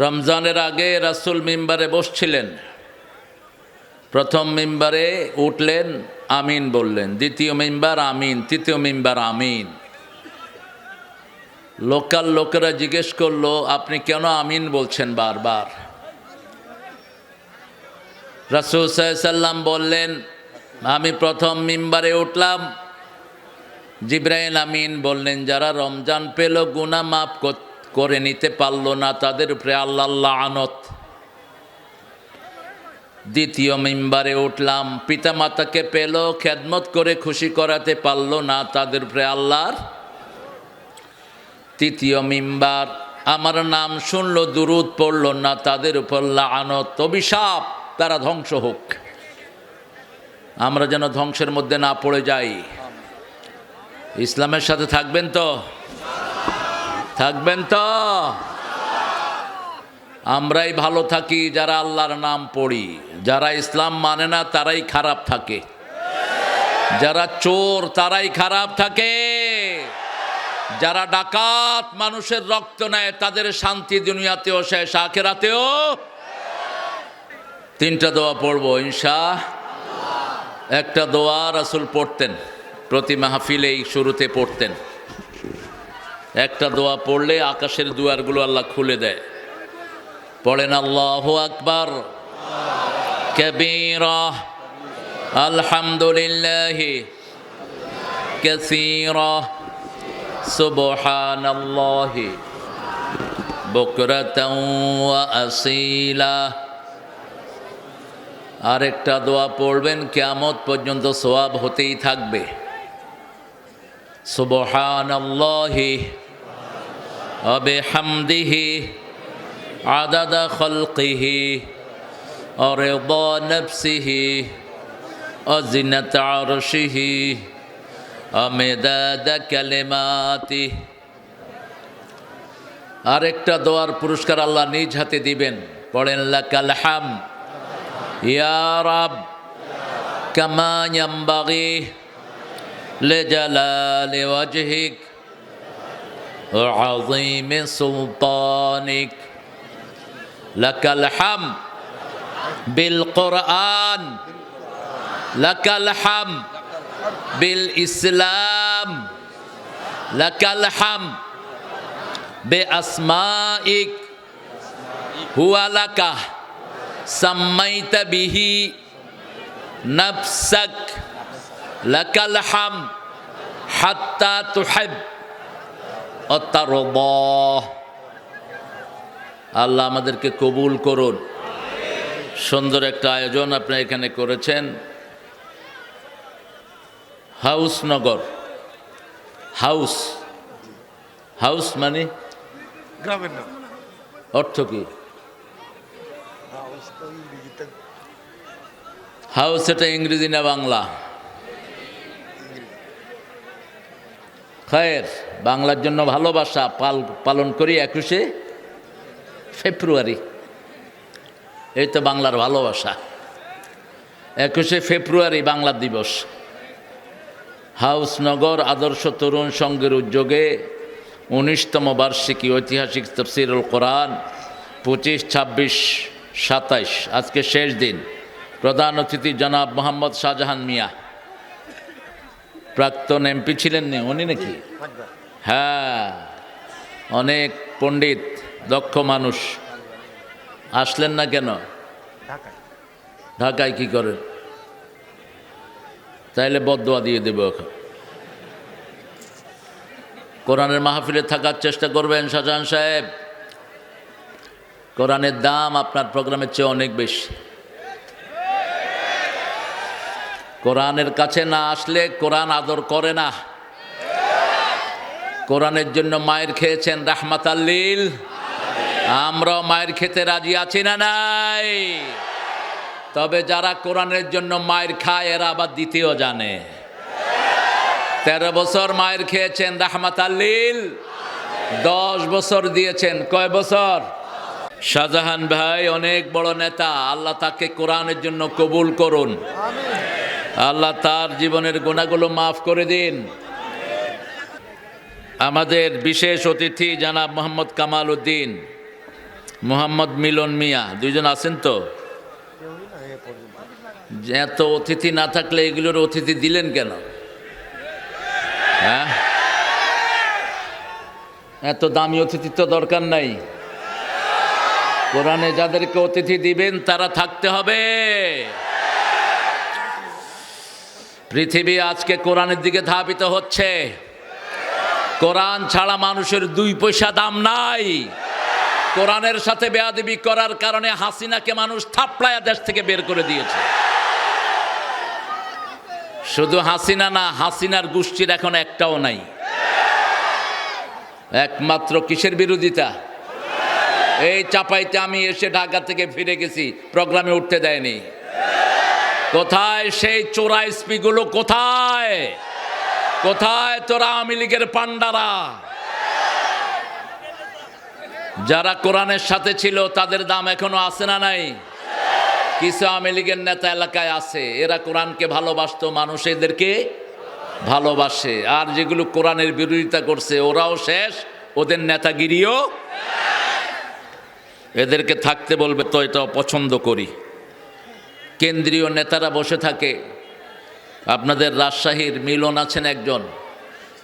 রমজানের আগে রাসূল মিম্বারে বসছিলেন। প্রথম মিম্বারে উঠলেন, আমিন বললেন। দ্বিতীয় মিম্বার আমিন, তৃতীয় মিম্বার আমিন। লোকাল লোকেরা জিজ্ঞেস করলো, আপনি কেন আমিন বলছেন বারবার? রাসূল সাল্লাল্লাহু আলাইহি ওয়াসাল্লাম বললেন, আমি প্রথম মিম্বারে উঠলাম, জিবরাইল আমিন বললেন, যারা রমজান পেল গুনাহ মাফ করে নিতে পারল না তাদের উপরে আল্লাহর লানত। দ্বিতীয় মিম্বারে উঠলাম, পিতা মাতাকে পেল খেদমত করে খুশি করাতে পারল না তাদের উপরে আল্লাহর। তৃতীয় মিম্বার, আমার নাম শুনলো দুরূদ পড়ল না তাদের উপর লানত, অভিশাপ, তারা ধ্বংস হোক। আমরা যেন ধ্বংসের মধ্যে না পড়ে যাই। ইসলামের সাথে থাকবেন তো? থাকবেন তো? আমরাই ভালো থাকি যারা আল্লাহর নাম পড়ি। যারা ইসলাম মানে না তারাই খারাপ থাকে। যারা চোর তারাই খারাপ থাকে। যারা ডাকাত মানুষের রক্ত নেয় তাদের শান্তি দুনিয়াতেও শেষ, আখিরাতেও। তিনটা দোয়া পড়বো ইনশাআল্লাহ। একটা দোয়া রাসূল পড়তেন, প্রতি মাহফিলেই শুরুতে পড়তেন। একটা দোয়া পড়লে আকাশের দুয়ারগুলো আল্লাহ খুলে দেয়। পড়েন, আল্লাহু আকবার কাবীরা, আলহামদুলিল্লাহি কাসীরা, সুবহানাল্লাহি বুকরাতাও ওয়া আসীলা। আরেকটা দোয়া পড়বেন, কিয়ামত পর্যন্ত সওয়াব হতেই থাকবে। সুবহানাল্লাহি ওয়া বিহামদিহি আদাদা খালকিহি ওয়া রিদা নাফসিহি ওয়া জিনাতা আরশিহি ওয়া মিদাদা কালিমাতিহি। আরেকটা দোয়ার পুরস্কার আল্লাহ নিজ হাতে দিবেন। পড়েন, লাকাল হামদ ইয়া রাব কামা ইয়ানবাগি লিজালালি ওয়াজহিক ওয়া আযীমি সুলতানিক। লাকাল হামদ বিল কুরআন, লাকাল হামদ বিল ইসলাম, লাকাল হামদ বিআসমাইক হুয়া লাকা সাম্মাইতা বিহি নাফসাক, লাকাল হামদ হাত্তা তুহিব ওয়া তারদা। আল্লাহ আমাদেরকে কবুল করুন। সুন্দর একটা আয়োজন আপনি এখানে করেছেন। হাউসনগর, হাউস, হাউস মানে গ্রামের নাম। অর্থ কি? হাউস এটা ইংরেজি না বাংলা? খায়ের, বাংলার জন্য ভালোবাসা পালন করি 21শে ফেব্রুয়ারি। এই তো বাংলার ভালোবাসা। 21শে ফেব্রুয়ারি বাংলা দিবস। হাউসনগর আদর্শ তরুণ সংঘের উদ্যোগে 19তম বার্ষিকী ঐতিহাসিক তাফসীরুল কোরআন 25, 26, 27, আজকে শেষ দিন। প্রধান অতিথি জনাব মোহাম্মদ শাহজাহান মিয়া, প্রাক্তন এমপি ছিলেন না উনি নাকি? হ্যাঁ, অনেক পণ্ডিত, দক্ষ মানুষ। আসলেন না কেন? ঢাকায় কি করেন? তাইলে বদদোয়া দিয়ে দেব এখন। কোরআনের মাহফিলে থাকার চেষ্টা করবেন শাহজাহান সাহেব। কোরআনের দাম আপনার প্রোগ্রামের চেয়ে অনেক বেশি। কোরআনের কাছে না আসলে কোরআন আদর করে না। কোরআনের জন্য মায়ের খেয়েছেন রাহমাতাল লিল। আমরাও মায়ের খেতে রাজি আছি না নাই? তবে যারা কোরআনের জন্য মায়ের খায় এরা আবার দিতেও জানে। 13 বছর মায়ের খেয়েছেন রাহমাতাল লিল, 10 বছর দিয়েছেন। কয় বছর? শাহজাহান ভাই অনেক বড় নেতা। আল্লাহ তাকে কোরআনের জন্য কবুল করুন। আল্লাহ তার জীবনের গুনাহগুলো মাফ করে দিন। আমাদের বিশেষ অতিথি জনাব মোহাম্মদ কামাল উদ্দিন, মোহাম্মদ মিলন মিয়া, দুইজন আছেন তো? যে এত অতিথি না থাকলে এগুলোর অতিথি দিলেন কেন? হ্যাঁ, এত দামি অতিথি তো দরকার নাই। কোরআনে যাদেরকে অতিথি দিবেন তারা থাকতে হবে। পৃথিবী আজকে কোরআনের দিকে ধাবিত হচ্ছে। কোরআন ছাড়া মানুষের 2 পয়সা দাম নাই। কোরআনের সাথে বেয়াদবি করার কারণে হাসিনাকে মানুষ থাপড়ায়া দেশ থেকে বের করে দিয়েছে। শুধু হাসিনা না, হাসিনার গোষ্ঠীর এখন একটাও নাই। একমাত্র কিসের বিরোধিতা? এই চাপাইতে আমি এসে ঢাকা থেকে ফিরে গেছি, প্রোগ্রামে উঠতে দেয়নি। কোথায় সেই চোরা এসপিগুলো? কোথায় কোথায় তোরা আওয়ামী লীগের পান্ডারা? যারা কোরআনের সাথে ছিল তাদের দাম এখনো আছে না নাই? কিছু আওয়ামী লীগের নেতা এলাকায় আছে, এরা কোরআনকে ভালোবাসতো, মানুষ এদেরকে ভালোবাসে। আর যেগুলো কোরআনের বিরোধিতা করছে ওরাও শেষ, ওদের নেতাগিরিও। এদেরকে থাকতে বলবে তো এটা পছন্দ করি। কেন্দ্রীয় নেতারা বসে থাকে। আপনাদের রাজশাহীর মিলন আছেন একজন,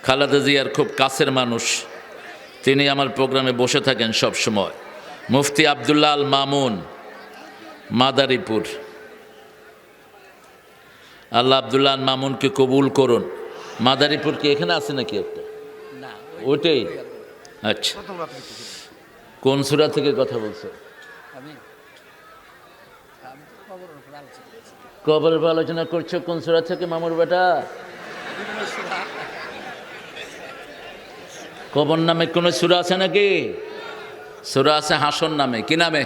খালেদা জিয়ার খুব কাছের মানুষ, তিনি আমার প্রোগ্রামে বসে থাকেন সব সময়। মুফতি আব্দুল্লাহ আল মামুন, মাদারীপুর। আল্লাহ আব্দুল্লাহ আল মামুনকে কবুল করুন। মাদারীপুর কি এখানে আছে নাকি একটা? ওইটাই। আচ্ছা, কোন সূরা থেকে কথা বলছো? কবরের আলোচনা করছো? কোন সূরা থেকে মামুর বেটা? কবর নামে কোন সূরা আছে নাকি? সূরা আছে হাসর নামে। কি নামে?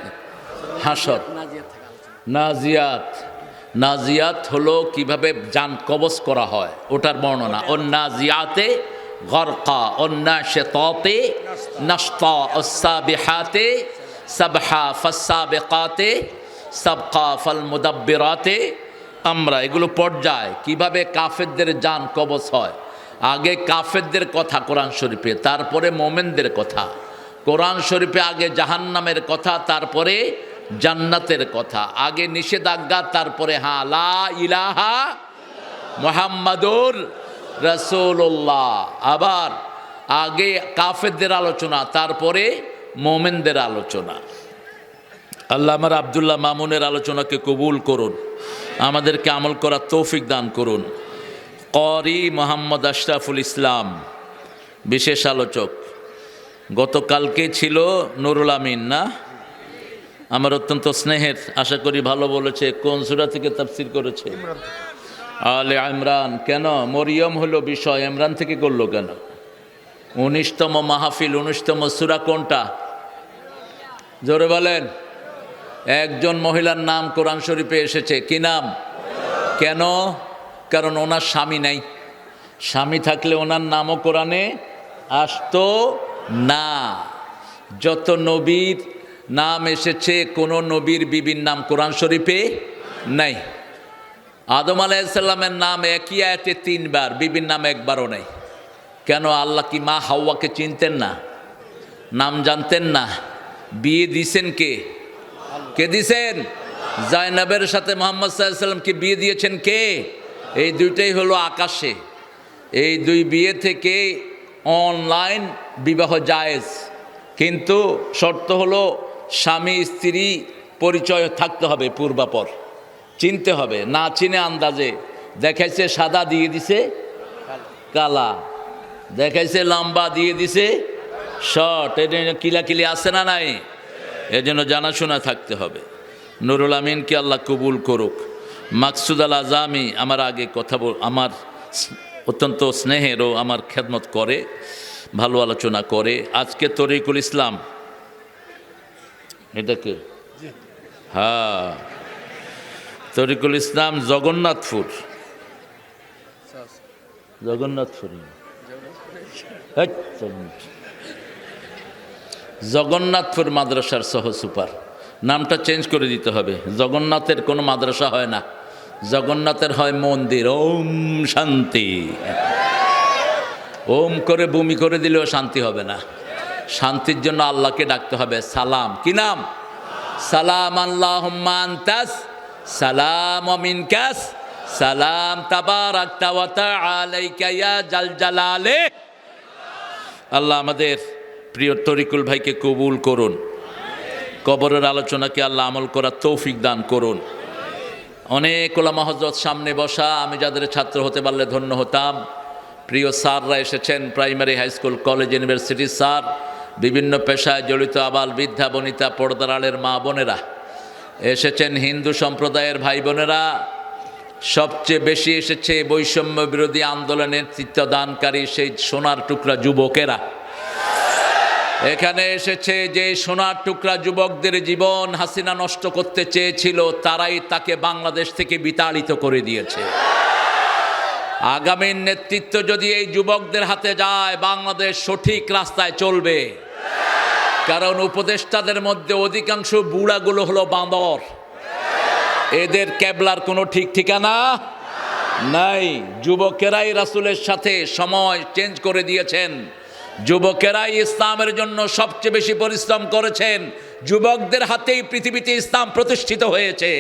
হাসর। নাজিয়াত। নাজিয়াত হলো কিভাবে জান কবজ করা হয় ওটার বর্ণনা। ও নাজিয়াতে গরকা, ও নাশিতাতে নাশতা, আস-সাবিহাতে সাবহা, ফাস-সাবিকাতে সাবকা, ফাল মুদাব্বিরাতে আমরা। এগুলো পর্যায় কিভাবে কাফেরদের জান কবজ হয়। আগে কাফেরদের কথা কোরআন শরীফে, তারপরে মোমেনদের কথা। কোরআন শরীফে আগে জাহান্নামের কথা, তারপরে জান্নাতের কথা। আগে নিষেধাজ্ঞা, তারপরে হা লা ইলাহা মুহাম্মাদুর রাসূলুল্লাহ। আবার আগে কাফেরদের আলোচনা, তারপরে মোমেনদের আলোচনা। আল্লাহ আমার আব্দুল্লাহ মামুনের আলোচনাকে কবুল করুন, আমাদেরকে আমল করার তৌফিক দান করুন। ক্বারি মোহাম্মদ আশরাফুল ইসলাম বিশেষ আলোচক। গতকালকে ছিল নুরুল আমিন, না? আমার অত্যন্ত স্নেহের, আশা করি ভালো বলেছে। কোন সূরা থেকে তাফসীর করেছে? আলে ইমরান। কেন মরিয়ম হলো বিষয়, ইমরান থেকে করলো কেন? 19তম মাহফিল, 19তম সূরা কোনটা? জোরে বলেন। একজন মহিলার নাম কোরআন শরীফে এসেছে, কি নাম? কেন? কারণ ওনার স্বামী নাই। স্বামী থাকলে ওনার নামও কোরআনে আসতো না। যত নবীর নাম এসেছে, কোনো নবীর বিবির নাম কোরআন শরীফে নাই। আদম আলাইহিসসালামের নাম একই আয়াতে 3 বার, বিবির নাম একবারও নাই। কেন? আল্লাহ কি মা হাওয়াকে চিনতেন না? নাম জানতেন না? বিয়ে দিছেন কে? কে দিছেন? জায়নাবের সাথে মুহাম্মদ সাল্লাল্লাহু আলাইহি ওয়াসাল্লামকে বিয়ে দিয়েছেন কে? এই দুইটাই হলো আকাশে। এই 2 বিয়ে থেকে অনলাইন বিবাহ জায়েজ, কিন্তু শর্ত হলো স্বামী স্ত্রী পরিচয় থাকতে হবে, পূর্বাপর চিনতে হবে। না চিনে আন্দাজে দেখাইছে সাদা, দিয়ে দিছে কালা, দেখাইছে লম্বা, দিয়ে দিছে শর্ট। এটা কিলাকিলি আছে না নাই? এজন্য জানাশোনা থাকতে হবে। নুরুল আমিনকে আল্লাহ কবুল করুক। মাকসুদ আল আজামি আমার আগে কথা আমার অত্যন্ত স্নেহের ও আমার খেদমত করে, ভালো আলোচনা করে। আজকে তরিকুল ইসলাম, এটাকে হ্যাঁ তরিকুল ইসলাম জগন্নাথপুর, জগন্নাথপুর মাদ্রাসার সহ সুপার। নামটা চেঞ্জ করে দিতে হবে। জগন্নাথের কোনো মাদ্রাসা হয় না, জগন্নাথের হয় মন্দির। ওম শান্তি। ওম করে বমি করে দিলেও শান্তি হবে না। শান্তির জন্য আল্লাহকে ডাকতে হবে সালাম। কি নাম? সালাম আল্লাহুম্মা আনতাস সালাম ওয়া মিনকাস সালাম তাবারাকতা ওয়া তাআলাইকা ইয়া জাল জালালে। আল্লাহ আমাদের প্রিয় তরিকুল ভাইকে কবুল করুন, কবরের আলোচনাকে আল্লাহ আমল করার তৌফিক দান করুন। অনেক ওলামা হযরত সামনে বসা, আমি যাদের ছাত্র হতে পারলে ধন্য হতাম। প্রিয় স্যাররা এসেছেন, প্রাইমারি হাই স্কুল কলেজ ইউনিভার্সিটির স্যার, বিভিন্ন পেশায় জড়িত আবাল বৃদ্ধা বনিতা পর্দার আড়ের মা বোনেরা এসেছেন, হিন্দু সম্প্রদায়ের ভাই বোনেরা, সবচেয়ে বেশি এসেছে বৈষম্য বিরোধী আন্দোলনের নেতৃত্ব দানকারী সেই সোনার টুকরা যুবকেরা। এখানে এসেছে যে সোনার টুকরা যুবকদের জীবন হাসিনা নষ্ট করতে চেয়েছিল, তারাই তাকে বাংলাদেশ থেকে বিতাড়িত করে দিয়েছে। আগামীর নেতৃত্ব যদি এই যুবকদের হাতে যায়, বাংলাদেশ সঠিক রাস্তায় চলবে। কারণ উপদেষ্টাদের মধ্যে অধিকাংশ বুড়াগুলো হলো বাঁদর, এদের ক্যাবলার কোনো ঠিক ঠিকানা নাই। যুবকেরাই রাসূলের সাথে সময় চেঞ্জ করে দিয়েছেন, যুবকেরাই ইসলামের জন্য সবচেয়ে বেশি পরিশ্রম করেছেন, যুবকদের হাতেই পৃথিবীতে ইসলাম প্রতিষ্ঠিত হয়েছে।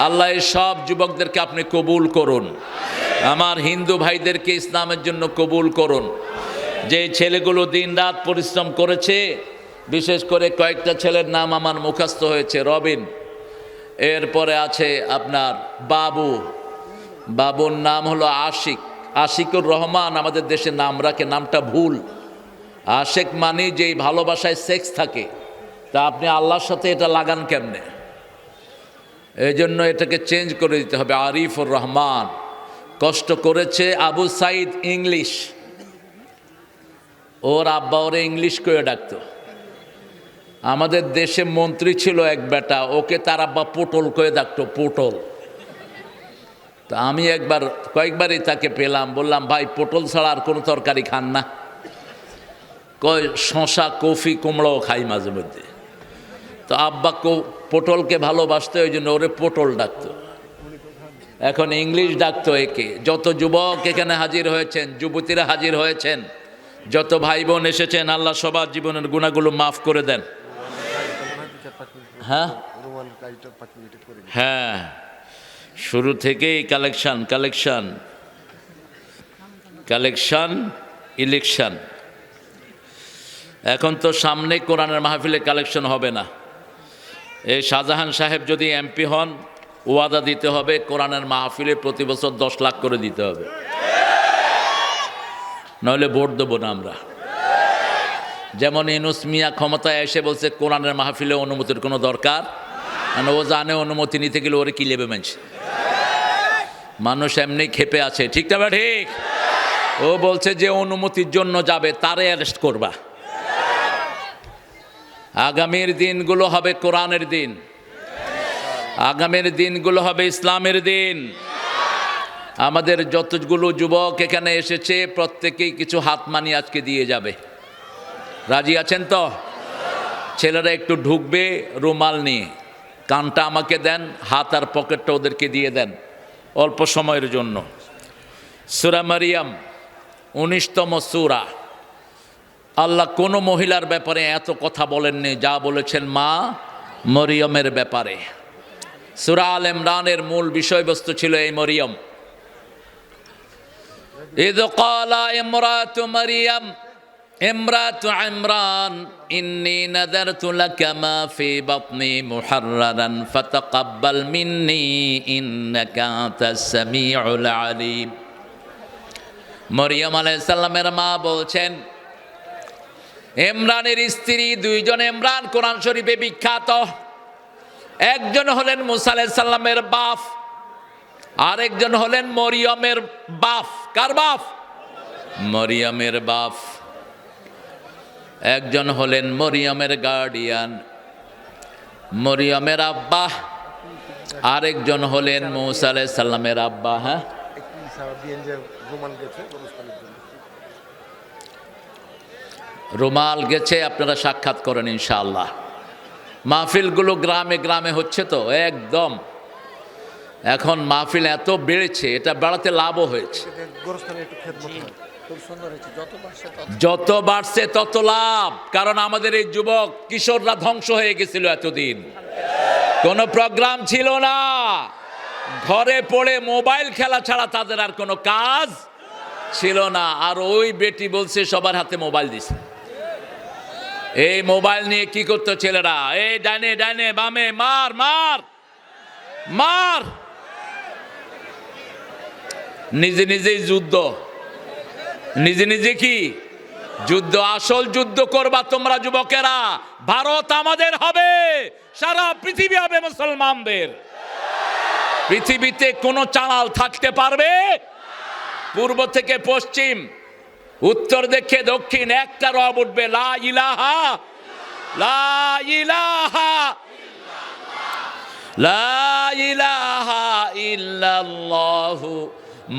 আল্লাহ এই সব যুবকদেরকে আপনি কবুল করুন, আমার হিন্দু ভাইদেরকে ইসলামের জন্য কবুল করুন। যে ছেলেগুলো দিনরাত পরিশ্রম করেছে, বিশেষ করে কয়েকটা ছেলের নাম আমার মুখস্থ হয়েছে, রবিন, এরপরে আছে আপনার বাবু, বাবুর নাম হলো আশিক, আশিকুর রহমান, আমাদের দেশে নাম রাখে, নামটা ভুল। আশেক মানে যেই ভালোবাসায় সেক্স থাকে, তা আপনি আল্লাহর সাথে এটা লাগান কেমনে? এই জন্য এটাকে চেঞ্জ করে দিতে হবে, আরিফুর রহমান। কষ্ট করেছে আবু সাইদ ইংলিশ, ওর আব্বা ওরে ইংলিশ করে ডাকতো। আমাদের দেশে মন্ত্রী ছিল এক বেটা, ওকে তার আব্বা পটল করে ডাকতো, পটল। তা আমি কয়েকবারই তাকে পেলাম, বললাম ভাই পটল ছাড়া আর কোনো তরকারি খান না? কয় শশা কফি কুমড়াও খাই মাঝে মধ্যে। তো আব্বা পটলকে ভালোবাসতো, ওই জন্য ওরে পটল ডাকতো। এখন ইংলিশ ডাকতো একে। যত যুবক এখানে হাজির হয়েছেন, যুবতীরা হাজির হয়েছেন, যত ভাই বোন এসেছেন, আল্লাহ সবার জীবনের গুণাগুলো মাফ করে দেন। হ্যাঁ হ্যাঁ, শুরু থেকেই কালেকশন কালেকশন কালেকশন ইলেকশন। এখন তো সামনে কোরআনের মাহফিলে কালেকশন হবে না। এই শাহজাহান সাহেব যদি এমপি হন, ওয়াদা দিতে হবে কোরআনের মাহফিলে প্রতি বছর 10 লাখ করে দিতে হবে, নইলে ভোট দেবো না আমরা। যেমন ইউনূস মিয়া ক্ষমতায় এসে বলছে কোরআনের মাহফিলে অনুমতির কোনো দরকার, মানে ও জানে অনুমতি নিতে গেলে ওরে কি লেবে মানুষ এমনি খেপে আছে, ঠিক না? ঠিক। ও বলছে যে অনুমতির জন্য যাবে তারে অ্যারেস্ট করবা। আগামীর দিনগুলো হবে কোরআনের দিন, আগামীর দিনগুলো হবে ইসলামের দিন। আমাদের যতগুলো যুবক এখানে এসেছে প্রত্যেকেই কিছু হাত মানি আজকে দিয়ে যাবে। রাজি আছেন তো? ছেলেরা একটু ঢুকবে রুমাল নিয়ে, কানটা আমাকে দেন, হাত আর পকেটটা ওদেরকে দিয়ে দেন অল্প সময়ের জন্য। সূরা মারিয়াম 19তম সূরা। আল্লাহ কোনো মহিলার ব্যাপারে এত কথা বলেননি যা বলেছেন মা মরিয়মের ব্যাপারে। সূরা আল ইমরানের মূল বিষয়বস্তু ছিল এই মরিয়ম। ইয ক্বালা ইমরাতু মারিয়াম ইমরাতু ইমরান ইন্নী নাযারতু লাকা মা ফি বাতনি মুহাররারান ফাতাকাব্বাল মিন্নী ইন্নাকা আনতাস সামিউল আলিম। মরিয়ম আলাইহিস সালামের মা বলছেন, ইমরানের স্ত্রী, দুইজন ইমরান কোরআন শরীফে বিখ্যাত। একজন হলেন মুসা আলাইহিস সালামের বাপ, আরেকজন হলেন মরিয়মের বাপ। কার বাপ? মরিয়মের বাপ। একজন হলেন মরিয়মের গার্ডিয়ান, মরিয়মের আব্বা, আরেকজন হলেন মুসা আলাইহিস সালামের আব্বা। হ্যাঁ, রুমাল গেছে, আপনারা সাক্ষাৎ করেন ইনশাআল্লাহ। মাহফিলগুলো গ্রামে গ্রামে হচ্ছে তো একদম। এখন মাহফিল এত বেড়েছে, এটা বাড়াতে লাভও হয়েছে। খুব সুন্দর হয়েছে, যত বাড়ছে তত লাভ। কারণ আমাদের এই যুবক কিশোররা ধ্বংস হয়ে গেছিল এতদিন, কোনো প্রোগ্রাম ছিল না, ঘরে পড়ে মোবাইল খেলা ছাড়া তাদের আর কোনো কাজ ছিল না। আর ওই বেটি বলছে সবার হাতে মোবাইল দিছে। এই মোবাইল নিয়ে কি করতো ছেলেরা? এই ডাইনে ডাইনে বামে মার মার মার, নিজে নিজেই যুদ্ধ, নিজে নিজে কি যুদ্ধ। আসল যুদ্ধ করবা তোমরা যুবকেরা। ভারত আমাদের হবে, সারা পৃথিবী হবে মুসলমানদের। পৃথিবীতে কোনো চালাল থাকতে পারবে? পূর্ব থেকে পশ্চিম, উত্তর থেকে দক্ষিণ, একটা রব উঠবে, লা ইলাহা লা ইলাহা লা ইলাহা ইল্লাল্লাহু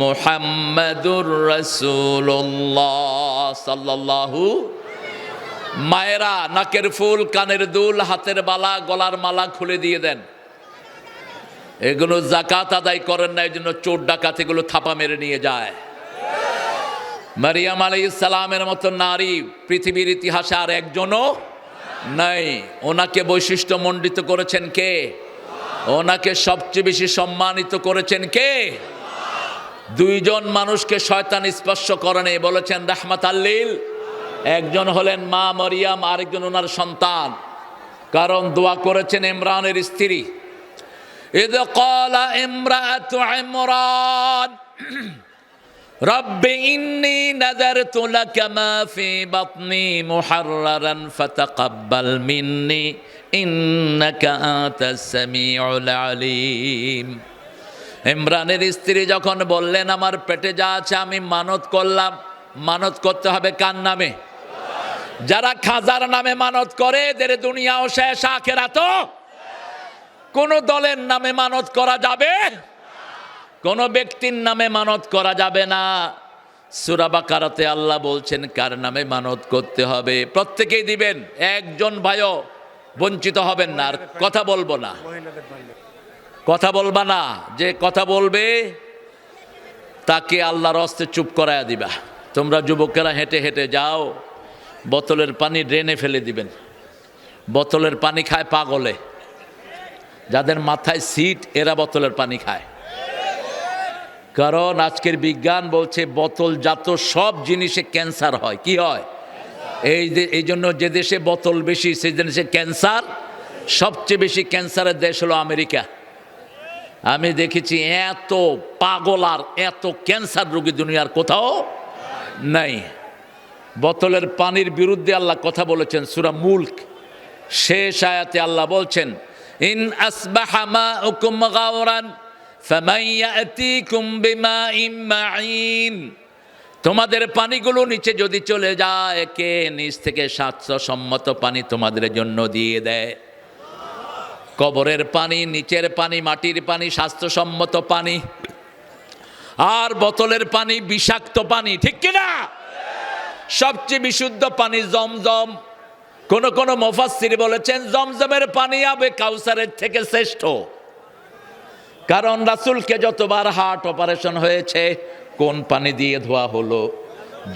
মুহাম্মাদুর রাসূলুল্লাহ সাল্লাল্লাহু। মায়েরা নাকের ফুল, কানের দুল, হাতের বালা, গলার মালা খুলে দিয়ে দেন। এগুলো যাকাত আদায় করেন না, এই জন্য চোর ডাকাত এগুলো থাপা মেরে নিয়ে যায়। মারিয়াম আলাইহিস সালামের মতো নারী পৃথিবীর ইতিহাসে আর একজনও নাই। ওনাকে বৈশিষ্ট্যমণ্ডিত করেছেন কে? ওনাকে সবচেয়ে বেশি সম্মানিত করেছেন কে? দুইজন মানুষকে শয়তান স্পর্শ করেনি, বলেছেন রাহমাতাল লিল। একজন হলেন মা মরিয়াম, আরেকজন ওনার সন্তান। কারণ দোয়া করেছেন ইমরানের স্ত্রী। ইদ ক্বালা ইমরাতু ইমরান রব্বি ইন্নী নাযারতু লাকা মা ফি বাতনি মুহাররারান ফাতাকাব্বাল মিন্নি ইন্নাকা আনতাস সামিউল আলিম। ইমরানের স্ত্রী যখন বললেন আমার পেটে যা আছে আমি মানত করলাম। মানত করতে হবে কার নামে? যারা খাজার নামে মানত করে এদের দুনিয়াও শেষ, আখিরাতও। কোন দলের নামে মানত করা যাবে, কোন ব্যক্তির নামে মানত করা যাবে না। সূরা বাকারাতে আল্লাহ বলছেন কার নামে মানত করতে হবে। প্রত্যেকেই দিবেন, একজন ভাইও বঞ্চিত হবেন না। আর কথা বলবো না, কথা বলবা না। যে কথা বলবে তাকে আল্লাহর হস্তে চুপ করায়া দিবা। তোমরা যুবকেরা হেঁটে হেঁটে যাও, বোতলের পানি ড্রেনে ফেলে দিবেন। বোতলের পানি খায় পাগলে, যাদের মাথায় সিট এরা বোতলের পানি খায়। কারণ আজকের বিজ্ঞান বলছে বোতলজাত সব জিনিসে ক্যান্সার হয়। কি হয়? এই জন্য যে দেশে বোতল বেশি সেই দেশে ক্যান্সার। সবচেয়ে বেশি ক্যান্সারের দেশ হলো আমেরিকা। আমি দেখেছি এত পাগল আর এত ক্যান্সার রোগী দুনিয়ার কোথাও নাই। বোতলের পানির বিরুদ্ধে আল্লাহ কথা বলেছেন সূরা মুলক শেষ আয়াতে আল্লাহ বলছেন ইন আসবাহা মাউকুম গাওরান ফামান ইয়াতিকুম বিমাইন মাইন। তোমাদের পানিগুলো নিচে যদি চলে যায়, কে নিচ থেকে স্বাস্থ্যসম্মত পানি তোমাদের জন্য দিয়ে দেয়? কবরের পানি, নিচের পানি, মাটির পানি, স্বাস্থ্যসম্মত পানি। আর বোতলের পানি বিষাক্ত পানি, ঠিক কিনা? সবচেয়ে বিশুদ্ধ পানি জমজম। কোন কোন মুফাসসির বলেছেন জমজমের পানি হবে কাউসারের থেকে শ্রেষ্ঠ। কারণ রাসূলকে যতবার হার্ট অপারেশন হয়েছে কোন পানি দিয়ে ধোয়া হলো?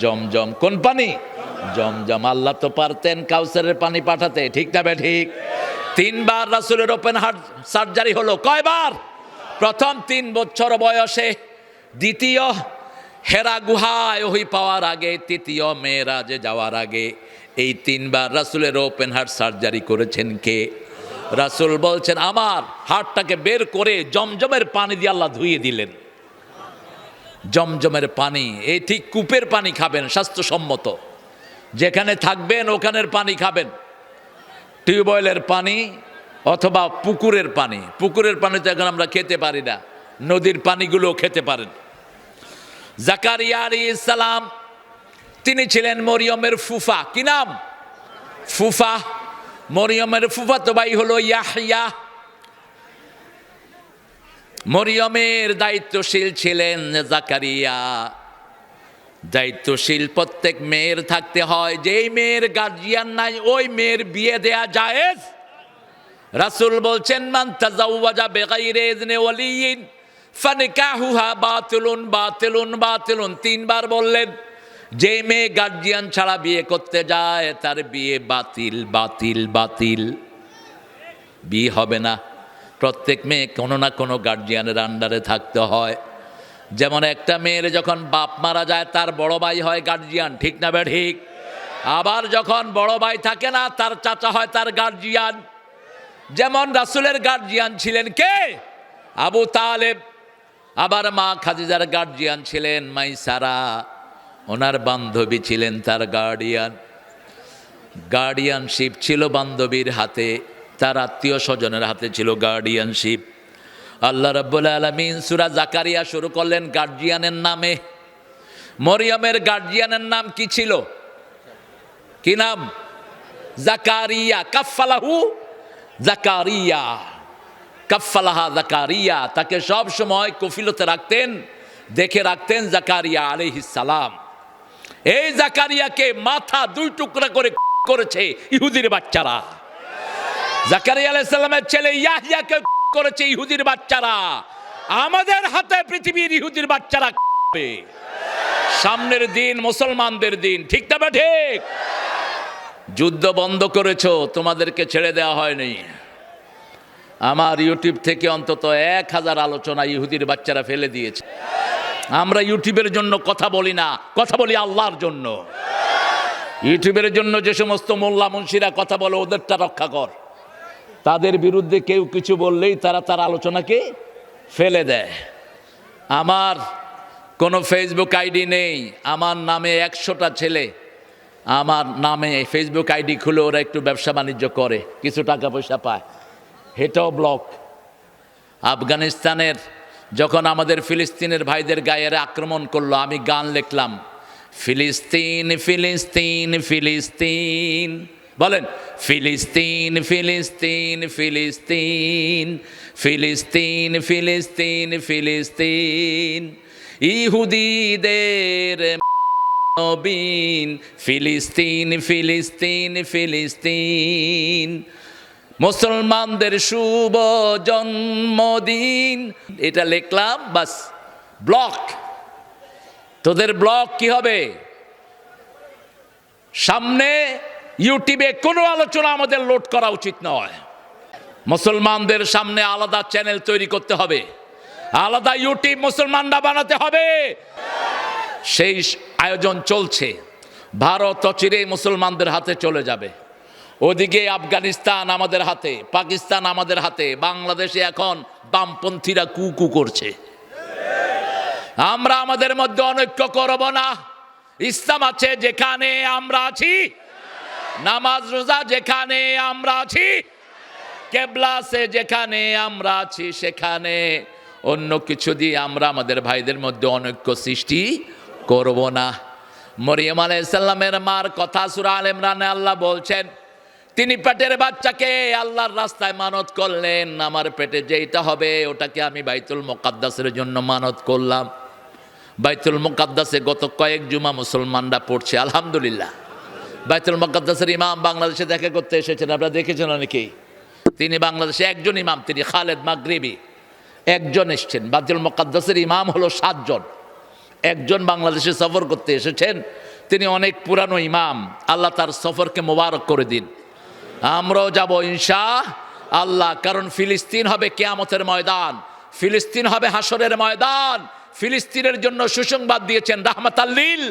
জমজম। কোন পানি? জমজম। আল্লাহ তো পারতেন কাউসারের পানি পাঠাতে, ঠিক না বে ঠিক? 3 বার রাসূলের ওপেন হার্ট সার্জারি হলো। কয়বার? প্রথম 3 বছর বয়সে, দ্বিতীয় হেরা গুহায় ওহী পাওয়ার আগে, তৃতীয় মেরাজে যাওয়ার আগে। এই 3 বার রাসূলের ওপেন হার্ট সার্জারি করেছেন কে? রাসূল বলছেন আমার হার্টটাকে বের করে জমজমের পানি দিয়ে আল্লাহ ধুইয়ে দিলেন। জমজমের পানি, এই ঠিক কূপের পানি খাবেন, স্বাস্থ্যসম্মত। যেখানে থাকবেন ওখানের পানি খাবেন। টিউবওয়েলের পানি অথবা পুকুরের পানি। পুকুরের পানি তো এখন আমরা খেতে পারি না, নদীর পানিগুলো খেতে পারেন। জাকারিয়া আলাইহিস সালাম তিনি ছিলেন মরিয়মের ফুফা। কি নাম? ফুফা। মরিয়মের ফুফাতো ভাই হলো ইয়াহইয়া। মরিয়মের দায়িত্বশীল ছিলেন জাকারিয়া। দায়িত্বশীল প্রত্যেক মেয়ের থাকতে হয়। যেই মেয়ের গার্জিয়ান নাই ওই মেয়ের বিয়ে দেয়া জায়েজ। রাসূল বলছেন মান তাজাওয়াজা বিগাইরি ইযনি ওয়ালিয়িন ফানিকাহুহা বাতিলুন বাতিলুন বাতিলুন। 3 বার বললেন। যে মেয়ে গার্জিয়ান ছাড়া বিয়ে করতে যায় তার বিয়ে বাতিল বাতিল বাতিল, বিয়ে হবে না। প্রত্যেক মেয়ে কোনো না কোনো গার্জিয়ানের আন্ডারে থাকতে হয়। যেমন একটা মেয়ের যখন বাপ মারা যায় তার বড় ভাই হয় গার্জিয়ান, ঠিক না বে ঠিক? আবার যখন বড় ভাই থাকে না তার চাচা হয় তার গার্জিয়ান। যেমন রাসূলের গার্জিয়ান ছিলেন কে? আবু তালেব। আবার মা খাদিজার গার্জিয়ান ছিলেন মাইসারা, ওনার বান্ধবী ছিলেন তার গার্ডিয়ান। গার্ডিয়ানশিপ ছিল বান্ধবীর হাতে, তার আত্মীয় স্বজনের হাতে ছিল গার্ডিয়ানশিপ। আল্লাহ রাব্বুল আলামিন সূরা জাকারিয়া শুরু করলেন গার্জিয়ানের নামে। মরিয়মের গার্জিয়ানের নাম কি ছিল? কি নাম? জাকারিয়া। কাফফালাহু জাকারিয়া, কাফফালাহা জাকারিয়া। তাকে সব সময় কফিলতে রাখতেন, দেখে রাখতেন জাকারিয়া আলাইহিস সালাম। এই জাকারিয়াকে মাথা দুই টুকরা করে করেছে ইহুদির বাচ্চারা। জাকারিয়া আলাইহিস সালামের ছেলে ইয়াহইয়াকে করেছে ইহুদির বাচ্চারা। আমাদের হাতে পৃথিবীর ইহুদির বাচ্চারা হবে। সামনের দিন মুসলমানদের দিন, ঠিক না ঠিক? যুদ্ধ বন্ধ করেছো, তোমাদেরকে ছেড়ে দেওয়া হয়নি। আমার ইউটিউব থেকে অন্তত 1000 আলোচনা ইহুদির বাচ্চারা ফেলে দিয়েছে। আমরা ইউটিউবের জন্য কথা বলি না, কথা বলি আল্লাহর জন্য। ইউটিউবের জন্য যে সমস্ত মোল্লা মুন্সিরা কথা বলে ওদেরটা রক্ষা কর। তাদের বিরুদ্ধে কেউ কিছু বললেই তারা তার আলোচনাকে ফেলে দেয়। আমার কোনো ফেসবুক আইডি নেই, আমার নামে 100টা ছেলে আমার নামে ফেসবুক আইডি খুলে ওরা একটু ব্যবসা বাণিজ্য করে, কিছু টাকা পয়সা পায়, হেটাও ব্লক। আফগানিস্তানের যখন আমাদের ফিলিস্তিনের ভাইদের গায়ের আক্রমণ করলো, আমি গান লিখলাম, ফিলিস্তিন ফিলিস্তিন ফিলিস্তিন, বলেন ফিলিস্তিন ফিলিস্তিন ফিলিস্তিন ফিলিস্তিন ফিলিস্তিন ফিলিস্তিন, ইহুদিদের নবীন, ফিলিস্তিন ফিলিস্তিন ফিলিস্তিন, মুসলমানদের শুভ জন্মদিন। এটা লিখলাম, বাস ব্লক। তোদের ব্লক কি হবে? সামনে ইউটিউবে কোনো আলোচনা আমাদের লোড করা উচিত নয়। মুসলমানদের সামনে আলাদা চ্যানেল তৈরি করতে হবে, আলাদা ইউটিউব মুসলমানরা বানাতে হবে। সেই আয়োজন চলছে। ভারত অচিরেই মুসলমানদের হাতে চলে যাবে। ওদিকে আফগানিস্তান আমাদের হাতে, পাকিস্তান আমাদের হাতে, বাংলাদেশে এখন বামপন্থীরা কুকু করছে। আমরা আমাদের মধ্যে অনৈক্য করব না। ইসলাম আছে যেখানে আমরা আছি, নামাজ রোজা যেখানে আমরা আছি, কেবলা আছে যেখানে আমরা আছি, সেখানে অন্য কিছু দিয়ে আমরা আমাদের ভাইদের মধ্যে অনৈক্য সৃষ্টি করব না। মরিয়ম আলাইহিস সালামের মার কথা সূরা আলে ইমরানে আল্লাহ বলছেন, তিনি পেটের বাচ্চাকে আল্লাহর রাস্তায় মানত করলেন। আমার পেটে যেইটা হবে ওটাকে আমি বাইতুল মুকাদ্দাসের জন্য মানত করলাম। বাইতুল মুকাদ্দাসে গত কয়েক জুমা মুসলমানরা পড়ছে, আলহামদুলিল্লাহ। বাইতুল মুকাদ্দাসের ইমাম বাংলাদেশে দেখা করতে এসেছেন, আপনারা দেখেছেন অনেকেই। তিনি বাংলাদেশে একজন ইমাম, তিনি খালেদ মাগরিবি, একজন এসছেন। বাইতুল মুকাদ্দাসের ইমাম হলো 7 জন, একজন বাংলাদেশে সফর করতে এসেছেন। তিনি অনেক পুরানো ইমাম, আল্লাহ তার সফরকে মোবারক করে দিন। আমরাও যাব ইনশাআল্লাহ, কারণ ফিলিস্তিন হবে কিয়ামতের ময়দান, ফিলিস্তিন হবে হাসরের ময়দান। ফিলিস্তিনের জন্য সুসংবাদ দিয়েছেন রাহমাতাল লিল।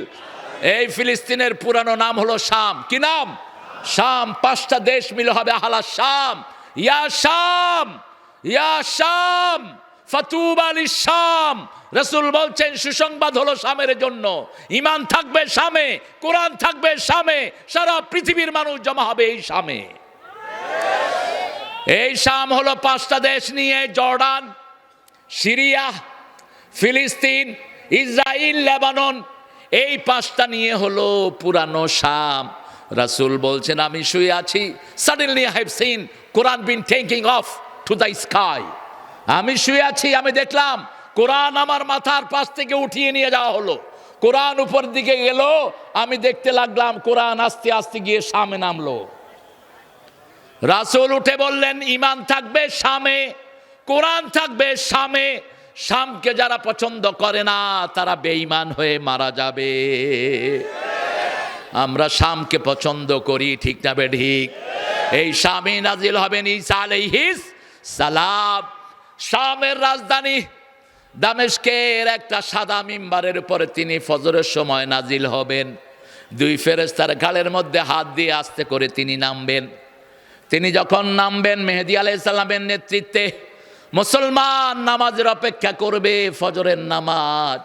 এই ফিলিস্তিনের পুরানো নাম হলো শাম। কি নাম? শাম। 5টা দেশ মিলে হবে আহলা শাম। ইয়া শাম, ইয়া শাম, ফাতুবা লিশ শাম। রাসূল বলছেন সুসংবাদ হলো শামের জন্য। ঈমান থাকবে শামে, কোরআন থাকবে শামে, সারা পৃথিবীর মানুষ জমা হবে এই শামে। এই শাম হলো 5টা দেশ নিয়ে, জর্ডান, সিরিয়া, ফিলিস্তিন, ইসরাইল, লেবানন, এই 5টা নিয়ে হলো পুরানো শাম। রাসূল বলছেন আমি শুয়ে আছি, suddenly I have seen Quran been taking off to the sky. আমি শুয়ে আছি, আমি দেখলাম কোরআন আমার মাথার পাশ থেকে উঠিয়ে নিয়ে যাওয়া হলো। কোরআন উপর দিকে গেল, আমি দেখতে লাগলাম কোরআন আস্তে আস্তে গিয়ে শামে নামলো। রাসূল উঠে বললেন ঈমান থাকবে শামে, কোরআন থাকবে শামে, শামকে যারা পছন্দ করে না তারা বেঈমান হয়ে মারা যাবে। আমরা শামকে পছন্দ করি, ঠিক না বেঠিক? এই শামে নাজিল হবেন ঈসা আলাইহিস সালাম। শামের রাজধানী দামেস্কের একটা সাদা মিম্বারের উপরে তিনি ফজরের সময় নাজিল হবেন। দুই ফেরেশতার ঘাড়ের মধ্যে হাত দিয়ে আস্তে করে তিনি নামবেন। তিনি যখন নামবেন মেহেদী আলাইহিস সালামের নেতৃত্বে মুসলমান নামাজের অপেক্ষা করবে, ফজরের নামাজ।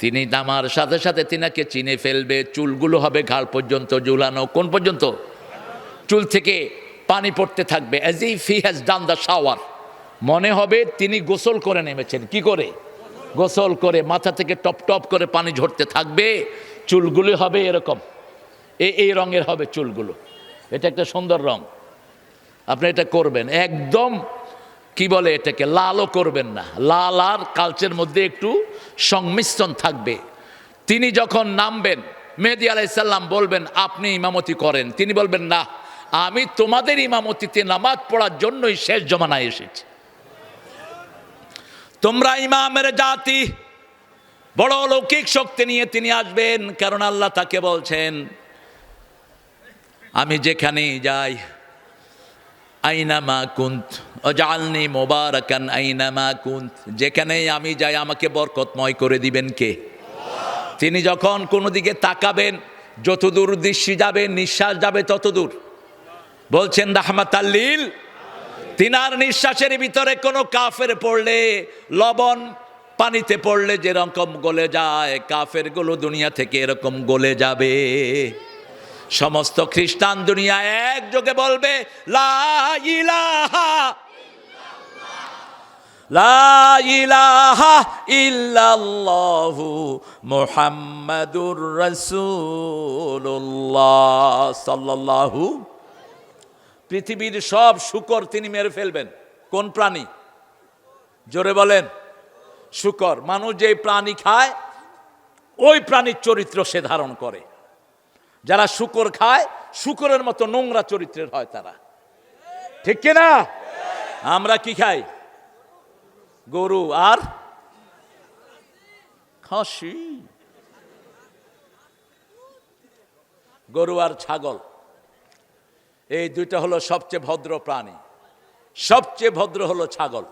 তিনি নামার সাথে সাথে তিনাকে চিনে ফেলবে। চুলগুলো হবে ঘাড় পর্যন্ত ঝুলানো। কোন পর্যন্ত? চুল থেকে পানি পড়তে থাকবে, as if he has done the shower. মনে হবে তিনি গোসল করে নেমেছেন। কি করে? গোসল করে। মাথা থেকে টপ টপ করে পানি ঝরতে থাকবে। চুলগুলো হবে এরকম, এই রঙের হবে চুলগুলো। এটা একটা সুন্দর রং, আপনি এটা করবেন। একদম কি বলে এটাকে, লালও করবেন না, লাল আর কালচের মধ্যে একটু সংমিশ্রণ থাকবে। তিনি যখন নামবেন মেহেদী আলাইহিস সালাম বলবেন আপনি ইমামতি করেন। তিনি বলবেন না, আমি তোমাদের ইমামতিতে নামাজ পড়ার জন্যই শেষ জমানায় এসেছি। তোমরা ইমামের জাতি। বড় অলৌকিক শক্তি নিয়ে তিনি আসবেন, কারণ আল্লাহ তাকে বলছেন আমি যেখানেই যাই, আইনামা কুন্ত ওয়াজআলনি মুবারাকান আইনামা কুন্ত, যেখানেই আমি যাই আমাকে বরকতময় করে দিবেন কে? তিনি যখন কোনো দিকে তাকাবেন, যতদূর দৃষ্টি যাবে, নিঃশ্বাস যাবে ততদূর। বলছেন রাহমাতাল লিল। তিনার নিঃশ্বাসের ভিতরে কোনো কাফের পড়লে, লবণ পানিতে পড়লে যেরকম গলে যায়, কাফের গুলো দুনিয়া থেকে এরকম গলে যাবে। সমস্ত খ্রিস্টান দুনিয়া একযোগে বলবে লা ইলাহা লা ইলাহা ইল্লাল্লাহু মুহাম্মাদুর রাসূলুল্লাহ সাল্লাল্লাহু। পৃথিবীর সব শূকর তিনি মেরে ফেলবেন। কোন প্রাণী? জোরে বলেন। শূকর। মানুষ যে প্রাণী খায় ওই প্রাণীর চরিত্র সে ধারণ করে। যারা শূকর খায় শূকরের মতো নোংরা চরিত্রের হয় তারা, ঠিক কিনা? আমরা কি খাই? গরু আর খাসি, গরু আর ছাগল, এই দুইটা হলো সবচেয়ে ভদ্র প্রাণী। সবচেয়ে ভদ্র হলো ছাগল।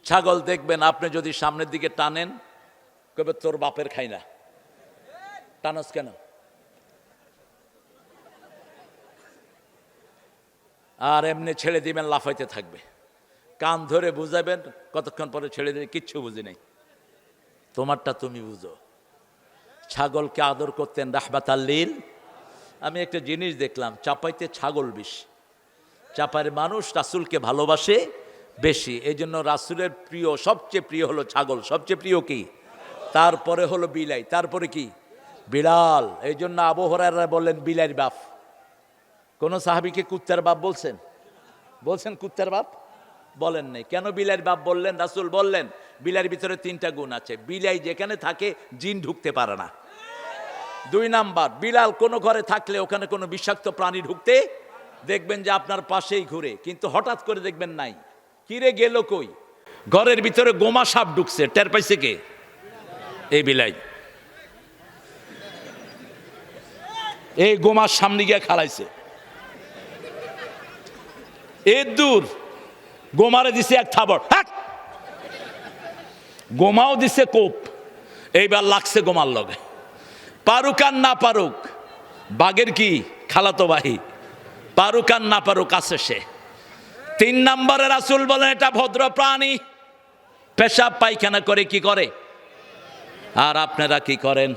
ছাগল দেখবেন আপনি যদি সামনের দিকে টানেন কবে তোর বাপের খাই না, টানস কেন? আর এমনি ছেড়ে দিবেন, লাফাইতে থাকবে। কান ধরে বুঝাবেন, কতক্ষণ পরে ছেড়ে দিবে, কিচ্ছু বুঝি নাই, তোমারটা তুমি বুঝো। ছাগলকে আদর করতেন রাহমাতাল লিল। আমি একটা জিনিস দেখলাম, চাপাইতে ছাগল বেশি। চাপাইয়ের মানুষ রাসূলকে ভালোবাসে বেশি, এই জন্য রাসূলের প্রিয়, সবচেয়ে প্রিয় হলো ছাগল। সবচেয়ে প্রিয় কি? তারপরে হলো বিলাই, তারপরে কি? বিড়াল। এই জন্য আবু হুরায়রা বললেন বিলাইর বাপ। কোন সাহাবীকে কুত্তার বাপ বলছেন? বলছেন কুত্তার বাপ? বলেন নাই। কেন বিলাইর বাপ বললেন? রাসূল বললেন বিলাইয়ের ভিতরে তিনটা গুণ আছে। বিলাই যেখানে থাকে জিন ঢুকতে পারে না। 2 নাম্বার, বিড়াল কোনো ঘরে থাকলে ওখানে কোনো বিষাক্ত প্রাণী ঢুকতে দেখবেন যে আপনার পাশেই ঘুরে, কিন্তু হঠাৎ করে দেখবেন নাই। কিরে গেল কই? ঘরের ভিতরে গোমা সাপ ঢুকছে, টের পাইছে কে? এই বিলাই। এই গোমার সামনে গিয়ে খালাইছে, এ দূর গোমারে দিছে এক থাবড়, গোমাও দিছে কোপ। এইবার লাগছে গোমার লগে। পারুক আর না পারুক, বাঘের কি খালাতো ভাই, পারুক আর না পারুক আছে সে। 3 নম্বরে রাসূল বলেন এটা ভদ্র প্রাণী। পেশাব পায়খানা করে কি করে? আর আপনারা কি করেন?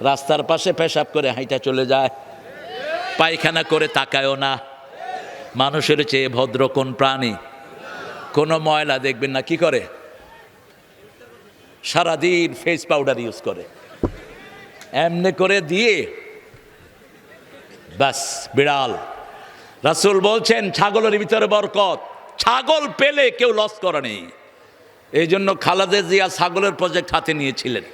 রাস্তার পাশে পেশাব করে হাইটা চলে যায়, পায়খানা করে তাকায়ও না। মানুষের চেয়ে ভদ্র কোন প্রাণী? কোনো ময়লা দেখবেন না কি করে? সারাদিন ফেস পাউডার ইউজ করে, এমনি করে দিয়ে বাস বিড়াল। রাসূল বলছেন ছাগলের ভিতরে বরকত। ছাগল পেলে কেউ লস করেনি। এই জন্য খালেদা জিয়া ছাগলের প্রজেক্ট হাতে নিয়েছিলেন।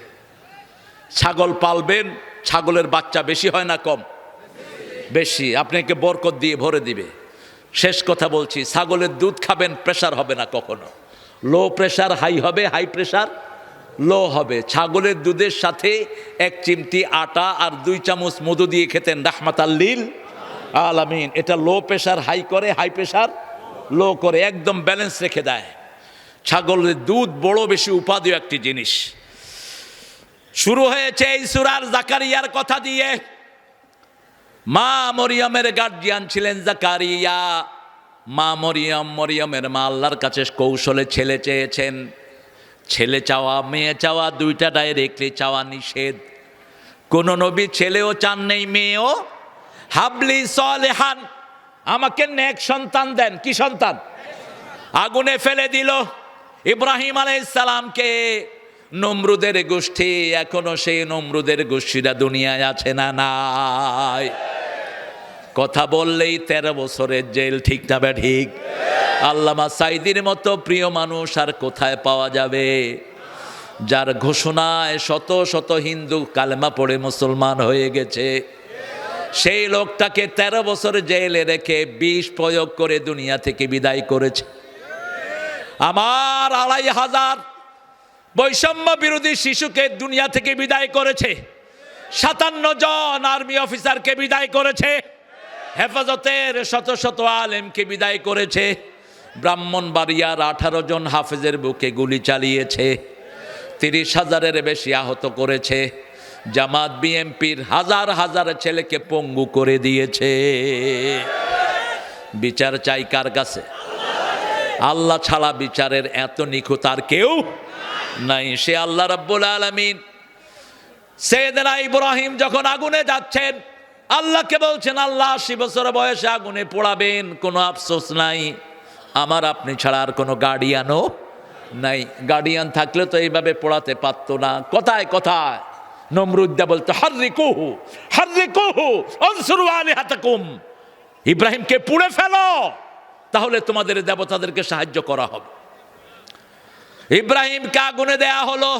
ছাগল পালবেন, ছাগলের বাচ্চা বেশি হয় না কম? বেশি। আপনাকে বরকত দিয়ে ভরে দিবে। শেষ কথা বলছি, ছাগলের দুধ খাবেন, প্রেশার হবে না কখনো। লো প্রেশার হাই হবে, হাই প্রেশার লো হবে। ছাগলের দুধের সাথে 1 চিমটি আটা আর 2 চামচ মধু দিয়ে খেতেন রাহমাতাল্লিল আলামিন। এটা লো প্রেশার হাই করে, হাই প্রেশার লো করে, একদম ব্যালেন্স রেখে দেয়। ছাগলের দুধ বড় বেশি উপাদেয় একটি জিনিস। শুরু হয়েছে এই সূরার জাকারিয়ার কথা দিয়ে। মা মরিয়মের গার্জিয়ান ছিলেন জাকারিয়া। মা মরিয়মের মা আল্লাহর কাছে কৌশলে ছেলে চেয়েছেন। ছেলে চাওয়া মেয়ে চাওয়া দুইটা ডাইরেক্টলি চাওয়া নিষেধ। কোন নবী ছেলেও চান নেই, মেয়েও। হাবলি সলেহান, আমাকে নেক সন্তান দেন। কি সন্তান? আগুনে ফেলে দিল ইব্রাহিম আলাইহিস সালামকে নমরুদের গোষ্ঠী। এখনো সেই নমরুদের গোষ্ঠীরা দুনিয়ায় আছে না নাই? কথা বললেই 13 বছরের জেল, ঠিক না বে ঠিক? আল্লামা সাইদির মতো প্রিয় মানুষ আর কোথায় পাওয়া যাবে, যার ঘোষণায় শত শত হিন্দু কালেমা পড়ে মুসলমান হয়ে গেছে। সেই লোকটাকে 13 বছর জেলে রেখে বিষ প্রয়োগ করে দুনিয়া থেকে বিদায় করেছে। আমার 2500 বৈষম্য বিরোধী শিশুকে দুনিয়া থেকে বিদায় করেছে। 57 জন আর্মি অফিসারকে বিদায় করেছে। হেফাজতের শত শত আলেমকে বিদায় করেছে। ব্রাহ্মণবাড়িয়ার 18 জন হাফেজের বুকে গুলি চালিয়েছে। 30,000-এর বেশি আহত করেছে। জামাত বিএমপির হাজার হাজার ছেলেকে পঙ্গু করে দিয়েছে। বিচার চাই কার কাছে? আল্লাহ ছাড়া বিচারের এত নিখুঁত আর কেউ নাই। সে আল্লাহ রাব্বুল আলামিন। সাইয়েদনা ইব্রাহিম যখন আগুনে যাচ্ছেন, আল্লাহকে বলছেন, আল্লাহ 80 বছর বয়সে আগুনে পোড়াবেন, কোনো আফসোস নাই। আমার আপনি ছাড়া আর কোনো গার্ডিয়ানও নাই। গার্ডিয়ান থাকলে তো এইভাবে পোড়াতে পারতো না। কথায় কথায় নমরুদ্দা বলতো, হাররিকুহু হাররিকুহু আনসুরু আলিহাতাকুম, ইব্রাহিমকে পুড়ে ফেলো, তাহলে তোমাদের দেবতাদেরকে সাহায্য করা হবে। ইব্রাহিমকে আগুনে দেয়া হলো।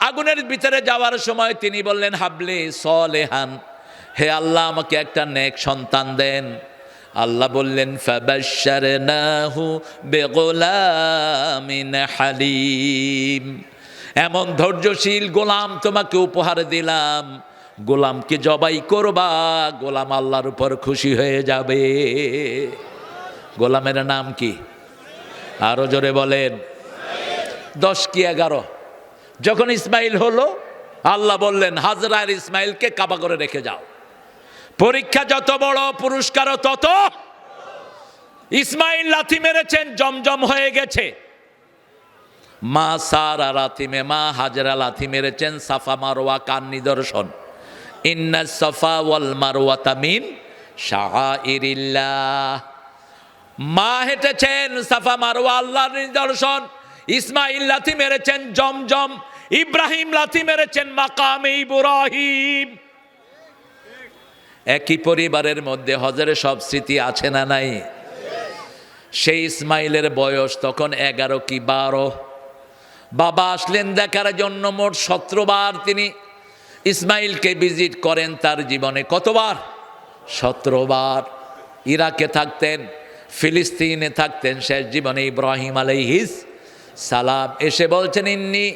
আগুনের ভিতরে যাওয়ার সময় তিনি বললেন, হাবলি সলেহান, হে আল্লাহ আমাকে একটা নেক সন্তান দেন। আল্লাহ বললেন, ফাবাশশারনাহু বিগুলামিন হালিম, এমন ধৈর্যশীল গোলাম তোমাকে উপহার দিলাম। গোলামকে জবাই করবা, গোলাম আল্লাহর উপর খুশি হয়ে যাবে। গোলামের নাম কি? আরো জোরে বলেন। 10 কি 11? যখন ইসমাইল হলো, আল্লাহ বললেন, হাজরা আর ইসমাইলকে কাবা করে রেখে যাও। পরীক্ষা যত বড়, পুরস্কারও তত। ইসমাইল লাথি মেরেছেন, জমজম হয়ে গেছে। মা সারা মা হাজরা লাথি মেরেছেন, সাফা মারওয়া কার নিদর্শন। ইন্না সাফা ওয়াল মারওয়াতা মিন শাআইরিল্লাহ। মা হেঁটেছেন, সাফা মারওয়া আল্লাহর নিদর্শন। ইসমাইল লাথি মেরেছেন জমজম, ইব্রাহিম লাথি মেরেছেন মাকামে ইব্রাহিম। একই পরিবারের মধ্যে হজরের সব স্মৃতি আছে না নাই? সেই ইসমাইলের বয়স তখন 11 কি 12। বাবা আসলেন দেখার জন্য। মোট 17 বার তিনি ইসমাইলকে ভিজিট করেন তার জীবনে। কতবার? 17 বার। ইরাকে থাকতেন, ফিলিস্তিনে থাকতেন। শেষ জীবনে ইব্রাহিম আলাইহিস সালাম এসে বলছেন, ইন্নি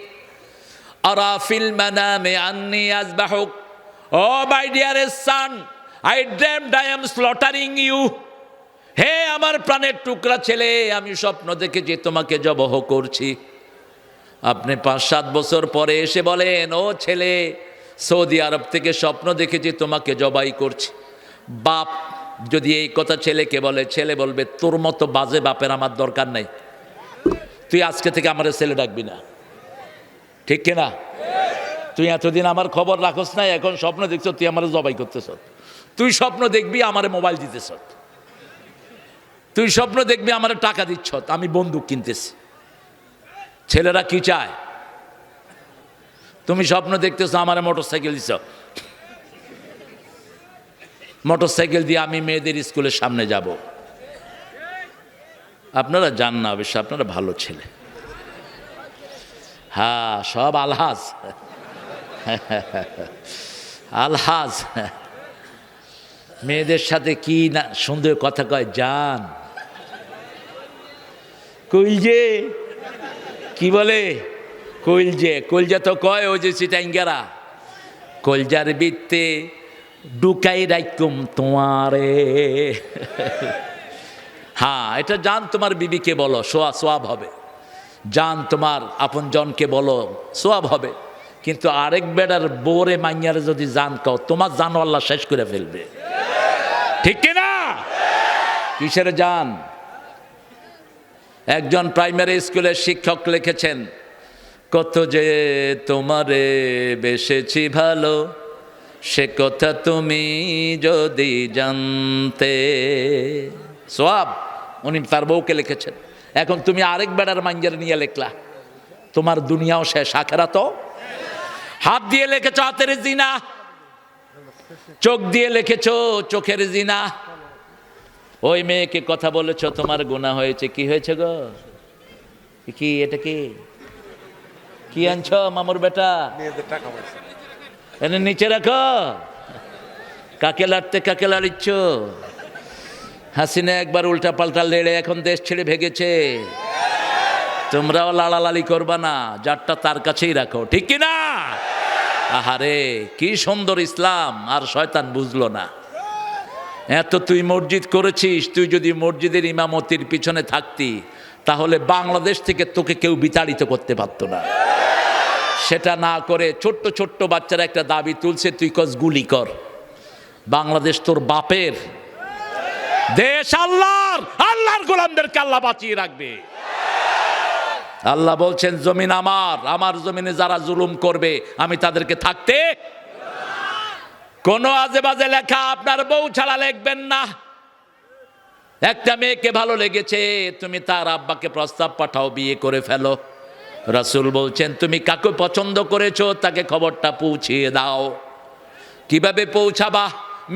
আরা ফিল মানামে আন্নি আযবাহুক, O my dearest son, I dreamed I am slaughtering you. হে আমার প্রাণের টুকরা ছেলে, আমি স্বপ্ন দেখেছি তোমাকে জবহ করছি। আপনি 5-7 বছর পরে এসে বলেন, ও ছেলে, সৌদি আরব থেকে স্বপ্ন দেখেছি তোমাকে জবাই করছি। বাপ যদি এই কথা ছেলেকে বলে, ছেলে বলবে, তোর মতো বাজে বাপের আমার দরকার নাই, তুই আজকে থেকে আমার ছেলে ডাকবি না। ঠিক কিনা? তুই এতদিন আমার খবর রাখস না, এখন স্বপ্ন দেখছ তুই আমার জবাই করতেছ। তুই স্বপ্ন দেখবি আমার মোবাইল দিতেছ, তুই স্বপ্ন দেখবি আমার টাকা দিচ্ছ, আমি বন্দুক কিনতেছি। ছেলেরা কি চায়? তুমি স্বপ্ন দেখতেছ আমার মোটরসাইকেল দিছ, মোটরসাইকেল দিয়ে আমি মেয়েদের স্কুলের সামনে যাব। আপনারা জান না, অবশ্য আপনারা ভালো ছেলে। হ্যাঁ, সব আলহাজ আলহাজ। মেয়েদের সাথে কি না সুন্দর কথা কয়, জান কই যে কি বলে? কলজা তো কয় ওই যে চিটাঙ্গেরা, কলজার বৃত্তে ডুকাই রাখুম তোমারে। হ্যাঁ, এটা জান তোমার বিবিকে বলো, সোয়াব হবে। জান তোমার আপন জনকে বলো, সোয়াব হবে। কিন্তু আরেক বেড়ার বোরে মাইয়ারে যদি জান কও, তোমার জান আল্লাহ শেষ করে ফেলবে। ঠিক কিনা? কিসের জান? একজন প্রাইমারি স্কুলের শিক্ষক লিখেছেন, কত যে তোমারে বেসেছি ভালো, সে কথা তুমি যদি জানতে। সোয়াব উনি তার বউকে লিখেছেন। এখন তুমি আরেক বেড়ার মাঞ্জার নিয়ে লেখলা, তোমার দুনিয়াও শেষ, আখেরাতও। হাত দিয়ে লিখেছ হাতের জিনা, চোখ দিয়ে লিখেছ চোখের জিনা। ওই মেয়েকে কথা বলেছ, তোমার গুনাহ হয়েছে। কি হয়েছে গো? কি এটা কি আনছ মামুর বেটা? মেয়েদের টাকা পয়সা এনে নিচে রাখো। কাকে লাড়িচ্ছ? হাসিনা একবার উল্টা পাল্টা লেড়ে এখন দেশ ছেড়ে ভেগেছে। তোমরাও লাড়ালাড়ি করবা না, যারটা তার কাছেই রাখো। ঠিক কি না? আহারে কি সুন্দর ইসলাম, আর শয়তান বুঝলো না। এত তুই মসজিদ করেছিস, তুই যদি মসজিদের ইমামতির পিছনে থাকতি, তাহলে বাংলাদেশ থেকে তোকে কেউ বিতাড়িত করতে পারতো না। সেটা না করে ছোট্ট ছোট্ট বাচ্চারা একটা দাবি তুলছে, তুই কস গুলি কর। বাংলাদেশ তোর বাপের দেশ, আল্লাহর গোলামদেরকে আল্লাহ বাঁচিয়ে রাখবে। আল্লাহ বলছেন, জমিন আমার জমিনে যারা জুলুম করবে আমি তাদেরকে থাকতে। কোনো আজে বাজে লেখা আপনার বউ ছাড়া লিখবেন না। একটা মেয়েকে ভালো লেগেছে, তুমি তার আব্বাকে প্রস্তাব পাঠাও, বিয়ে করে ফেলো। রাসূল বলছেন, তুমি কাকে পছন্দ করেছো তাকে খবরটা পৌঁছিয়ে দাও। কিভাবে পৌঁছাবা?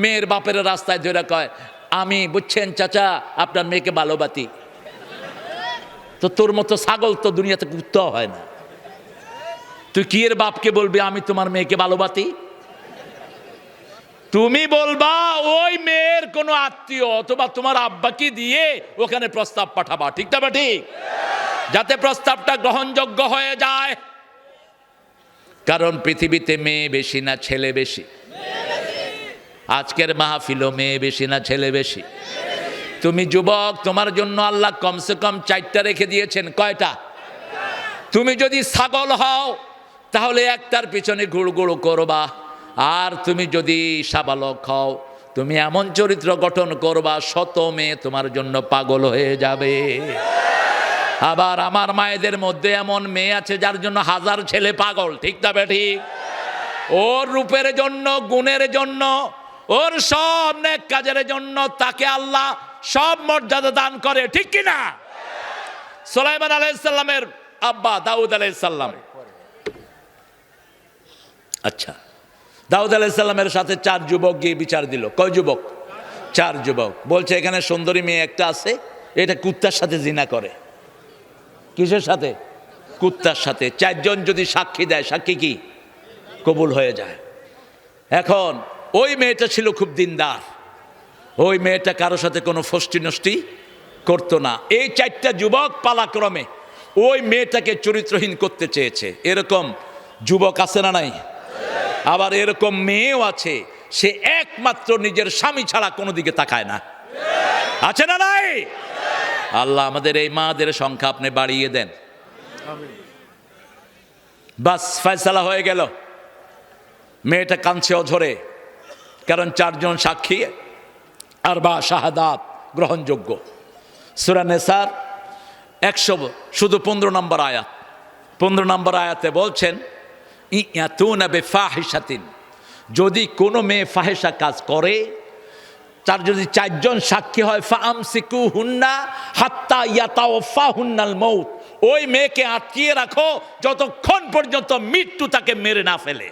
মেয়ের বাপের রাস্তায় ধরে কয়, আমি বুঝছেন চাচা আপনার মেয়েকে ভালোবাসি। তো তোর মতো ছাগল তো দুনিয়াতে কুত্তাও হয় না। তুই কি এর বাপকে বলবি আমি তোমার মেয়েকে ভালোবাসি? তুমি বলবা ওই মেয়ের কোনো আত্মীয় অথবা তোমার আব্বাকে দিয়ে ওখানে প্রস্তাব পাঠাবা। ঠিক না? ঠিক, যাতে প্রস্তাবটা গ্রহণযোগ্য হয়ে যায়। কারণ পৃথিবীতে মেয়ে বেশি না ছেলে বেশি? আজকের মাহফিলও মেয়ে বেশি না ছেলে বেশি? তুমি যুবক, তোমার জন্য আল্লাহ কমসে কম 4টা রেখে দিয়েছেন। কয়টা? তুমি যদি ছাগল হও তাহলে একটার পিছনে গুড়গুড়ো করবা, আর তুমি যদি সাবালক হও তুমি এমন চরিত্র গঠন করবা, শত মেয়ে তোমার জন্য পাগল হয়ে যাবে। আবার আমার মায়েদের মধ্যে এমন মেয়ে আছে যার জন্য 1000 ছেলে পাগল। ঠিক না ঠিক? ওর রূপের জন্য, গুণের জন্য, ওর সব নেক কাজের জন্য তাকে আল্লাহ সব মর্যাদা দান করে। ঠিক কি না? সুলাইমান আলাইহিস সালামের আব্বা দাউদ আলাইহিস সালাম, আচ্ছা, দাউদ আলাইহিস সালামের সাথে 4 যুবক গিয়ে বিচার দিল। কয় যুবক? 4 যুবক। বলছে এখানে সুন্দরী মেয়ে একটা আছে, এটা কুত্তার সাথে জিনা করে। কিসের সাথে? কুত্তার সাথে। 4 জন যদি সাক্ষী দেয়, সাক্ষী কি কবুল হয়ে যায়। এখন ওই মেয়েটা ছিল খুব দিনদার, ওই মেয়েটা কারো সাথে কোনো ফষ্টি নষ্টি করতো না। এই 4টা যুবক পালাক্রমে ওই মেয়েটাকে চরিত্রহীন করতে চেয়েছে। এরকম যুবক আছে না নাই? আবার এরকম মেয়েও আছে, সে একমাত্র নিজের স্বামী ছাড়া কোনো দিকে তাকায় না। আছে না নাই? আল্লাহ আমাদের এই মাদের সংখ্যা আপনি বাড়িয়ে দেন। বাস ফয়সালা হয়ে গেল। মেয়েটা কাঁদছে অঝরে, কারণ 4 জন সাক্ষী আর বা শাহাদাত গ্রহণযোগ্য। সূরা নিসার 100 শুধু 15 নম্বর আয়াত। 15 নম্বর আয়াতে বলছেন, ইয়াতুনা বিফাহিশাতিন, যদি কোনো মেয়ে ফাহেসা কাজ করে, তার যদি 4 জন সাক্ষী হয়, ফাআমসিকুহুন্না হাত্তা ইয়াতাওয়াফাহুন্নাল মাউত, ওই মেয়েকে আটকিয়ে রাখো যতক্ষণ পর্যন্ত মৃত্যু তাকে মেরে না ফেলে।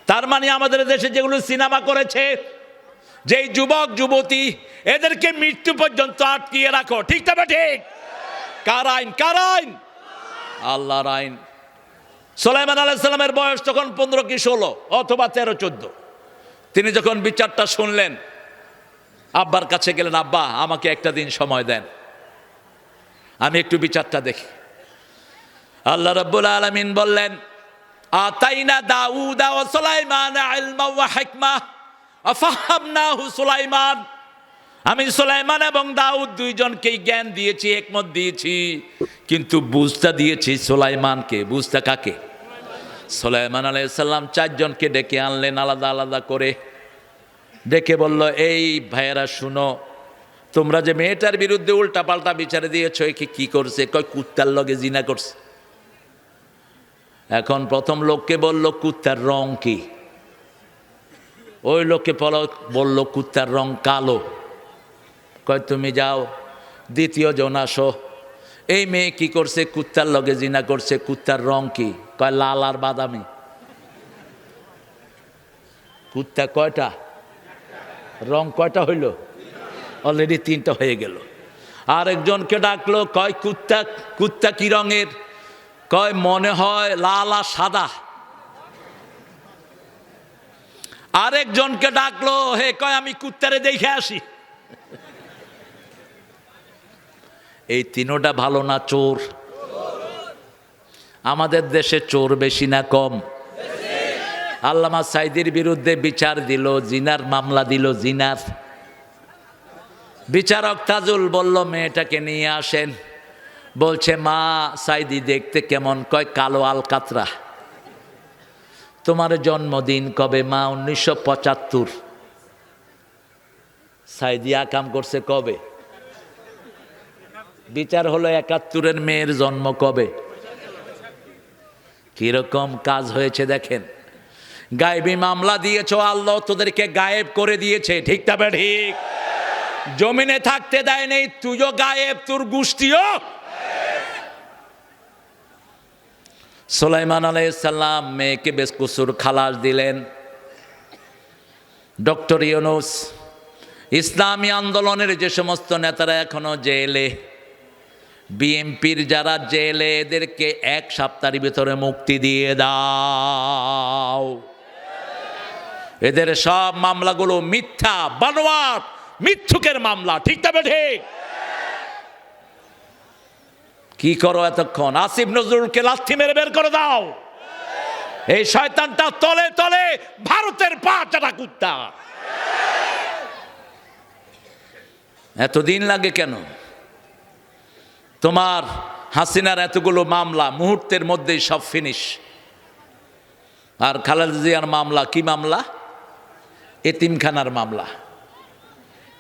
তার মানে আমাদের দেশে যেগুলো সিনেমা করেছে, যেই যুবক যুবতী, এদেরকে মৃত্যু পর্যন্ত আটকিয়ে রাখো। ঠিক না ঠিক? কার আইন? কার আইন? আল্লাহর আইন। সুলাইমান আলাইহিস সালামের বয়স তখন 15 কি 16 অথবা 13-14। তিনি যখন বিচারটা শুনলেন, আব্বার কাছে গেলেন, আব্বা আমাকে একটা দিন সময় দেন, আমি একটু বিচারটা দেখি। আল্লাহ রাব্বুল আলামিন বললেন, আতাইনা দাউদা ওয়া সুলাইমানা ইলমা ওয়া হিকমা আফাহামনাহু সুলাইমান। আমি সুলাইমান এবং দাউদ দুইজনকেই জ্ঞান দিয়েছি, হিকমত দিয়েছি, কিন্তু বুঝতা দিয়েছি সুলাইমানকে। বুঝতা কাকে? সুলাইমান আলাইহিস সালাম চারজনকে ডেকে আনলেন আলাদা আলাদা করে। ডেকে বলল, এই ভাইয়েরা শুনো, তোমরা যে মেয়েটার বিরুদ্ধে উল্টাপাল্টা বিচারে দিয়েছ, একে কি করছে? কয় কুত্তার লগে জিনা করছে। এখন প্রথম লোককে বলল কুত্তার রং কি? ওই লোককে বলল কুত্তার রং কালো। কয় তুমি যাও, দ্বিতীয় জন আসো, এই মেয়ে কি করছে? কুত্তার লগে জিনা করছে, কুত্তার রং কি? কয় লাল আর বাদামি। কুত্তা কয়টা? রং কয়টা হইল? অলরেডি 3টা হয়ে গেল। আরেকজনকে ডাকলো, কয় কুত্তা কি রঙের? কয় মনে হয় লাল আর সাদা। আরেকজনকে ডাকলো, হে কয় আমি কুত্তারে দেখে আসি। এই তিনোটা ভালো না চোর? আমাদের দেশে চোর বেশি না কম? আল্লামা সাইদির বিরুদ্ধে বিচার দিল, জিনার মামলা দিল, জিনার। বিচারক তাজুল বলল মেয়েটাকে নিয়ে আসেন। বলছে মা সাইদি দেখতে কেমন? কয় কালো আলকাতরা। তোমার জন্মদিন কবে? মা 1975। সাইদি আকাম করছে কবে? বিচার হলো 71-এর মেয়ের জন্ম কবে? কিরকম কাজ হয়েছে দেখেন। গায়েবী মামলা দিয়েছ, আল্লাহ তোদেরকে গায়েব করে দিয়েছে, ঠিক তবে ঠিক। জমিনে থাকতে দেয় নেই, তুইও গায়েব, তোর গোষ্ঠীও। সুলাইমান আলাইহিস সালাম মেয়েকে বেকসুর খালাস দিলেন। ডক্টর ইউনূস, ইসলামী আন্দোলনের যে সমস্ত নেতারা এখনো জেলে, বিএনপির যারা জেলে, এদেরকে 1 সপ্তাহের ভিতরে মুক্তি দিয়ে দাও। এদের সব মামলাগুলো মিথ্যা, বানোয়াট, মিথ্যুকের মামলা, ঠিক তবে ঠিক। কি করো এতক্ষণ? আসিফ নজরুলকে লাথি মেরে বের করে দাও। এই শয়তানটা তলে তলে ভারতের পা চাটা কুত্তা। এতদিন লাগে কেন? তোমার হাসিনার এতগুলো মামলা মুহূর্তের মধ্যেই সব ফিনিশ। আর খালেদা জিয়ার মামলা কি মামলা? এতিমখানার মামলা।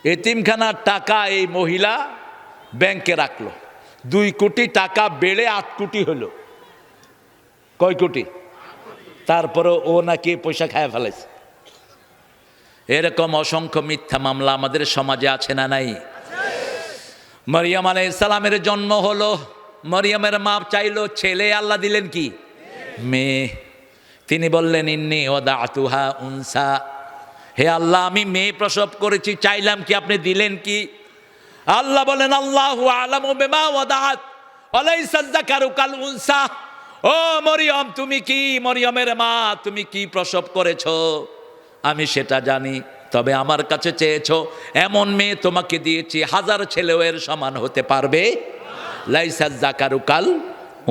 এতিমখানার টাকা এই মহিলা ব্যাংকে রাখলো, 2 কোটি টাকা বেড়ে 8 কোটি হলো। কয় কোটি? তারপরে ও নাকি পয়সা খায় ফেলেছে। এরকম অসংখ্য মিথ্যা মামলা আমাদের সমাজে আছে না নাই? মরিয়ম আলাইহিস সালামের জন্ম হলো, মরিয়মের মা চাইলো ছেলে, আল্লাহ দিলেন কি? মেয়ে। তিনি বললেন ইন্নী ওয়াদাতুহা উনসা, হে আল্লাহ আমি মেয়ে প্রসব করেছি, চাইলাম কি, আপনি দিলেন কি? আল্লাহ বলেন আল্লাহু আ'লামু বিমা ওয়াদাআত ওয়ালাইসা যাকারু কাল উনসা। ও মরিয়ম, তুমি কি, মরিয়মের মা, তুমি কি প্রসব করেছো আমি সেটা জানি, তবে আমার কাছে চেয়েছো এমন মেয়ে তোমাকে দিয়েছি 1000 ছেলেও এর সমান হতে পারবে। লাইসা যাকারু কাল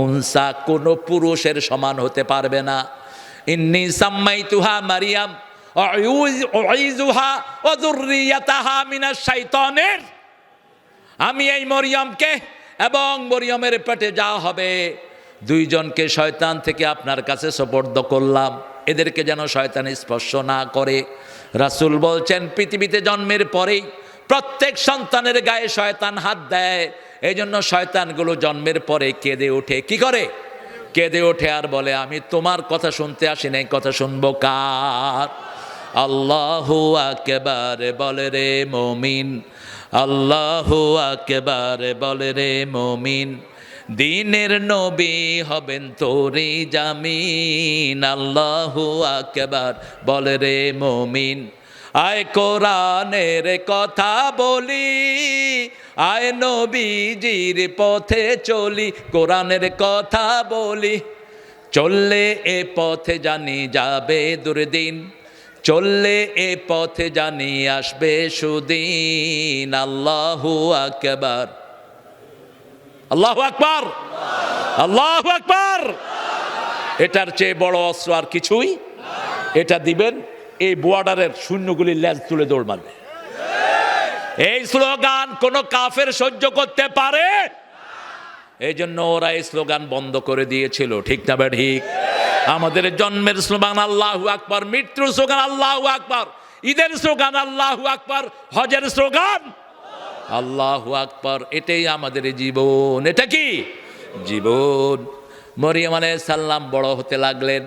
উনসা, কোনো পুরুষের সমান হতে পারবে না। ইন্নী সাম্মাইতুহা মারিয়াম উইযুহা ওয়া যুররিয়াতাহা মিনাশ শাইতানির, আমি এই মরিয়মকে এবং মরিয়মের পেটে যা হবে 2 জনকে শয়তান থেকে আপনার কাছে সুপর্দ করলাম, এদেরকে যেন শয়তান স্পর্শ না করে। রাসূল বলছেন পৃথিবীতে জন্মের পরেই প্রত্যেক সন্তানের গায়ে শয়তান হাত দেয়। এই জন্য শয়তানগুলো জন্মের পরে কেঁদে ওঠে। কি করে? কেঁদে ওঠে আর বলে আমি তোমার কথা শুনতে আসি নাই, কথা শুনবো কার? আল্লাহু আকবার বলে রে মুমিন, আল্লাহু আকবার বলে রে মুমিন, দিনের নবী হবেন তোরে জামিন। আল্লাহু আকবার বলে রে মুমিন, আয় কোরআনের কথা বলি, আয় নবীজির পথে চলি, কোরআনের কথা বলি, চললে এ পথে জানি যাবে দুর্দিন, চললে এ পথে জানি আসবে সুদিন। আল্লাহু আকবার, আল্লাহু আকবার। আল্লাহু আকবার। এটার চেয়ে বড় অস্ত্র আর কিছুই। এটা দিবেন, এই বর্ডারের শূন্যগুলি লেজ তুলে দৌড় মারবে। এই স্লোগান কোন কাফের সহ্য করতে পারে? এই জন্য ওরা এই স্লোগান বন্ধ করে দিয়েছিল, ঠিক না বে ঠিক? আমাদের জন্মের স্লোগান আল্লাহু আকবার, মৃত্যুর স্লোগান আল্লাহু আকবার, ঈদের স্লোগান আল্লাহু আকবার, হজের স্লোগান আল্লাহু আকবার। এটাই আমাদের জীবন। এটা কি জীবন? মরিয়ম আলাইহিস সালাম বড় হতে লাগলেন,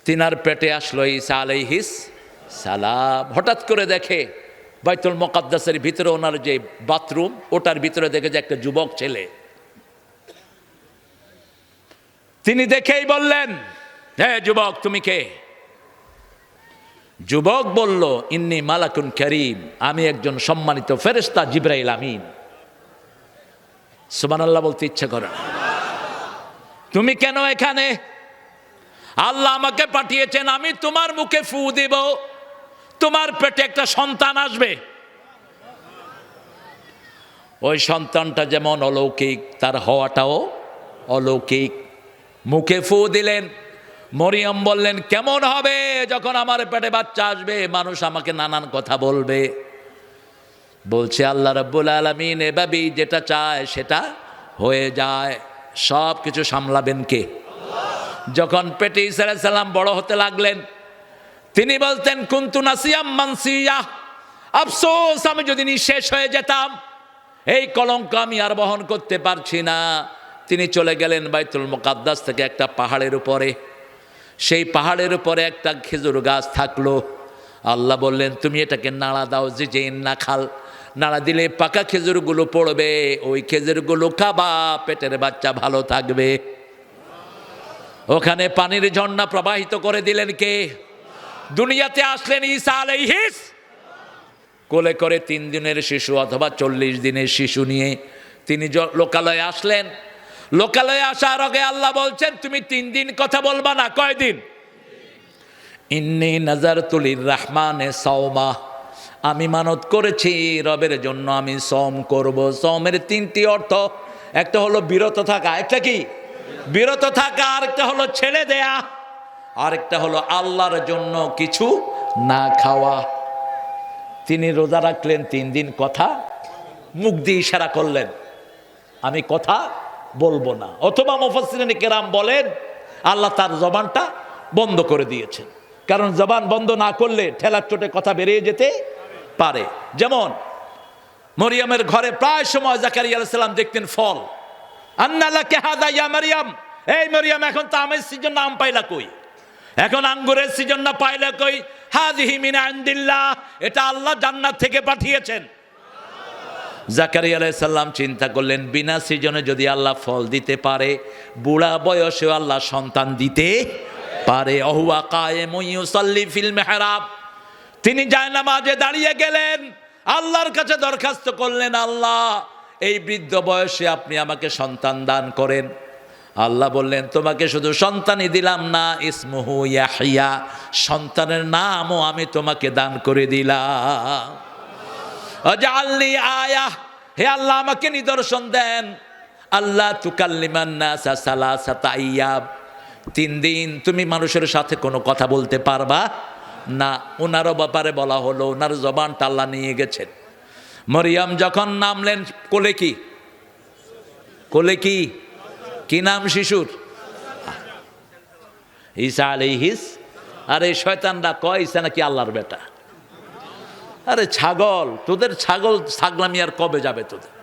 তিনার পেটে আসলো ঈসা আলাইহিস সালাম। হঠাৎ করে দেখে বাইতুল মুকাদ্দাসের ভিতরে ওনার যে বাথরুম, ওটার ভিতরে দেখে যে একটা যুবক ছেলে। তিনি দেখেই বললেন, হে যুবক, তুমি কে? যুবক বলল, ইন্নী মালাকুন কারীম, আমি একজন সম্মানিত ফেরেশতা জিবরাইল আমিন। সুবহানাল্লাহ বলতে ইচ্ছা করে না। তুমি কেন এখানে? আল্লাহ আমাকে পাঠিয়েছেন, আমি তোমার মুখে ফু দেব, তোমার পেটে একটা সন্তান আসবে। ওই সন্তানটা যেমন অলৌকিক, তার হওয়াটাও অলৌকিক। মুখে ফু দিলেন। মরিয়ম বললেন, কেমন হবে যখন আমার পেটে বাচ্চা আসবে? মানুষ আমাকে নানান কথা বলবে। বলছে আল্লাহ রাব্বুল আলামিন এভাবেই যেটা চায় সেটা হয়ে যায়। সব কিছু সামলাবেন কে? যখন পেটে ঈসা আলাইহিস সালাম বড় হতে লাগলেন, তিনি বলতেন, কুনতু নাসিয়াম মানসিয়া, আফসোস আমি যদি নিঃশেষ হয়ে যেতাম, এই কলঙ্ক আমি আর বহন করতে পারছি না। তিনি চলে গেলেন বাইতুল মুকাদ্দাস থেকে একটা পাহাড়ের উপরে। সেই পাহাড়ের উপরে একটা খেজুর গাছ থাকলো। আল্লাহ বললেন, তুমি এটাকে নাড়া দাও, যে না খাল। নাড়া দিলে পাকা খেজুরগুলো পড়বে, ওই খেজুরগুলো খাবা, পেটের বাচ্চা ভালো থাকবে। ওখানে পানির ঝর্ণা প্রবাহিত করে দিলেন কে? দুনিয়াতে আসলেন ঈসা আলাইহিস, কোলে করে 3 দিনের শিশু অথবা 40 দিনের শিশু নিয়ে তিনি লোকালয়ে আসলেন। লোকালয়ে আসার আগে আল্লাহ বলছেন, তুমি 3 দিন কথা বলবা না। কয়দিন? ইন্নী নাযারতু লির-রাহমানে সাওমা, আমি মানত করেছি রবের জন্য আমি সওম করব। সওমের 3টি অর্থ, একটা হলো বিরত থাকা, একটা কি বিরত থাকা, আরেকটা হলো ছেড়ে দেয়া, আরেকটা হলো আল্লাহর জন্য কিছু না খাওয়া। তিনি রোজা রাখলেন 3 দিন, কথা মুখ দিয়ে ইশারা করলেন, আমি কথা বলবো না। অথবা মুফাসসিরিন কেরাম বলেন, আল্লাহ তার জবানটা বন্ধ করে দিয়েছেন, কারণ জবান বন্ধ না করলে ঠেলার চোটে কথা বেরিয়ে যেতে পারে। যেমন মরিয়মের ঘরে প্রায় সময় জাকারিয়া আলাইহিস সালাম দেখতেন ফল। আন্না লাকি হাদা ইয়া মারইয়াম, এই মরিয়ম, এখন তো আমের সিজন, আম পাইলা কই? এখন আঙ্গুরের সিজন না পাইলা কই? হাযিহি মিন ইনদিল্লাহ, এটা আল্লাহ জান্নাত থেকে পাঠিয়েছেন। জাকারিয়া আলাইহিস সালাম চিন্তা করলেন, বিনা সিজনে যদি আল্লাহ ফল দিতে পারে, বুড়া বয়সেও আল্লাহ সন্তান দিতে পারে। অহুয়া কায়েমুন ইউসাল্লি ফিল মিহরাব, তিনি জায়নামাজে দাঁড়িয়ে গেলেন, আল্লাহর কাছে দরখাস্ত করলেন, আল্লাহ এই বৃদ্ধ বয়সে আপনি আমাকে সন্তান দান করেন। আল্লাহ বললেন, তোমাকে শুধু সন্তানই দিলাম না, ইসমুহু ইয়াহইয়া, সন্তানের নামও আমি তোমাকে দান করে দিলাম। আজআলনি আয়া, হে আল্লাহ আমাকে নিদর্শন দেন। আল্লাহ তুকাল্লিমান নাসা সালাসাতা আইয়াম, 3 দিন তুমি মানুষের সাথে কোনো কথা বলতে পারবা না। ওনারও ব্যাপারে বলা হলো, ওনার জবানটা আল্লাহ নিয়ে গেছেন। মরিয়ম যখন নামলেন, কোলে কি? কোলে কি? কি নাম শিশুর? ঈসা আলাইহিস। আরে শয়তানরা কয় ঈসা নাকি আল্লাহর বেটা। আরে ছাগল, তোদের ছাগলামি আর কবে যাবে তোদের?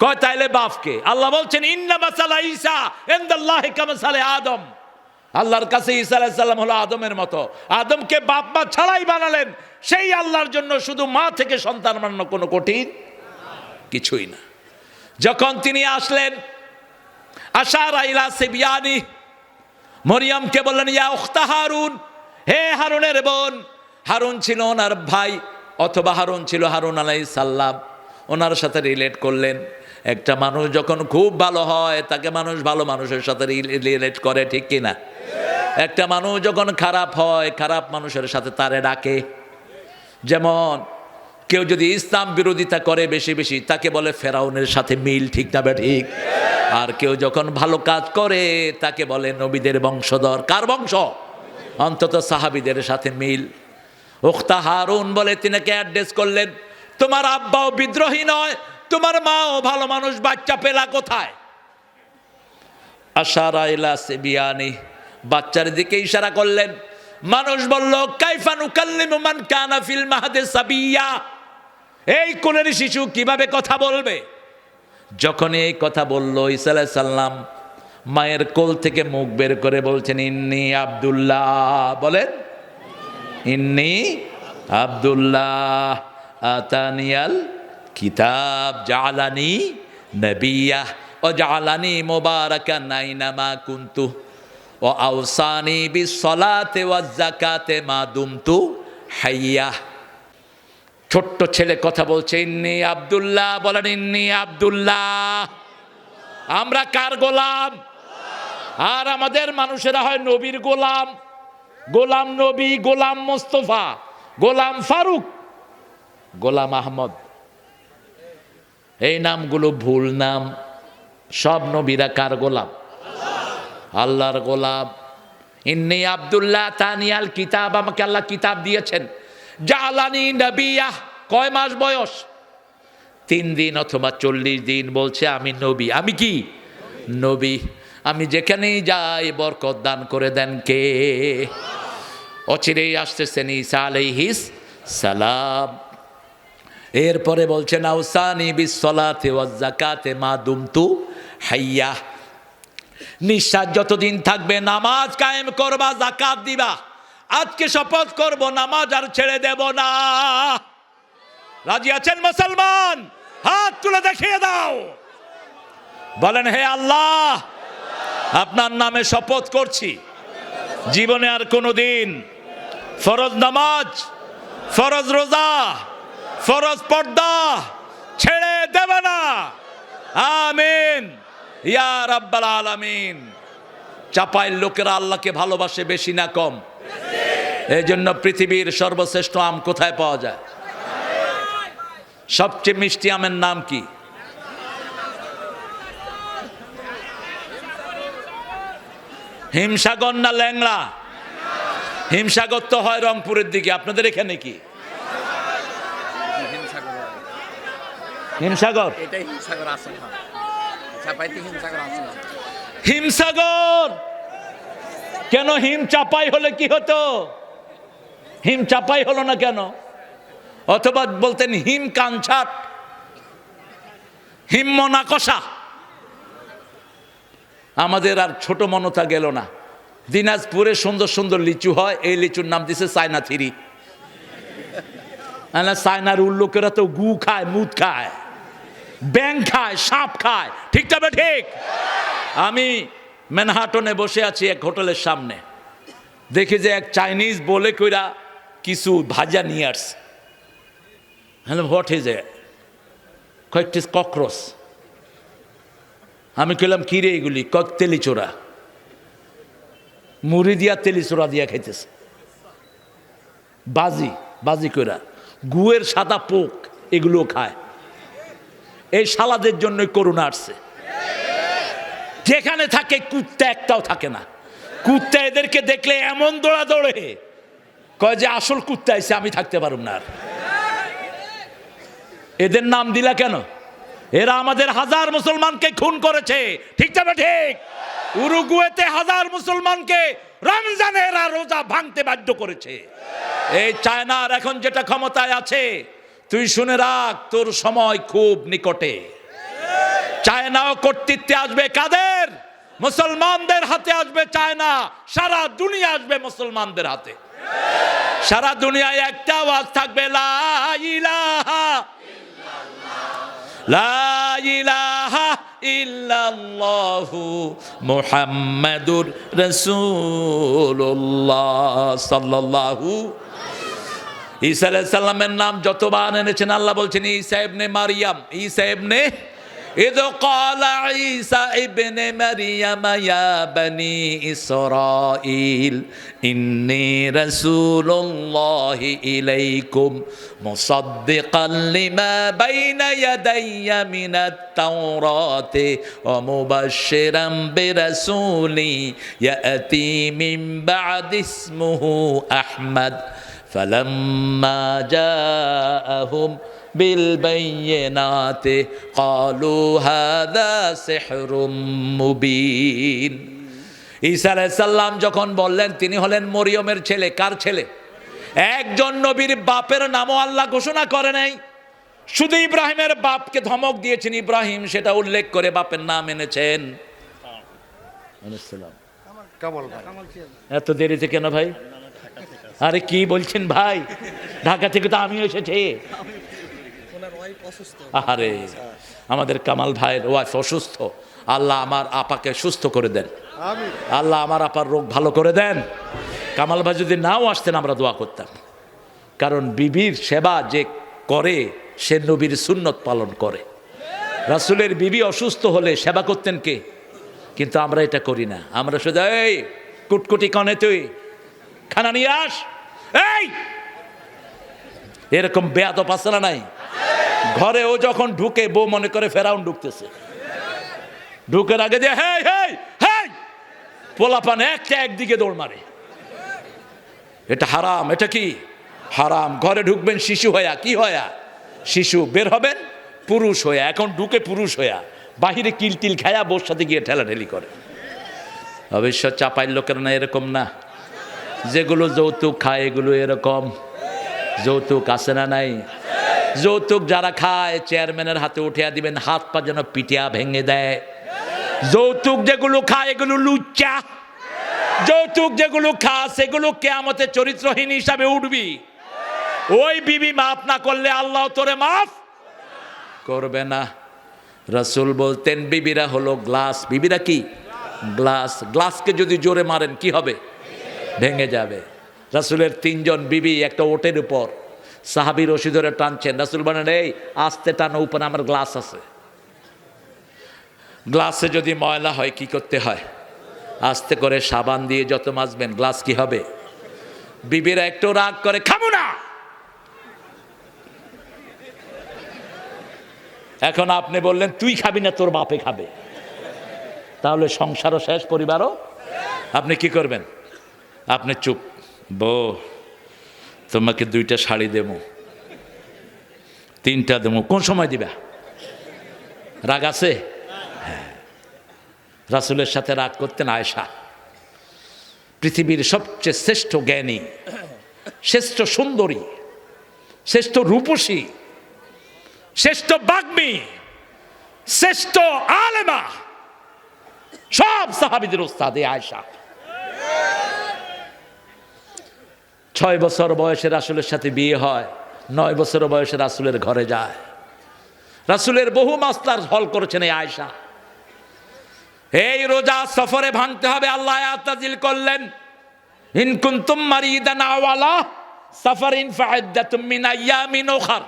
কয় তাইলে বাপকে? আল্লাহ বলছেন, ইন্না মাসালা ঈসা ইনদাল্লাহি কামাসালি আদম, আল্লাহর কাছে ঈসা আলাইহিস সালাম হলো আদমের মতো। আদমকে বাপ মা ছাড়াই বানালেন, সেই আল্লাহর জন্য শুধু মা থেকে সন্তান বানানো কোনো কঠিন কিছুই না। যখন তিনি আসলেন, আশারা ইলা সিবয়ানি, মরিয়মকে বললেন, ইয়া উখতা হারুন, হে হারুনের বোন। হারুন ছিল ওনার ভাই, অথবা হারুন ছিল হারুন আলাইহিস সালাম। ওনার সাথে রিলেট করলেন। একটা মানুষ যখন খুব ভালো হয়, তাকে মানুষ ভালো মানুষের সাথে রিলেট করে, ঠিক কিনা? একটা মানুষ যখন খারাপ হয়, খারাপ মানুষের সাথে তারে ডাকে। যেমন কেউ যদি ইসলাম বিরোধিতা করে বেশি বেশি তাকে বলে ফেরাউনের সাথে মিল, ঠিক না ঠিক? আর কেউ যখন ভালো কাজ করে তাকে বলে নবীদের বংশধর। কার বংশ? অন্তত সাহাবীদের সাথে মিল। উখতা হারুন বলে তিনাকে অ্যাড্রেস করলেন, তোমার আব্বাও বিদ্রোহী নয়, তোমার মাও ভালো মানুষ, বাচ্চা পেলা কোথায়? আশারা ইলা সিবিয়ানি, বাচ্চার দিকে ইশারা করলেন। মানুষ বলল, কাইফা নুকাল্লিমু মান কানা ফিল মাহদি সাবিয়া, এই কোলের শিশু কিভাবে কথা বলবে? যখন এই কথা বলল, ঈসা আলাইহিস সালাম মায়ের কোল থেকে মুখ বের করে বলছেন, ইন্নী আব্দুল্লাহ। বলেন, ইন্নী আব্দুল্লাহ আতানিয়াল কিতাব জালানি নবিয়্যা ও জালানি মুবারাকান আইনামা কুনতু ও আওসানি বিসসালাতি ওয়াজ যাকাতি মা দুমতু হাইয়া। ছোট্ট ছেলে কথা বলছে, ইন্নী আব্দুল্লাহ। বলেন, ইন্নী আব্দুল্লাহ। আমরা কার গোলাম? আর আমাদের মানুষেরা হয় নবীর গোলাম। গোলাম নবী, গোলাম মোস্তফা, গোলাম ফারুক, গোলাম আহমদ, এই নামগুলো ভুল নাম। সব নবীরা কার গোলাম? আল্লাহর গোলাম। ইন্নী আব্দুল্লাহ তানিয়াল কিতাব, আমাকে আল্লাহ কিতাব দিয়েছেন। জালানি নবিয়া, কয় মাস বয়স? 3 দিন অথবা 40 দিন। বলছে আমি নবী। আমি কি? নবী। আমি যেখানেই যাই বরকত দান করে দেন কে? অচিরেই আসতেছেন ঈসা আলাইহিস সালাম। এরপরে বলছেন, আওসানি বিসসালাতি ওয়াজ যাকাতি মা দুমতু হাইয়া, নিঃশ্বাস যতদিন থাকবে নামাজ কায়েম করবা, যাকাত দিবা। আজকে শপথ করব নামাজ আর ছেড়ে দেব না। রাজি আছেন মুসলমান? হাত তুলে দেখিয়ে দাও। বলেন, হে আল্লাহ, আপনার নামে শপথ করছি, জীবনে আর কোনোদিন ফরজ নামাজ, ফরজ রোজা, ফরজ পর্দা ছেড়ে দেব না। আমিন ইয়া রাব্বাল আলামিন। চাপাইল লোকেরা আল্লাহকে ভালোবাসে বেশি না কম? এই জন্য পৃথিবীর সর্বশ্রেষ্ঠ আম কোথায় পাওয়া যায়? সবচেয়ে মিষ্টি আমের নাম কি? হিমসাগর না ল্যাংড়া? হিমসাগর তো হয় রংপুরের দিকে, আপনাদের এখানে কি হিমসাগর? হিমসাগর কেন? হিম চাপাই হলে কি হতো? হিম চাপাই হলো না কেন? অথবা বলতেন হিম কাঞ্ছাট, হিম মনাকষা। আমাদের আর ছোট মনতা গেল না। দিনাজপুরে সুন্দর সুন্দর লিচু হয়, এই লিচুর নাম দিছে চায়না থিরি। চায়নার লোকেরা তো গু খায়, মুদ খায়, ব্যাং খায়, সাপ খায়, ঠিক তবে ঠিক। আমি ম্যানহাটনে বসে আছি এক হোটেলের সামনে, দেখি যে এক চাইনিজ বলে কইরা কিছু ভাজা নিয়ে আসছে। Hello, what is a? কয়েকটি ককরোচ। আমি কইলাম, কি রে এগুলি? কক তেলিচোরা, মুড়ি দিয়া তেলিচোরা দিয়া খাইতেছে, বাজি বাজি কইরা। গুয়ের সাদা পোক এগুলো খায়। এই শালাদের জন্য করোনা আসছে। যেখানে থাকে কুত্তা একটাও থাকে না। কুত্তা এদেরকে দেখলে এমন দৌড়া দৌড়ে, কয় যে আসল কুত্তা এসে আমি থাকতে পারব না। আর এদের নাম দিলা কেন? এরা আমাদের হাজার মুসলমানকে খুন করেছে, ঠিক তবে ঠিক। উরুগুয়েতে হাজার মুসলমানকে রমজানের আর রোজা ভাঙতে বাধ্য করেছে। এই চায়নার এখন যেটা ক্ষমতায় আছে, তুই শুনে রাখ, তোর সময় খুব নিকটে। চায়নাও কর্তৃত্বে আসবে কাদের? মুসলমানদের হাতে আসবে চায়না। সারা দুনিয়া আসবে মুসলমানদের হাতে। সারা দুনিয়ায় একটা আওয়াজ থাকবে, লা ইলাহা লা ইলাহা ইল্লাল্লাহু মুহাম্মাদুর রাসূলুল্লাহ সাল্লাল্লাহু। ঈসা আলাইহিস সালামের নাম যতবার এনেছেন আল্লাহ বলছেন ঈসা ইবনে মারিয়াম, ঈসা ইবনে إذ قال عيسى ابن مريم يا بني إسرائيل إني رسول الله إليكم مصدقا لما بين يدي من التوراة ومبشرا برسول يأتي من بعد اسمه أحمد فلما جاءهم بالبينات قالوا هذا سحر مبين ঈসা আলাইহিস সালাম যখন বললেন তিনি হলেন মরিয়মের ছেলে, কার ছেলে? একজন নবীর বাপের নামও আল্লাহ ঘোষণা করে নাই, শুধু ইব্রাহিমের বাপকে ধমক দিয়েছেন ইব্রাহিম, সেটা উল্লেখ করে বাপের নাম এনেছেন। কামাল ভাই। এত দেরিতে কেন ভাই? আরে কি বলছেন ভাই, ঢাকা থেকে তো আমিও এসেছি। আরে আমাদের কামাল ভাইয়ের ওয়াইফ অসুস্থ, আল্লাহ আমার আপাকে সুস্থ করে দেন, আল্লাহ আমার আপার রোগ ভালো করে দেন। কামাল ভাই যদি নাও আসতেন আমরা দোয়া করতাম, কারণ বিবির সেবা যে করে সে নবীর সুন্নত পালন করে। রাসূলের বিবি অসুস্থ হলে সেবা করতেন কে? কিন্তু আমরা এটা করি না, আমরা শুধু এই কুটকুটি কনে তুই খানা নিয়ে আস, এই এরকম বেয়াদব আছে না নাই? ঘরে ও যখন ঢুকে বউ মনে করে ফেরাউন ঢুকতেছে, ঢুকের আগে দিয়ে হেই হেই হেই পোলাপান একটা একদিকে দৌড় মারে। এটা হারাম, এটা কি হারাম। ঘরে ঢুকবেন শিশু হইয়া, কি হইয়া? শিশু। বের হবেন পুরুষ হইয়া। এখন ঢুকে পুরুষ হইয়া, বাহিরে কিলটিল খায়া বোর সাথে গিয়ে ঠেলাঠেলি করে। অবশ্য চাপাইল লোকের না এরকম না, যেগুলো যৌতুক খায় এগুলো এরকম। যৌতুক আছে না নাই? যৌতুক যারা খায় চেয়ারম্যানের হাতে উঠিয়া দিবেন, হাত পা যেন পিটিয়া ভেঙে দেয়। যৌতুক যেগুলো খায় এগুলো লুচ্চা। যৌতুক যেগুলো খা সেগুলো কিয়ামতে চরিত্রহীন হিসাবে উঠবি। ওই বিবি মাফ না করলে আল্লাহ তোরে মাফ করবে না। রাসূল বলতেন বিবিরা হলো গ্লাস। বিবিরা কি? গ্লাস। গ্লাসকে যদি জোরে মারেন কি হবে? ভেঙে যাবে। রাসূলের 3 জন বিবি একটা ওটের উপর, সাহাবী রশি ধরে টানছেন। রাসূল বলেন এই আস্তে টানো, উপরে আমার গ্লাস আছে। গ্লাসে যদি ময়লা হয় কি করতে হয়? আস্তে করে সাবান দিয়ে যত মাজবেন গ্লাস কি হবে? বিবিরা একটু রাগ করে খাবো না। এখন আপনি বললেন তুই খাবি না, তোর বাপে খাবে, তাহলে সংসারও শেষ, পরিবারও। আপনি কি করবেন? আপনি চুপ। বউ তোমাকে 2টা শাড়ি দেবো, 3টা দেবো, কোন সময় দিবা? রাগ আছে? হ্যাঁ। রাসূলের সাথে রাগ করতেন আয়েশা, পৃথিবীর সবচেয়ে শ্রেষ্ঠ জ্ঞানী, শ্রেষ্ঠ সুন্দরী, শ্রেষ্ঠ রূপসী, শ্রেষ্ঠ বাগ্মী, শ্রেষ্ঠ আলেমা, সব সাহাবীদের উস্তাদ আয়েশা। 6 বছর বয়সে রাসূলের সাথে বিয়ে হয়, 9 বছর বয়সে রাসূলের ঘরে যায়। রাসূলের বহু মাসলার হল করেছেন এই আয়েশা। এই রোজা সফরে ভাঙতে হবে, আল্লাহ আয়াত নাযিল করলেন ইন কুনতুম মারিদান আও আলা সাফারিন ফাইদ্দাতুম মিন আইয়ামিন উখর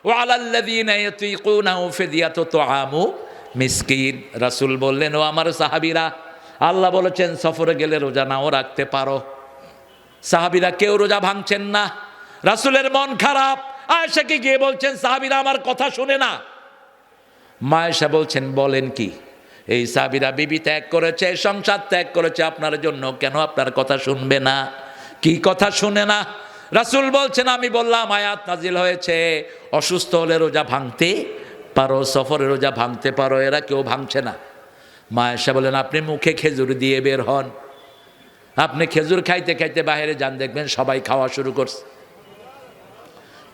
ওয়া আলাল্লাযিনা ইয়াতীকুনাহু ফিদিয়াতু তুআমু মিসকিন। রাসূল বললেন ও আমার সাহাবীরা, আল্লাহ বলেছেন সফরে গেলে রোজা নাও রাখতে পারো। সাহাবীরা কেউ রোজা ভাঙছেন না। রাসূলের মন খারাপ। আয়েশাকে গিয়ে বলছেন সাহাবীরা আমার কথা শুনে না। মা আয়েশা বলছেন বলেন কি? এই সাহাবীরা বিবি ত্যাগ করেছে, সংসার ত্যাগ করেছে আপনার জন্য, কেন আপনার কথা শুনবে না? কি কথা শুনে না? রাসূল বলছেন আমি বললাম আয়াত নাজিল হয়েছে অসুস্থ হলে রোজা ভাঙতে পারো, সফরে রোজা ভাঙতে পারো, এরা কেউ ভাঙছে না। মা আয়েশা বলেন আপনি মুখে খেজুর দিয়ে বের হন, আপনি খেজুর খাইতে খাইতে বাইরে যান, দেখবেন সবাই খাওয়া শুরু করছে।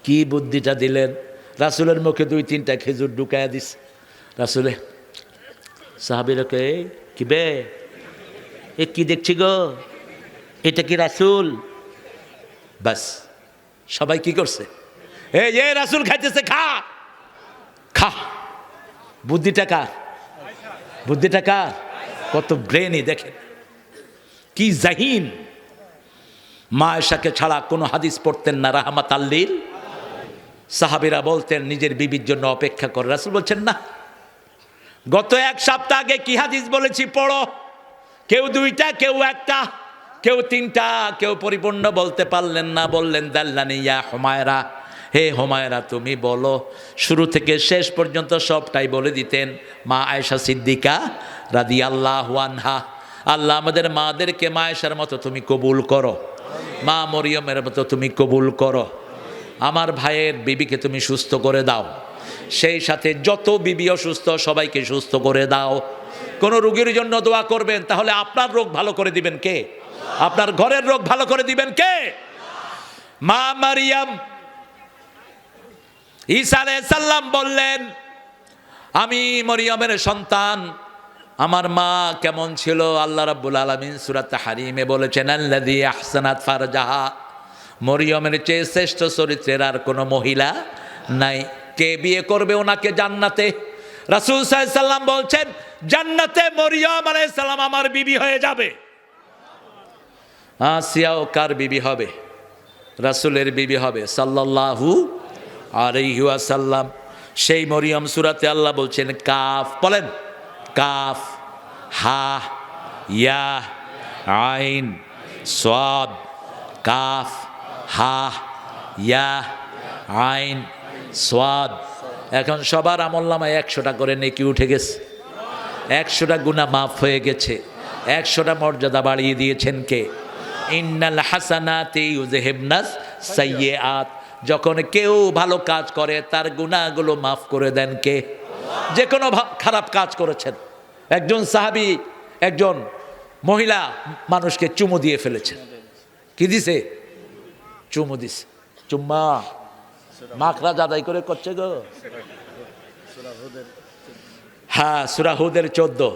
কি বুদ্ধিটা দিলেন? রাসূলের মুখে 2-3টা খেজুর ঢুকাইয়া দিস। রাসূলে সাহাবীরাকে কি বে এ কি দেখছি গো, এটা কি রাসূল? বাস সবাই কি করছে? এই যে রাসূল খাইতেছে, খা খা। বুদ্ধিটা কার? বুদ্ধিটা কার? কত ব্রেনই দেখেন, কি জাহিন। মা আয়েশাকে ছাড়া কোনো হাদিস পড়তেন না রাহমাতাল লিল। সাহাবীরা বলতেন নিজের বিবির জন্য অপেক্ষা করে। রাসূল বলছেন না, গত এক সপ্তাহ আগে কি হাদিস বলেছি পড়ো। কেউ দুইটা, কেউ একটা, কেউ তিনটা, কেউ পরিপূর্ণ বলতে পারলেন না, বললেন দাল্লানি ইয়া হুমায়রা, হে হুমায়রা তুমি বলো। শুরু থেকে শেষ পর্যন্ত সবটাই বলে দিতেন মা আয়েশা সিদ্দিকা রাদিয়াল্লাহু আনহা। আল্লাহ আমাদের মাদেরকে মা আয়েশার মতো তুমি কবুল করো, মা মরিয়মের মতো তুমি কবুল করো। আমার ভাইয়ের বিবিকে তুমি সুস্থ করে দাও, সেই সাথে যত বিবি অসুস্থ সবাইকে সুস্থ করে দাও। কোন রোগীর জন্য দোয়া করবেন, তাহলে আপনার রোগ ভালো করে দিবেন কে? আপনার ঘরের রোগ ভালো করে দিবেন কে? মা মারিয়াম ঈসা আলাইহিস সালাম বললেন, আমি মরিয়মের সন্তান, আমার মা কেমন ছিল? আল্লাহ রাব্বুল আলামিন সূরা তাহরিমে বলেছেন, আল্লাযী আহসানাত ফারজাহা, মরিয়মের চেয়ে শ্রেষ্ঠ চরিত্রের আর কোনো মহিলা নাই। কে বিয়ে করবে ওনাকে জান্নাতে? রাসূল সাল্লাল্লাহু আলাইহি সাল্লাম বলছেন, জান্নাতে মরিয়ম আলাইহিস সালাম আমার বিবি হয়ে যাবে। আসিয়াও কার বিবি হবে? রাসূলের বিবি হবে সাল্লাল্লাহু আলাইহি ওয়াসাল্লাম। সেই মরিয়ম সূরাতে আল্লাহ বলছেন কাফ, বলেন কাফ হা ইয়া আইন সাদ, কাফ হা ইয়া আইন সাদ। এখন সবার আমলনামায় 100টা করে নেকি উঠে গেছে, 100টা গুনাহ মাফ হয়ে গেছে, 100টা মর্যাদা বাড়িয়ে দিয়েছেন কে? ইন্নাল হাসানাতি ইউযহিবনাস সাইয়্যাত। যখন কেউ ভালো কাজ করে তার গুনাহগুলো মাফ করে দেন কে? যে কোনো খারাপ কাজ করেছেন, একজন সাহাবী একজন মহিলা মানুষকে চুমু দিয়ে ফেলেছেন। কি দিছে? চুমু দিছে। চুম্মা মাখরাজ আদায় করে করছে গো। হ্যাঁ, সূরা হুদের 14।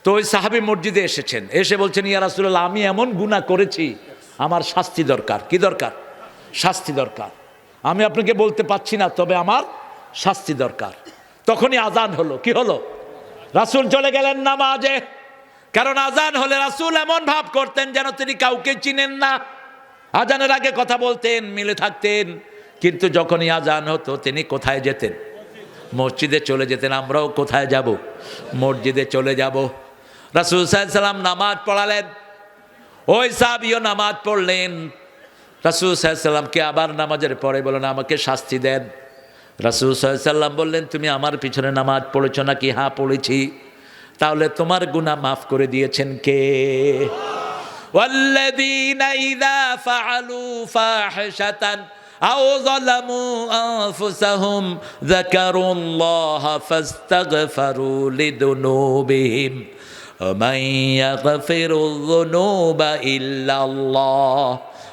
তো ওই সাহাবী মসজিদে এসেছেন, এসে বলছেন ইয়া রাসূলুল্লাহ, আমি এমন গুনাহ করেছি, আমার শাস্তি দরকার। কি দরকার? শাস্তি দরকার। আমি আপনাকে বলতে পারছি না, তবে আমার শাস্তি দরকার। তখনই আজান হলো। কি হলো? রাসূল চলে গেলেন নামাজে। কারণ আজান হলে রাসূল এমন ভাব করতেন যেন তিনি কাউকে চিনেন না। আজানের আগে কথা বলতেন, মিলে থাকতেন, কিন্তু যখনই আজান হতো তিনি কোথায় যেতেন? মসজিদে চলে যেতেন। আমরাও কোথায় যাব? মসজিদে চলে যাব। রাসূল সাল্লাল্লাহু আলাইহি সাল্লাম নামাজ পড়ালেন, ওই সাহাবীও নামাজ পড়লেন। রাসূল সাল্লাল্লাহু আলাইহি সাল্লামকে আবার নামাজের পরে বলেন আমাকে শাস্তি দেন। রাসূল সাল্লাল্লাহু আলাইহি সাল্লাম বললেন, তুমি আমার পিছনে নামাজ পড়েছো নাকি? হ্যাঁ পড়েছি। তাহলে তোমার গুনাহ মাফ করে দিয়েছেন কে? ওয়াল্লাযীনা ইযা ফাআলু ফাহিশাতান আও যালামু আনফুসাহুম যাকারুল্লাহা ফাস্তাগফিরু লিযুনুবিহিম ওয়া মান ইয়াগফিরুয যুনুবা ইল্লাল্লাহ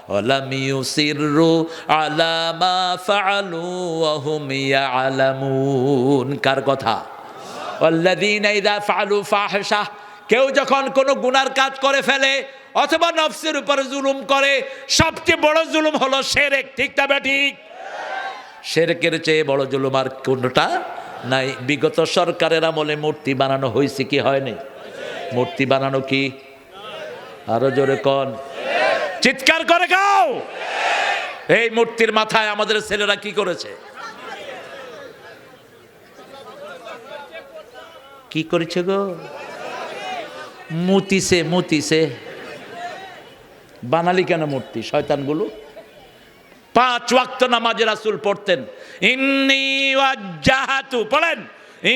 ওয়া লাম ইউসিররু আলা মা ফাআলু ওয়া হুম ইয়ালামুন। কার কথা? ওয়াল্লাযীনা ইযা ফাআলু ফাহিশা, কেউ যখন কোনো গুনার কাজ করে ফেলে অথবা নফসের উপর জুলুম করে, সবচেয়ে বড় জুলুম হলো শিরক। ঠিক না বেঠিক? শিরকের চেয়ে বড় জুলুম আর কোনটা নাই। বিগত সরকারের আমলে মূর্তি বানানো হয়েছে কি হয়নি? মূর্তি বানানো কি? আরো জোরে কোন, চিৎকার করে গাও। এই মূর্তির মাথায় আমাদের ছেলেরা কি করেছে? কি করেছে গো? মুতিছে, মুতিছে। বানালি কেন মূর্তি? শয়তানগুলো 5 ওয়াক্ত নামাজে রাসূল পড়তেন ইন্নী ওয়াজ্জাহাতু, পড়েন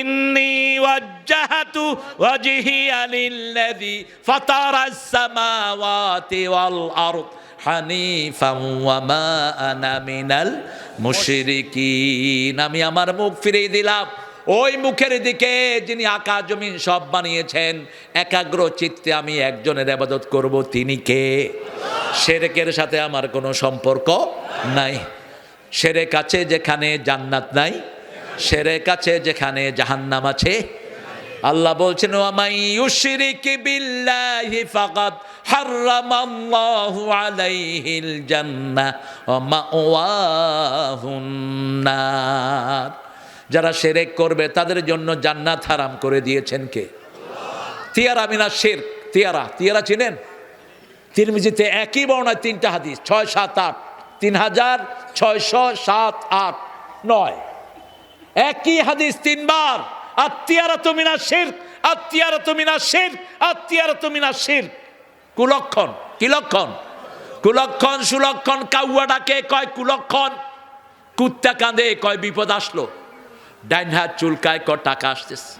ইন্নী ওয়াজ্জাহাতু ওয়াজহিয়া লিল্লাযী ফাতারাস সামাওয়াতি ওয়াল আরদ হানিফান ওয়া মা আনা মিনাল মুশরিকিন। আমি আমার মুখ ফিরিয়ে দিলাম ওই মুখের দিকে যিনি আকাশ জমিন সব বানিয়েছেন। একাগ্র চিত্তে আমি একজনের ইবাদত করব, তিনি কে? শিরকের সাথে আমার কোনো সম্পর্ক নাই। শিরক আছে যেখানে জান্নাত নাই, শিরক আছে যেখানে জাহান্নাম আছে। আল্লাহ বলছেন ওয়া মান ইউশরিক বিল্লাহি ফাকাদ হারামাল্লাহু আলাইহিল জান্নাহ ওয়া মাওয়াহুন নার। যারা শিরক করবে তাদের জন্য জান্নাত হারাম করে দিয়েছেন কে? তিয়ারা মিনা শিরক। তিয়ারা, তিয়ারা চিনেন? তিরমিজিতে একই বর্ণায় 3টা হাদিস, 6, 7, 8, 3607, 8, 9। একই হাদিস 3 বার আত্তিয়ারাতু মিনাশ শিরক, আত্তিয়ারাতু মিনাশ শিরক, আত্তিয়ারাতু মিনাশ শিরক। কুলক্ষণ। কি লক্ষণ? কুলক্ষণ সুলক্ষণ। কাউয়া ডাকে কয় কুলক্ষণ, কুত্তা কাঁদে কয় বিপদ আসলো, ডাইন হাত চুলকায় কয় টাকা আসতেছে,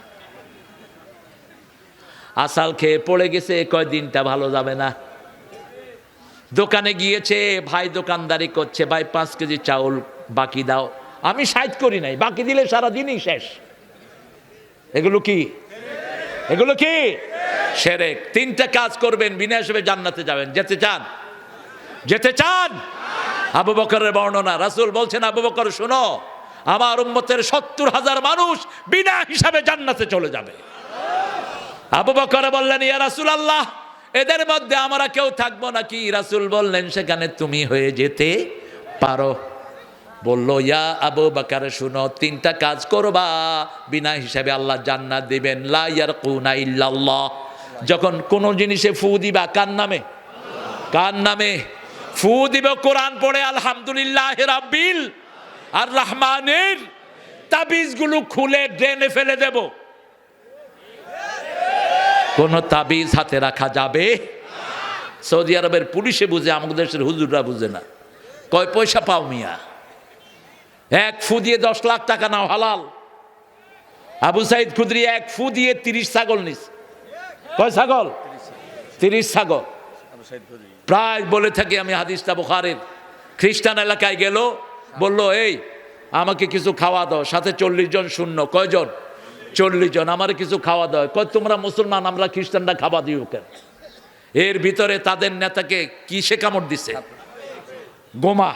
আসাল খেয়ে পড়ে গেছে কয় দিনটা ভালো যাবে না। দোকানে গিয়েছে, ভাই দোকানদারি করছে, ভাই 5 কেজি চাউল বাকি দাও, আমি 60 করি নাই, বাকি দিলে সারা দিনই শেষ। এগুলো কি? এগুলো কি? শিরক। 3টা কাজ করবেন, বিনা হিসেবে জান্নাতে যাবেন। যেতে চান? যেতে চান? আবু বকরের বর্ণনা, রাসূল বলছেন, আবু বকর শোনো, আমার উম্মতের 70,000 মানুষ বিনা হিসাবে জান্নাতে চলে যাবে। আবু বকর বললেন, ইয়া রাসূলুল্লাহ, এদের মধ্যে আমরা কেউ থাকবো নাকি? রাসূল বললেন, সেখানে তুমি হয়ে যেতে পারো। বলল, ইয়া আবু বকর শুনো, 3টা কাজ করবা, বিনা হিসাবে আল্লাহ জান্নাত দিবেন। লা ইয়ারকুনা ইল্লাল্লাহ। যখন কোন জিনিসে ফু দিবা, কার নামে? কার নামে ফু দিব? কোরআন পড়ে আলহামদুলিল্লাহ রাব্বিল আর রহমানের। তাবিজগুলো খুলে ড্রেনে ফেলে দেব। কোন তাবিজ হাতে রাখা যাবে? সৌদি আরবের পুলিশে বুঝে, আমাদের দেশের হুজুররা বুঝে না। কয় পয়সা পাও মিয়া? 1 ফু দিয়ে 10 লাখ টাকা নাও, হালাল। আবু সাইদ খুদরি 1 ফু দিয়ে 30 ছাগল নিস। কয় ছাগল? 30 ছাগল। প্রায় বলে থাকি আমি, হাদিসটা বুখারীর। খ্রিস্টান এলাকায় গেল, বলল, এই আমাকে কিছু খাওয়া দাও। সাথে 40 জন শূন্য। কয়জন? 40 জন। আমারে কিছু খাওয়া দাও। কয় তোমরা মুসলমান, আমরা খ্রিস্টানরা খাওয়া দিও কেন? এর ভিতরে তাদের নেতাকে কিসে কামড় দিছে? গোমা।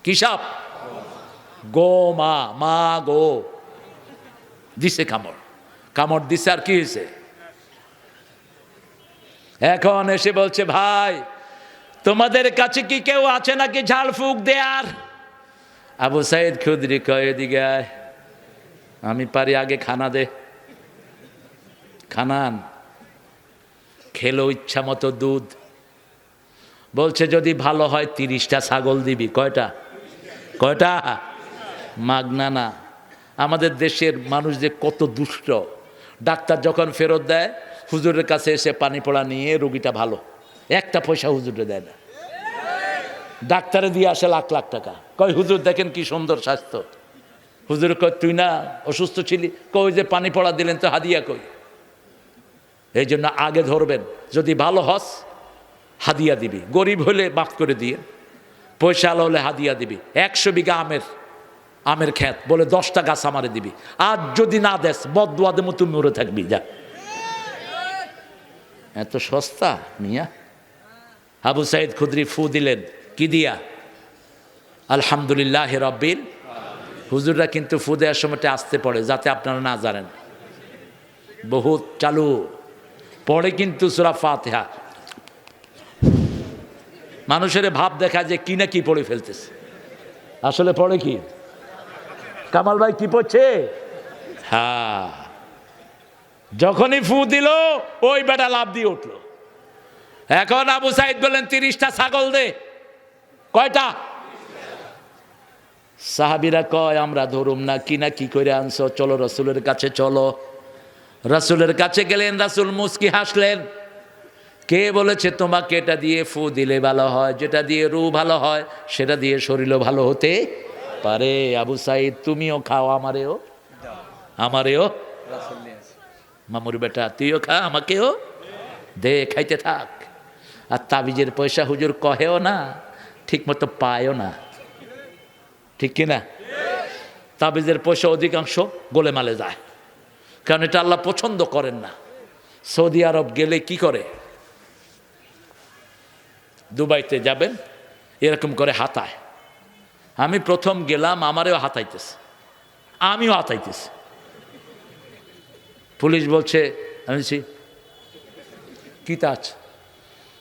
কি সাপ? গোমা। মা গো দিছে কামড়। কামড় দিছে, আর কি হয়েছে? এখন এসে বলছে, ভাই তোমাদের কাছে কি কেউ আছে নাকি ঝাড়ফুঁক দেয়ার? আবু সাইদ খুদরি কয়, এদিকে আয়, আমি পারি, আগে খানা দে। খানান। খেলো ইচ্ছা মতো দুধ। বলছে, যদি ভালো হয় 30টা ছাগল দিবি। কয়টা? কয়টা? মাগনা না। আমাদের দেশের মানুষ যে কত দুষ্ট। ডাক্তার যখন ফেরত দেয়, হুজুরের কাছে এসে পানি পড়া নিয়ে, রোগীটা ভালো, 1টা পয়সা হুজুরে দেয় না। ডাক্তারে দিয়ে আসে লাখ লাখ টাকা। কয় হুজুর দেখেন কি সুন্দর স্বাস্থ্য। হুজুর কয়, তুই না অসুস্থ ছিলি? কই যে পানি পড়া দিলেন তো হাদিয়া কই? এই জন্য আগে ধরবেন, যদি ভালো হস হাদিয়া দিবি। গরিব হলে মাফ করে দিয়ে, পয়সা আলো হলে হাদিয়া দিবি। 100 বিঘা আমের ক্ষেত, বলে 10টা গাছ আমারে দিবি। আর যদি না দেস, বদদুয়া দেবো, তুমি মরে থাকবি। যা। এত সস্তা মিয়া। আবু সাইদ খুদরি ফু দিলেন, কি দিয়া? আলহামদুলিল্লাহ রাব্বিল। হুজুররা কিন্তু ফু দেওয়ার সময়টা আসতে পড়ে, যাতে আপনারা না জানেন। বহুত চালু পড়ে কিন্তু সূরা ফাতিহা। মানুষের ভাব দেখা যে কি না কি পড়ে ফেলতেছে, আসলে পড়ে কি? কামাল ভাই কি পড়ছে? হ্যাঁ, যখনই ফু দিল ওই বেটা লাভ দিয়ে উঠলো। এখন আবু সাইদ বললেন, 30টা ছাগল দে। কয়টা? সাহাবীরা কয়, আমরা ধরুম না, কি না কি করে আনছো, চলো রাসূলের কাছে চলো। রাসূলের কাছে গেলেন, রাসূল মুস্কি হাসলেন। কে বলেছে তোমাকে এটা দিয়ে ফু দিলে ভালো হয়? যেটা দিয়ে রু ভালো হয় সেটা দিয়ে শরীরও ভালো হতে পারে। আবু সাইদ তুমিও খাও, আমারেও। মামুর বেটা তুইও খা, আমাকেও দে, খাইতে থাক। আর তাবিজের পয়সা হুজুর কহেও না, ঠিক মতো পায়ও না, ঠিক কিনা? তাবিজের পয়সা অধিকাংশ গোলেমালে যায়, কারণ এটা আল্লাহ পছন্দ করেন না। সৌদি আরব গেলে কি করে? দুবাইতে যাবেন, এরকম করে হাতায়। আমি প্রথম গেলাম, আমারেও হাতাইতেছে, আমিও হাতাইতেছি। পুলিশ বলছে, আমি কি তাজ?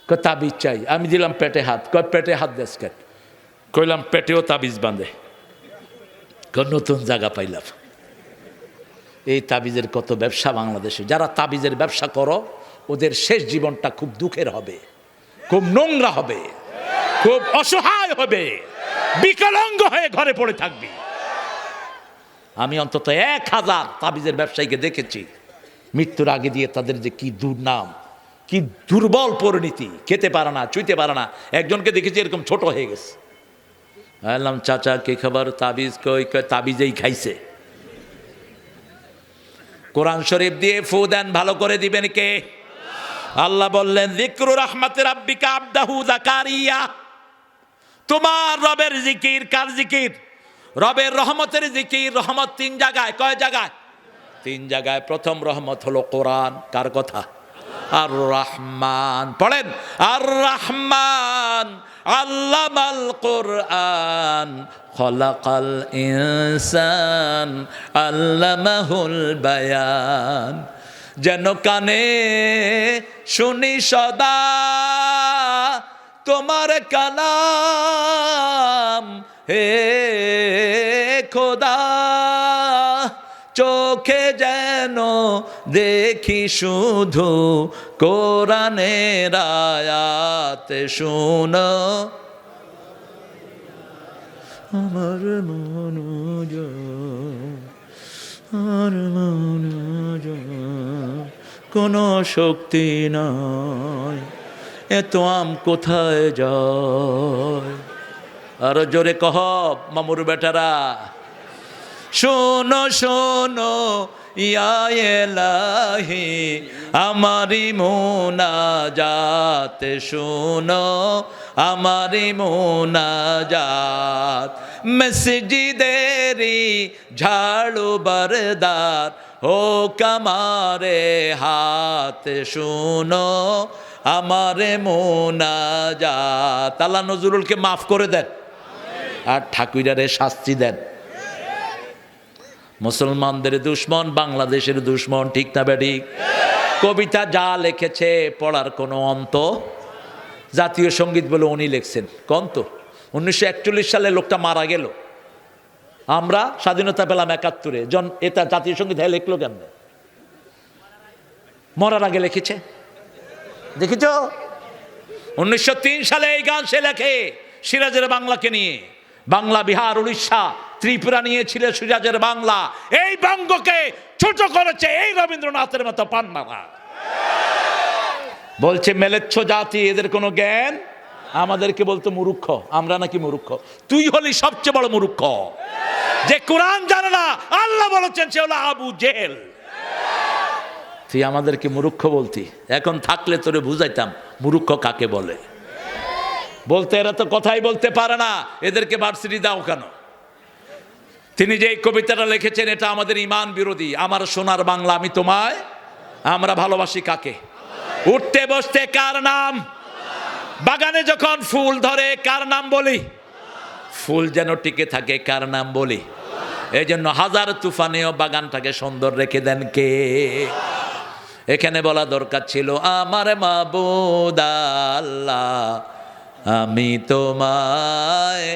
তাবিজ চাই। আমি দিলাম পেটে হাত। পেটে হাত দেশ কেন? কইলাম পেটেও তাবিজ বাঁধে। নতুন জায়গা পাইলাম। এই তাবিজের কত ব্যবসা বাংলাদেশে। যারা তাবিজের ব্যবসা করো, ওদের শেষ জীবনটা খুব দুঃখের হবে, খুব নোংরা হবে, খুব অসহায় হবে, বিকলাঙ্গ হয়ে ঘরে পড়ে থাকবি। আমি অন্তত 1000 তাবিজের ব্যবসায়ীকে দেখেছি মৃত্যুর আগে দিয়ে তাদের যে কি দুর্নাম, কি দুর্বল পরিণতি, খেতে পারে না, চুইতে পারে না। একজনকে দেখেছি এরকম ছোট হয়ে গেছে। বললাম চাচা কে খবর, তাবিজ কই? তাবিজেই খাইছে। কোরআন শরীফ দিয়ে ফু দেন, ভালো করে দিবেন কে? আল্লাহ বললেন যিকরু রাহমাতি রাব্বিকা আবদাহু যাকারিয়া, তোমার রবের জিকির। কার জিকির? রবের রহমতের জিকির। রহমত 3 জায়গায়। কয় জায়গায়? 3 জায়গায়। প্রথম রহমত হলো কোরআন। কার কথা? আর রহমান। পড়েন, আর রহমান আল্লামাল কোরআন খলাকাল ইনসান আল্লামাহুল বায়ান। যেন কানে শুনি সদা তোমার কালাম হে খোদা, চোখে যেন দেখি শুধু কোরআনের আয়াত শুনো আমার মনোযোগ, কোনো শক্তি নাই, এত আম কোথায় যায়? আরো জোরে কহ মামুর বেটারা, শোনো শোনো ইয়া এলাহি আমারি মুনাজাত, শোনো আমারি মুনাজাত। মসজিদেরি ঝাড়ু বরদার ও কামারে হাত, শোনো আমারে মুনাজাত। আল্লাহ নজরুলকে মাফ করে দেন আর ঠাকুরারে শাস্তি দেন। মুসলমানদের দুশ্মন বাংলাদেশের দুশ্মন, ঠিক না বেঠিক? কবিতা যা লিখেছে পড়ার কোনো অন্ত। জাতীয় সঙ্গীত বলে উনি লিখছেন কন্ত। 1941 সালে লোকটা মারা গেল, আমরা স্বাধীনতা পেলাম 71-এ। এটা জাতীয় সঙ্গীত হ্যাঁ লিখলো কেন? মরার আগে লিখেছে, দেখেছ? 1903 সালে এই গান সে লেখে সিরাজের বাংলাকে নিয়ে। বাংলা, বিহার, উড়িষ্যা, ত্রিপুরা নিয়েছিল সিরাজের বাংলা। এই বঙ্গকে ছোট করেছে এই রবীন্দ্রনাথের মতো পান্নারা। বলছে মেলেচ্ছ জাতি, এদের কোনো জ্ঞান। আমাদেরকে বলতো মূর্খ, আমরা নাকি মূর্খ? তুই হলি সবচেয়ে বড় মূর্খ, যে কোরআন জানে না। আল্লাহ বলেছেন সে হলো আবু জেহেল। তুই আমাদেরকে মূর্খ বলতি, এখন থাকলে তোরে বুঝাইতাম মূর্খ কাকে বলে। বলতে এরা তো কথাই বলতে পারে না, এদেরকে ভার্সিটি দাও কেন? তিনি যে এই কবিতাটা লিখেছেন এটা আমাদের ঈমান বিরোধী। আমার সোনার বাংলা আমি তোমায়, আমরা ভালোবাসি কাকে? উঠতে বসতে কার নাম? বাগানে যখন ফুল ধরে কার নাম বলি? ফুল যেন টিকে থাকে কার নাম বলি? এই জন্য হাজার তুফানেও বাগানটাকে সুন্দর রেখে দেন কে? এখানে বলা দরকার ছিল আমার মাবুদ আল্লাহ আমি তোমায়।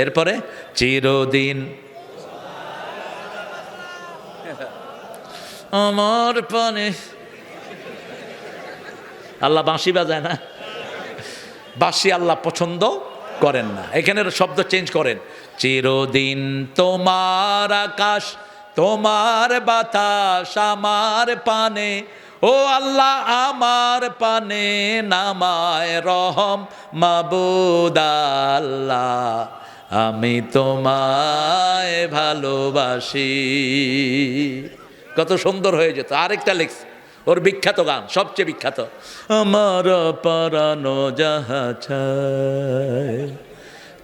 এরপরে চিরদিন আমার পানে। আল্লাহ বাঁশি বাজায় না, বাঁশি আল্লাহ পছন্দ করেন না। এখানের শব্দ চেঞ্জ করেন। চিরদিন তোমার আকাশ তোমার বাতাস আমার পানে, ও আল্লাহ আমার পানে নামায় রহম মাবুদ আল্লাহ আমি তোমায় ভালোবাসি। কত সুন্দর হয়ে যেত। আরেকটা লিখছে ওর বিখ্যাত গান, সবচেয়ে বিখ্যাত, আমার পরানো যাহা চায়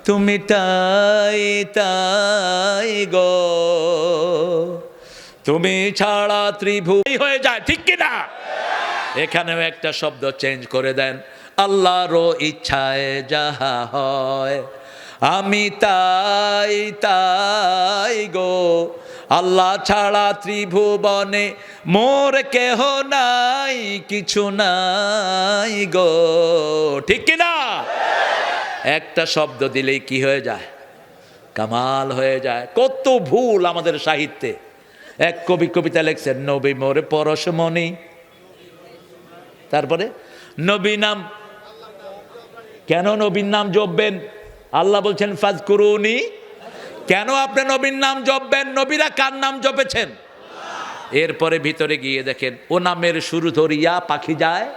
তুমি তাই তাই গো, তুমি ছাড়া ত্রিভুবন হয়ে যায়, ঠিক কিনা? এখানেও একটা শব্দ চেঞ্জ করে দেন। আল্লাহরও ইচ্ছায় যাহা হয় আমি তাই তাই গো, আল্লাহ ছাড়া ত্রিভুবনে মোর কেহ নাই কিছু নাই গো, ঠিক কিনা? একটা শব্দ দিলেই কি হয়ে যায়? কামাল হয়ে যায়। কত ভুল আমাদের সাহিত্যে। এক কবি কবিতা লিখছেন নবী মোর পরশমণি, তারপরে নবী নাম। কেন নবীর নাম জপবেন? আল্লাহ বলছেন ফাজকুরুনি। কেন আপনি নবীর নাম জপবেন? নবীরা কার নাম জপেছেন? এরপরে ভিতরে গিয়ে দেখেন ও নামের সুর ধরিয়া পাখি যায়।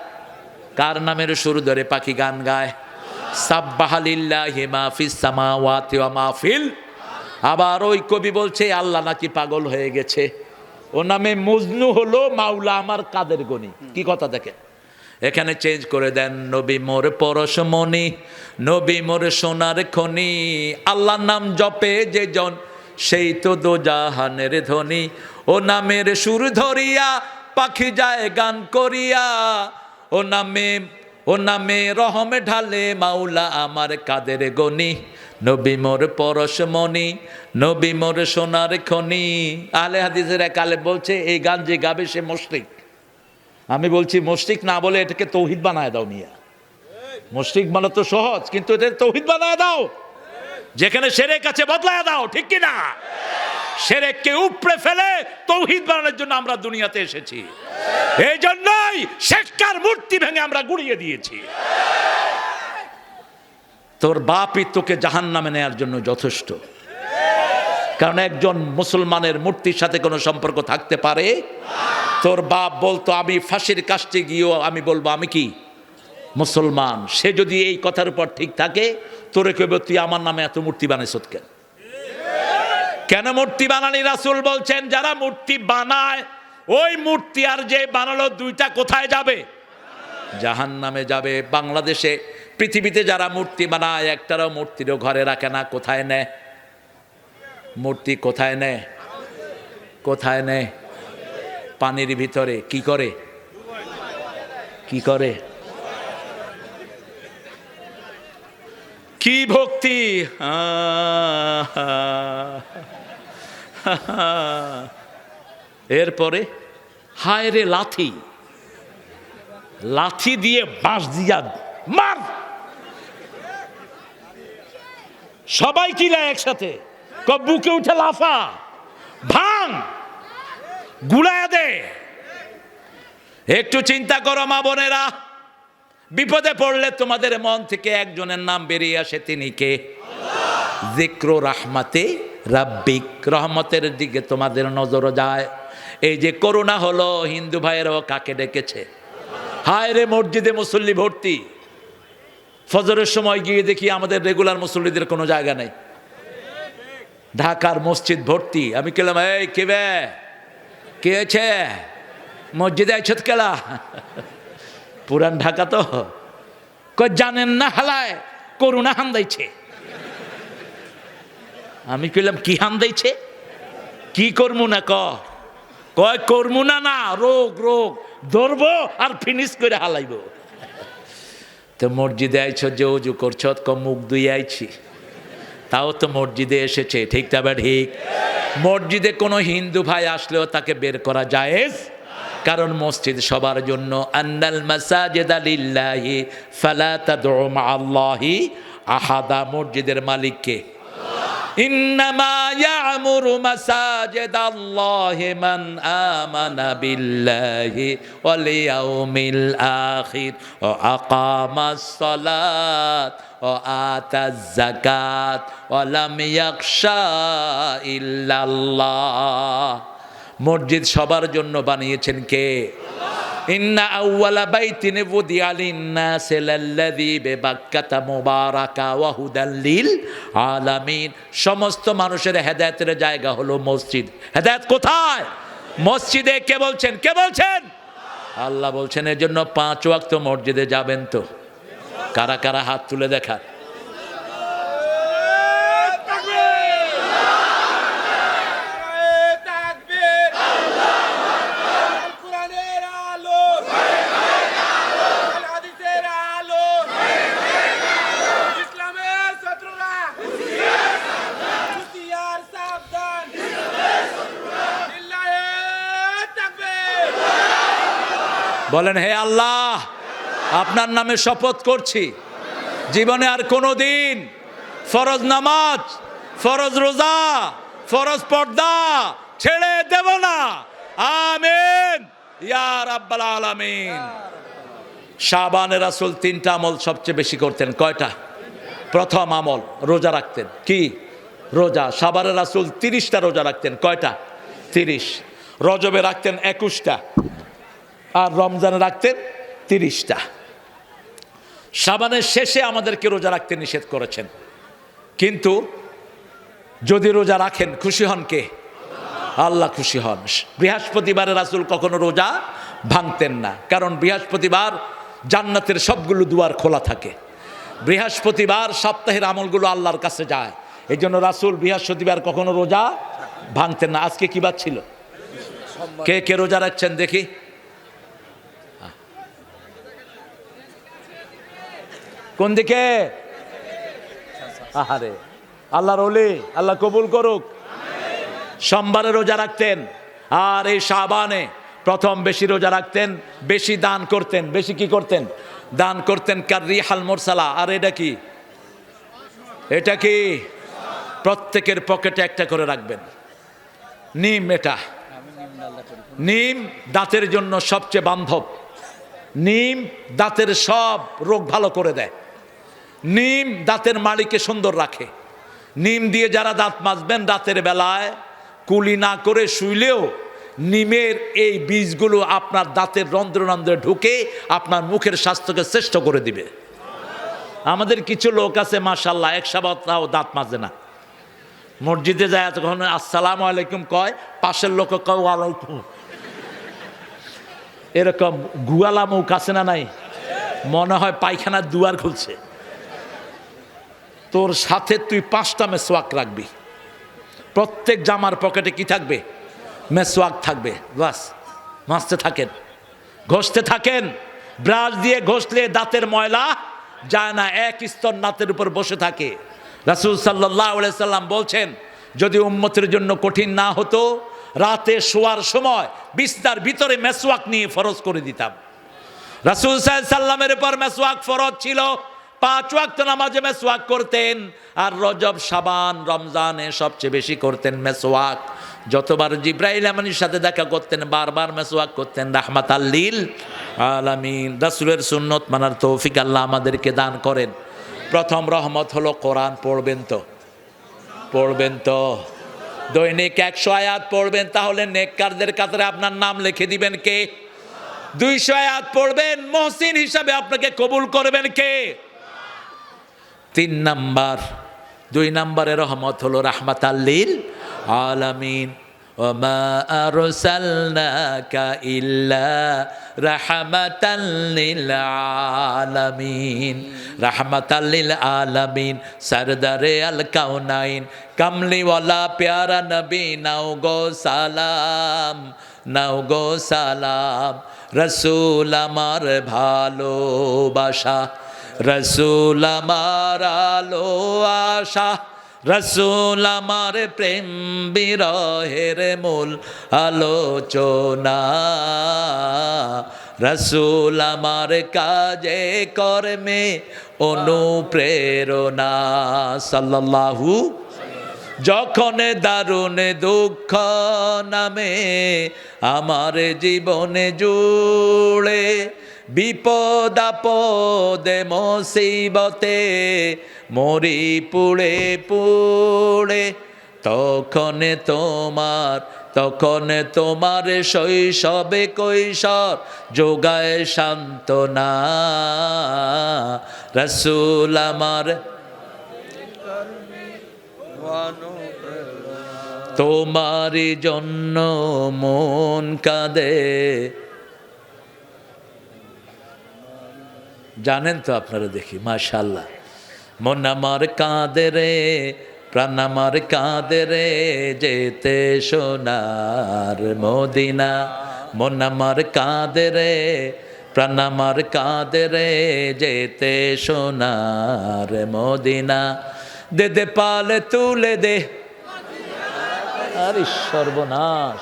কার নামের সুর ধরে পাখি গান গায়? সাব্বাহা লিল্লাহি মা ফিস সামাওয়াতি ওয়া মা ফিল। আবার ওই কবি বলছে আল্লাহ নাকি পাগল হয়ে গেছে, ও নামে মজনু হলো মাওলা আমার কাদের গনি। কি কথা দেখেন, এখানে চেঞ্জ করে দেন নবী মোর পরশমণি, নবী মোর সোনার খনি। আল্লাহর নাম জপে যে জন সেই তো দোজাহানের ধনী। ও নামের সুর ধরিয়া পাখি যায় গান করিয়া, ও নামে রহমে ঢালে মাওলা আমার কাদের গনি। নবী মোর পরশমণি, নবী মোর সোনার খনি। আহলে হাদিসের এক আলেম বলছে এই গান যে গাবে সে মুশরিক। আমি বলছি মুশরিক না বলে এটাকে তৌহিদ বানায় দাও মিয়া। মুশরিক মানে তো সহজ, কিন্তু এটা তৌহিদ বানায় দাও, যেখানে শিরক আছে বদলায় দাও, ঠিক কি না? শিরককে উপড়ে ফেলে তৌহিদ বানানোর জন্য আমরা দুনিয়াতে এসেছি। এই জন্যই শেখকার মূর্তি ভেঙে আমরা গুড়িয়ে দিয়েছি। তোর বাপই তোকে জাহান্নামে নেয়ার জন্য যথেষ্ট, কারণ একজন মুসলমানের মূর্তির সাথে কোনো সম্পর্ক থাকতে পারে? তোর বাপ বলতো আমি ফাঁসির কাস্টে গিয়েও আমি বলবো আমি কি মুসলমান। সে যদি এই কথার উপর ঠিক থাকে, তোরে কইব তুই আমার নামে এত মূর্তি বানাইছ কেন? কেন মূর্তি বানানি? রাসূল বলছেন যারা মূর্তি বানায় ওই মূর্তি আর যে বানালো দুইটা কোথায় যাবে? জাহান্নামে যাবে। বাংলাদেশে পৃথিবীতে যারা মূর্তি বানায় একটারও মূর্তিরও ঘরে রাখে না। কোথায় নেয় মূর্তি? কোথায় নেয়? কোথায় নেয়? পানির ভিতরে। কি করে? কি করে? কি ভক্তি! এরপরে হায় রে লাথি, লাথি দিয়ে বাঁশ দিয়া মার। সবাই কিলা একসাথে বুকে উঠে লাফা, ভাঙ, গুলায়া দে। একটু চিন্তা করো মা বোনেরা, বিপদে পড়লে তোমাদের মন থেকে একজনের নাম বেরিয়ে আসে, তিনি কে? যিকরু রাহমাতে রাব্বিক, রহমতের দিকে তোমাদের নজর যায়। এই যে করোনা হলো, হিন্দু ভাইয়েরাও কাকে ডেকেছে? হায় রে মসজিদে মুসল্লি ভর্তি। ফজরের সময় গিয়ে দেখি আমাদের রেগুলার মুসল্লিদের কোনো জায়গা নেই। ঢাকার মসজিদ ভর্তি। আমি কেলাম এই কেবে কে আছে মসজিদে আইছত কেলা? পুরান ঢাকা তো জানেন না হালায় করুণা হান্দাইছে। আমি কইলাম কি হান্দাইছে? কি করমু না? কয় করমু না, না রোগ রোগ ধরবো আর ফিনিশ করে হালাইব। তো মসজিদে আইছ যে উজু করছ, মুখ ধুয়ে আইছি, তাও তো মসজিদে এসেছে, ঠিক তবে ঠিক। মসজিদে কোনো হিন্দু ভাই আসলেও তাকে বের করা জায়েজ, কারণ মসজিদ সবার জন্য। আন্নাল মাসাজিদা লিল্লাহি ফালা তাদউ মাআল্লাহি আহাদা। মসজিদের মালিককে ইন্নামা ইয়ামুরু মাসাজিদাল্লাহি মান আমানা বিল্লাহি ওয়াল ইয়াউমিল আখির ওয়া আকামাস সালাত ওয়া আতাজ যাকাত ওয়া লাম ইয়াখশা ইল্লাল্লাহ। মসজিদ সবার জন্য বানিয়েছেন কে? ইন্না আউওয়ালা বাইতিন বুদিয়া লিন-নাসি লাল্লাযী বিবাক্কাতা মুবারাকা ওয়া হুদাল লিল আলামিন। সমস্ত মানুষের হেদায়েতের জায়গা হলো মসজিদ। হেদায়েত কোথায়? মসজিদে। কে বলছেন? কে বলছেন? আল্লাহ বলছেন। এর জন্য 5 ওয়াক্ত মসজিদে যাবেন তো? কারা কারা হাত তুলে দেখা? বলেন হে আল্লাহ, আপনার নামে শপথ করছি জীবনে আর কোনো দিন ফরজ নামাজ, ফরজ রোজা, ফরজ পর্দা ছেড়ে দেব না। আমিন ইয়া রাব্বাল আলামিন। শাবানে রাসূল 3টা আমল সবচেয়ে বেশি করতেন। কয়টা? প্রথম আমল রোজা রাখতেন। কি? রোজা। সাবারে রাসূল 30টা রোজা রাখতেন। কয়টা? 30। রজবে রাখতেন 21টা, আর রমজানে রাখতেন 30টা। শাবানের শেষে আমাদেরকে রোজা রাখতে নিষেধ করেছেন। কিন্তু যদি রোজা রাখেন খুশি হন কে? আল্লাহ খুশি হন। বৃহস্পতিবারে রাসূল কখনো রোজা ভাঙতেন না, কারণ বৃহস্পতিবার জান্নাতের সবগুলো দুয়ার খোলা থাকে। বৃহস্পতিবার সপ্তাহের আমলগুলো আল্লাহর কাছে যায়, এই জন্য রাসূল বৃহস্পতিবার কখনো রোজা ভাঙতেন না। আজকে কি বার ছিল? কে কে রোজা রাখছেন দেখি? কোন দিকে? আহারে, আল্লাহর ওলি, আল্লাহ কবুল করুক। সোমবারে রোজা রাখতেন, আর এই শাবানে প্রথম বেশি রোজা রাখতেন, বেশি দান করতেন। বেশি কি করতেন? দান করতেন। কাররিহাল মুরসালা। আর এটা কি? এটা কি? প্রত্যেকের পকেটে একটা করে রাখবেন। নিম, এটা নিম দাঁতের জন্য সবচেয়ে বান্ধব। নিম দাঁতের সব রোগ ভালো করে দেয়। নিম দাঁতের মাড়িকে সুন্দর রাখে। নিম দিয়ে যারা দাঁত মাজবেন রাতের বেলায় কুলি না করে শুইলেও নিমের এই বীজগুলো আপনার দাঁতের রন্ধ্রে রন্ধ্রে ঢুকে আপনার মুখের স্বাস্থ্যকে শ্রেষ্ঠ করে দিবে। আমাদের কিছু লোক আছে মাশাআল্লাহ, এক সপ্তাহ দাঁত মাজে না। মসজিদে যায় তখন আসসালামু আলাইকুম কয়, পাশের লোক কয় ওয়ালাইকুম। এরকম গুয়ালা মুখ আছে না নাই? মনে হয় পায়খানার দুয়ার খুলছে। তোর সাথে তুই 5টা মেসওয়াক রাখবি। প্রত্যেক জামার পকেটে কি থাকবে? মেসওয়াক থাকবে। বাস, মাজতে থাকেন, ঘষতে থাকেন। ব্রাশ দিয়ে ঘষলে দাঁতের ময়লা যায় না, এক স্তর দাঁতের উপর বসে থাকে। রাসূল সাল্লাল্লাহু আলাইহি সাল্লাম বলছেন, যদি উম্মতের জন্য কঠিন না হতো রাতে শোয়ার সময় বিছনার ভিতরে মেসওয়াক নিয়ে ফরজ করে দিতাম। রাসূল সাল্লাল্লাহু আলাইহি সাল্লামের উপর মেসওয়াক ফরজ ছিল। 5 ওয়াক্ত নামাজে মেসওয়াক করতেন, আর রজব, শাবান, রমজানে সবচেয়ে বেশি করতেন মেসওয়াক। যতবার জিব্রাইল আমিনের সাথে দেখা করতেন বারবার মেসওয়াক করতেন। রাহমাতাল লিল আলামিন। রাসূলের সুন্নত মানার তৌফিক আল্লাহ আমাদেরকে দান করেন। প্রথম রহমত হলো কোরআন। পড়বেন তো? পড়বেন তো? দৈনিক 100 আয়াত পড়বেন, তাহলে নেককারদের কাতারে আপনার নাম লিখে দিবেন কে? 200 আয়াত পড়বেন, মুহসিন হিসাবে আপনাকে কবুল করবেন কে? 3 নাম্বার, 2 নম্বরের রহমত হলো রাহমাতাল লিল আলামিন। ওমা আরসালনাকা ইল্লা রাহমাতাল লিল আলামিন। রাহমাতাল লিল আলামিন, সরদারে আল কাউনাইন, কামলিওয়ালা প্যারা নবী, নাও গো সালাম, নাও গো সালাম। রসুল আমার ভালোবাসা, রসুল আমার আলো আশা, রসুল আমার প্রেম বিরহের মূল আলোচনা। রসুল আমার কাজে কর্মে অনুপ্রেরণা। সাল্লাল্লাহু। যখন দারুণ দুঃখ নামে আমার জীবনে জুড়ে, বিপদ আপদে মুসিবতে মরি পুড়ে পুড়ে, তখন তোমার শৈশবে কৈশোর যোগায় সান্ত্বনা। রসুল আমার তোমারই জন্য মন কাঁদে। জানেন তো আপনারা? দেখি মাশাআল্লাহ। মন আমার কাঁদে রে, প্রাণ আমার কাঁদে রে, যেতে সোনার মদিনা। মন আমার কাঁদে রে, প্রাণ আমার কাঁদে রে, যেতে সোনার মদিনা। দে দে পালে তুলে দে। আরে সর্বনাশ,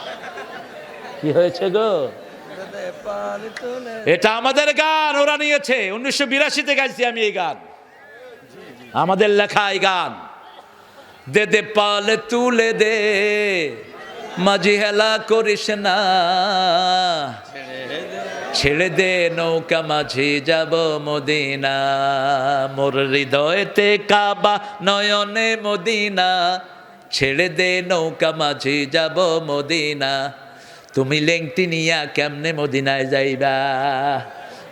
কি হয়েছে গো? এটা আমাদের গান, ওরা নিয়েছে। 1982-তে গাইছি আমি এই গান, আমাদের লেখা এই গান। দে দে পালে তুলে দে, মাঝি হেলা করিস না, ছেড়ে দে নৌকা মাঝি যাব মদিনা। মোর হৃদয়তে কাবা, নয়নে মদিনা, ছেড়ে দে নৌকা মাঝি যাব মদিনা, তুমি লেংটি নিয়া কেমনে মদিনায় যাইবা?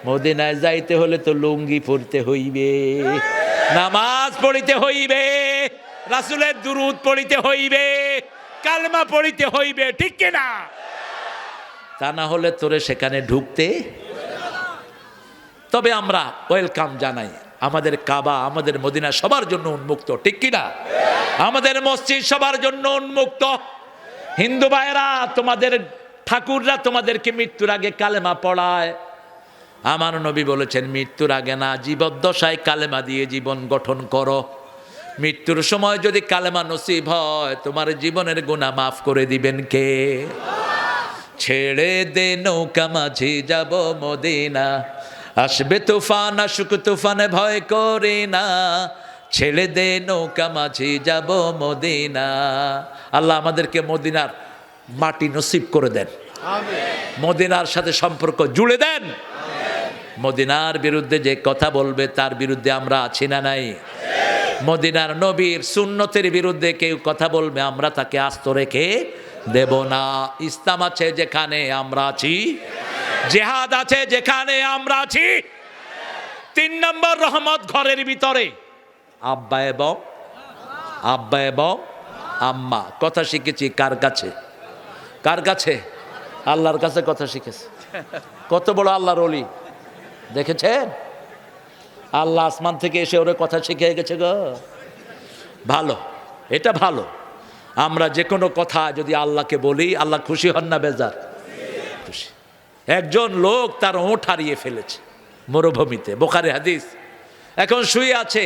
মদিনায় যাইতে হলে তো লুঙ্গি পরতে হইবে, নামাজ পড়িতে হইবে, রাসূলের দুরূদ পড়িতে হইবে, কালেমা পড়িতে হইবে, ঠিক কিনা? তা না হলে তোরে সেখানে ঢুকতে। তবে আমরা ওয়েলকাম জানাই, আমাদের কাবা, আমাদের মদিনা সবার জন্য উন্মুক্ত, ঠিক কিনা? আমাদের মসজিদ সবার জন্য উন্মুক্ত। হিন্দু ভাইরা, তোমাদের ঠাকুররা তোমাদেরকে মৃত্যুর আগে কালেমা পড়ায়। আমার নবী বলেছেন, মৃত্যুর আগে না, জীবদ্দশায় কালেমা দিয়ে জীবন গঠন করো। মৃত্যুর সময় যদি কালেমা নসিব হয়, তোমার জীবনের গুনাহ মাফ করে দিবেন কে? ছেড়ে দে নৌকা মাঝি যাব মদিনা, আসবে তুফান আসুক তুফানে ভয় করি না, ছেড়ে দে নৌকা মাঝি যাব মদিনা। আল্লাহ আমাদেরকে মদিনার মাটি নসিব করে দেন, মদিনার সাথে সম্পর্ক জুড়ে দেন। মদিনার বিরুদ্ধে যে কথা বলবে তার বিরুদ্ধে আমরা আছি না নাই? মদিনার নবীর সুন্নতের বিরুদ্ধে কেউ কথা বলবে, আমরা তাকে আস্ত রেখে দেব না। ইসলাম আছে যেখানে আমরা আছি, জিহাদ আছে যেখানে আমরা আছি। 3 নম্বর রহমত ঘরের ভিতরে, আব্বা এবং আম্মা। কথা শিখেছি কার কাছে? কার কাছে? আল্লাহর কাছে কথা শিখেছে। কত বড় আল্লাহর ওলি দেখেছেন? আল্লাহ আসমান থেকে এসে ওরে কথা শিখে গেছে গো। ভালো, এটা ভালো। আমরা যে কোনো কথা যদি আল্লাহকে বলি, আল্লাহ খুশি হন না বেজার? খুশি। একজন লোক তার ওঁট হারিয়ে ফেলেছে মরুভূমিতে, বুখারী হাদিস। এখন শুয়ে আছে,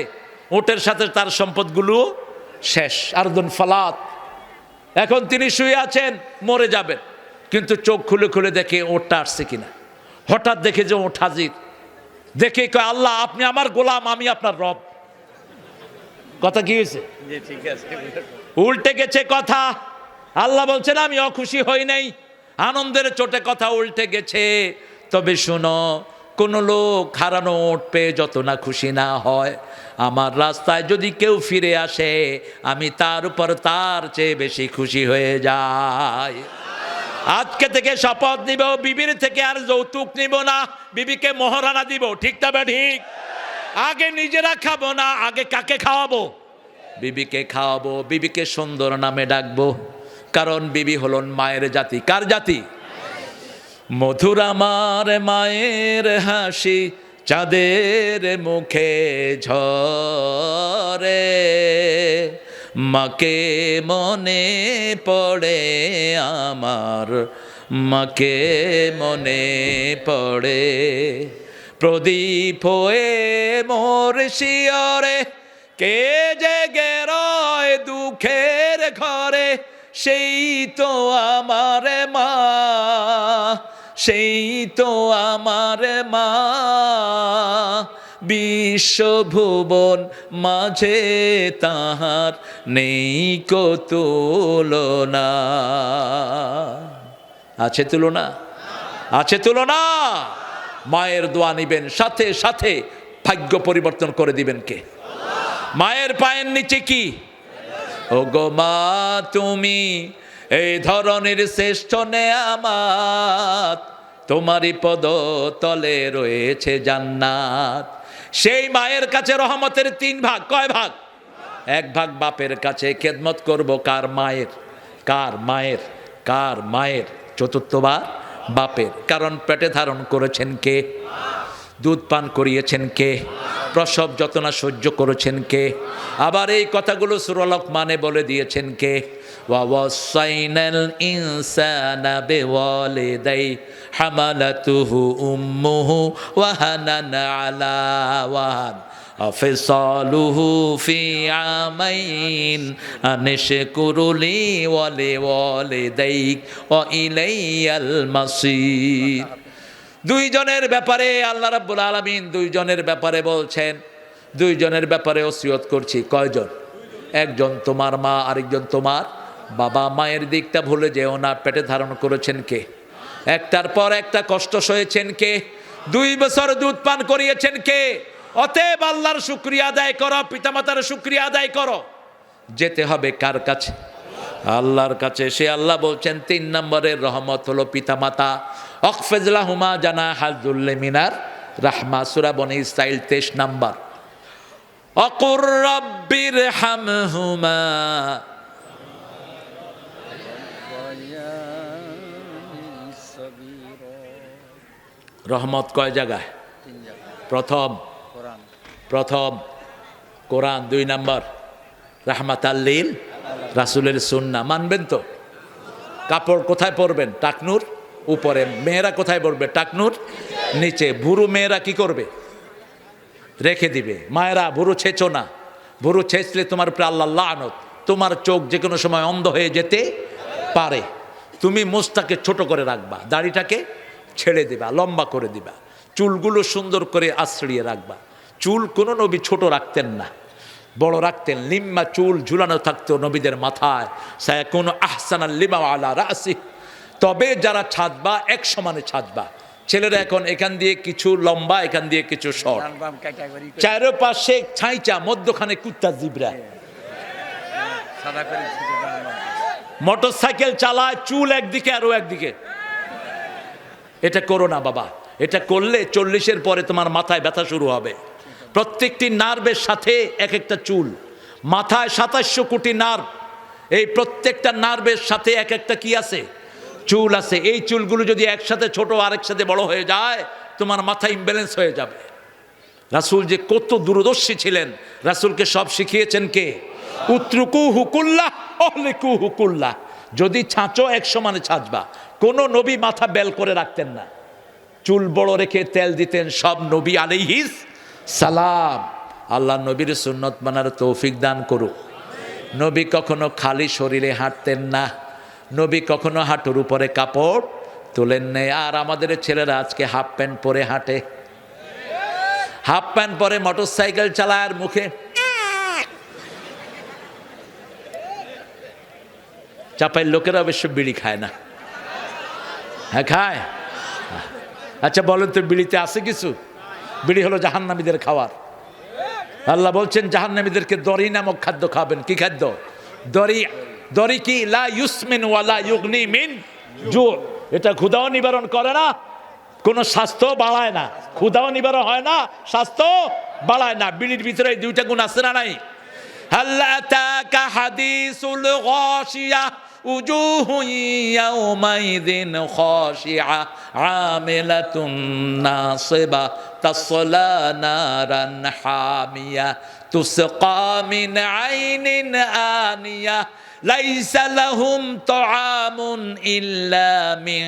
ওঁটের সাথে তার সম্পদগুলো শেষ, আরদুন ফালাত। এখন তিনি শুয়ে আছেন, মরে যাবেন, কিন্তু চোখ খুলে খুলে দেখে ওঁটটা আসছে কিনা। হঠাৎ দেখে যে ওঁট হাজির, দেখে কয়, আল্লাহ আপনি আমার গোলাম, আমি আপনার রব। কথা কি হয়েছে? উল্টে গেছে কথা। আল্লাহ বলছেন, আমি অখুশি হই নাই, আনন্দের চোটে কথা উল্টে গেছে। তবে শোনো, কোন লোক হারানো ওট পেয়ে যত না খুশি না হয়, আমার রাস্তায় যদি কেউ ফিরে আসে, আমি তার উপর তার চেয়ে বেশি খুশি হয়ে যাই। আজকে থেকে শপথ নিব, বিবির থেকে আর যৌতুক নিব না, বিবিকে মোহরানা দিব, ঠিক তবে ঠিক। আগে নিজেরা খাবো না, আগে কাকে খাওয়াবো? বিবিকে খাওয়াবো, বিবিকে সুন্দর নামে ডাকবো, কারণ বিবি হলেন মায়ের জাতি। কার জাতি? মধুর আমার মায়ের হাসি চাঁদের মুখে ঝরে, মাকে মনে পড়ে আমার, মাকে মনে পড়ে। প্রদীপ হয়ে মোর শিয়রে, কে জেগে রয় দুঃখের ঘরে, সেই তো আমার মা, সেই তো আমার মা। বিশ্বভুবন মাঝে তাহার নেই কো তুলনা। আছে তুলনা? আছে তুলনা? মায়ের দোয়া নিবেন, সাথে সাথে ভাগ্য পরিবর্তন করে দিবেন কে? মায়ের পায়ের নিচে কি? ও গো মা, তুমি এই ধরনের শ্রেষ্ঠ নেয়ামত, তোমারই পদ তলে রয়েছে জান্নাত। সেই মায়ের কাছে রহমতের 3 ভাগ। কয় ভাগ? 1 ভাগ বাপের কাছে খেদমত করব। কার? মায়ের। কার? মায়ের। কার? মায়ের। চতুর্থবার বাপের, কারণ পেটে ধারণ করেছেন কে? দুধ পান করিয়েছেন কে? প্রসব যতনা সহ্য করেছেন কে? আবার এই কথাগুলো সূরা লোকমানে বলে দিয়েছেন কে? ওয়া ওয়াসাইনাল ইনসানা বিওয়ালিদাই হামালাতুহু উম্মুহু ওয়াহানান আলা ওয়াহান আফিসালুহু ফি আমাইন আনিশকুরুলি ওয়ালিওয়ালিদাইক ওয়া ইলাইয়াল মাসির। 2 জনের ব্যাপারে আল্লাহ রাব্বুল আলামিন 2 জনের ব্যাপারে বলছেন। 2 জনের ব্যাপারে ওসিয়ত করছি। কয়জন? 1 জন তোমার মা, আরেকজন তোমার বাবা। মায়ের দিকটা ভুলে যেও না। পেটে ধারণ করেছেন কে? একটার পর একটা কষ্ট সয়েছেন কে? 2 বছর দুধ পান করিয়েছেন কে? অতএব আল্লাহর শুকরিয়া আদায় করো, পিতামাতার শুকরিয়া আদায় করো। যেতে হবে কার কাছে? আল্লাহর কাছে। সে আল্লাহ বলছেন 3 নম্বরের রহমত হলো পিতামাতা। অখফিজ লাহুমা জানাহা যুল্লি মিনার রাহমা, সূরা বনী ইসরাঈল 23 নম্বর। অকুর রব্বিরহামহুমা, রহমত কয় জায়গায়? প্রথম কোরআন, 2 নম্বর রাহমাতাল লিল রাসূলের সুন্নাহ। মানবেন তো? কাপড় কোথায় পরবেন? টাকনুর উপরে। মেয়েরা কোথায় পরবে? টাকনুর নিচে। ভুরু মেয়েরা কি করবে? রেখে দিবে। মায়েরা ভুরু ছেঁচো না, ভুরু ছেঁচলে তোমার উপরে আল্লাহর লানত, তোমার চোখ যে কোনো সময় অন্ধ হয়ে যেতে পারে। তুমি মুখটাকে ছোট করে রাখবা, দাড়িটাকে ছেড়ে দিবা, লম্বা করে দিবা, চুলগুলো সুন্দর করে আশ্রিয়ে রাখবা। চুল কোনো নবী ছোট রাখতেন না, বড় রাখতেন। লিম্মা চুল ঝুলানো থাকতো নবীদের মাথায়। সায়াকুনু আহসানাল লিমা আলা রাসি, তবে যারা ছাদবা এক সমানে ছাদবা। ছেলেরা এখন এখান দিয়ে কিছু লম্বা, এখান দিয়ে কিছু শর্ট, চারপাশে ছাইচা, মধ্যখানে কুত্তা জিবরা। মোটর সাইকেল চালায়, চুল একদিকে আরো একদিকে। এটা করো না বাবা, এটা করলে 40-এর পরে তোমার মাথায় ব্যথা শুরু হবে। প্রত্যেকটি নার্ভের সাথে এক একটা চুল। মাথায় 2700 কোটি নার্ভ, এই প্রত্যেকটা নার্ভের সাথে এক একটা কি আছে? চুল আছে। এই চুলগুলো যদি একসাথে ছোট আর একসাথে বড় হয়ে যায়, তোমার মাথা ইমব্যালেন্স হয়ে যাবে। রাসূল যে কত দূরদর্শী ছিলেন, রাসূলকে সব শিখিয়েছেন কে? উত্রুকু হুকুল্লাহ অহলিকু হুকুল্লাহ, যদি ছাঁচো এক সমানে ছাঁচবা। কোনো নবী মাথা বেল করে রাখতেন না, চুল বড় রেখে তেল দিতেন সব নবী আলাইহিস সালাম। আল্লাহ নবীর সুন্নত মানার তৌফিক দান করুক। নবী কখনো খালি শরীরে হাঁটতেন না, নবী কখনো হাঁটুর উপরে কাপড় তোলেন নেই। আর আমাদের ছেলেরা আজকে হাফ প্যান্ট পরে হাঁটে, হাফ প্যান্ট পরে মোটর সাইকেল চালায়, আর মুখে চাপাই। লোকেরা অবশ্য বিড়ি খায় না। হ্যাঁ খায়। আচ্ছা বলেন তো, বিড়িতে আছে কিছু? বিড়ি হলো জাহান্নামীদের খাওয়ার। আল্লাহ বলছেন জাহান্নামীদেরকে দরি নামক খাদ্য খাবেন। কি খাদ্য? দরি। দরি কি? লা ইউসমিন ওয়ালা ইউগনি মিন জু। এটা ক্ষুধাও নিবারণ করে না, কোনো স্বাস্থ্য বাড়ায় না। ক্ষুধাও নিবারণ হয় না, স্বাস্থ্য বাড়ায় না। বিড়ির ভিতরে 2টা গুণ আছে না নাই? হাল আতাকা হাদিসুল গাশিয়া উজুহু ইয়াউমাইযিন খাশিআ আমিলাতুন নাসিবা তাসলা নারান হামিয়া তুসকা মিন আইনিন আনিয়া লাইসা লাহুম তাআমুন ইল্লা মিন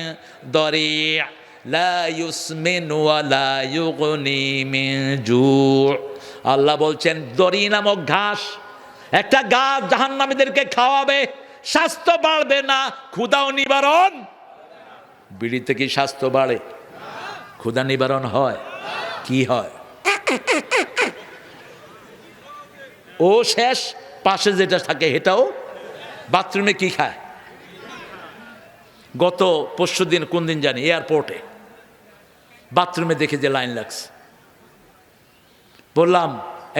দরি' লা ইউসমিন ওয়া লা ইউগনি মিন জু'। আল্লাহ বলছেন দরি নামক ঘাস, একটা গাছ জাহান্নামীদেরকে খাওয়াবে, স্বাস্থ্য বাড়বে না, ক্ষুধাও নিবারণ। বিড়িতে কি স্বাস্থ্য বাড়ে? ক্ষুধা নিবারণ হয়? কি হয়? ও শেষ, পাশে যেটা থাকে এটাও। বাথরুমে কি খায়? গত পরশুদিন, কোন দিন জানি, এয়ারপোর্টে বাথরুমে দেখে যে লাইন লাগছে। বললাম,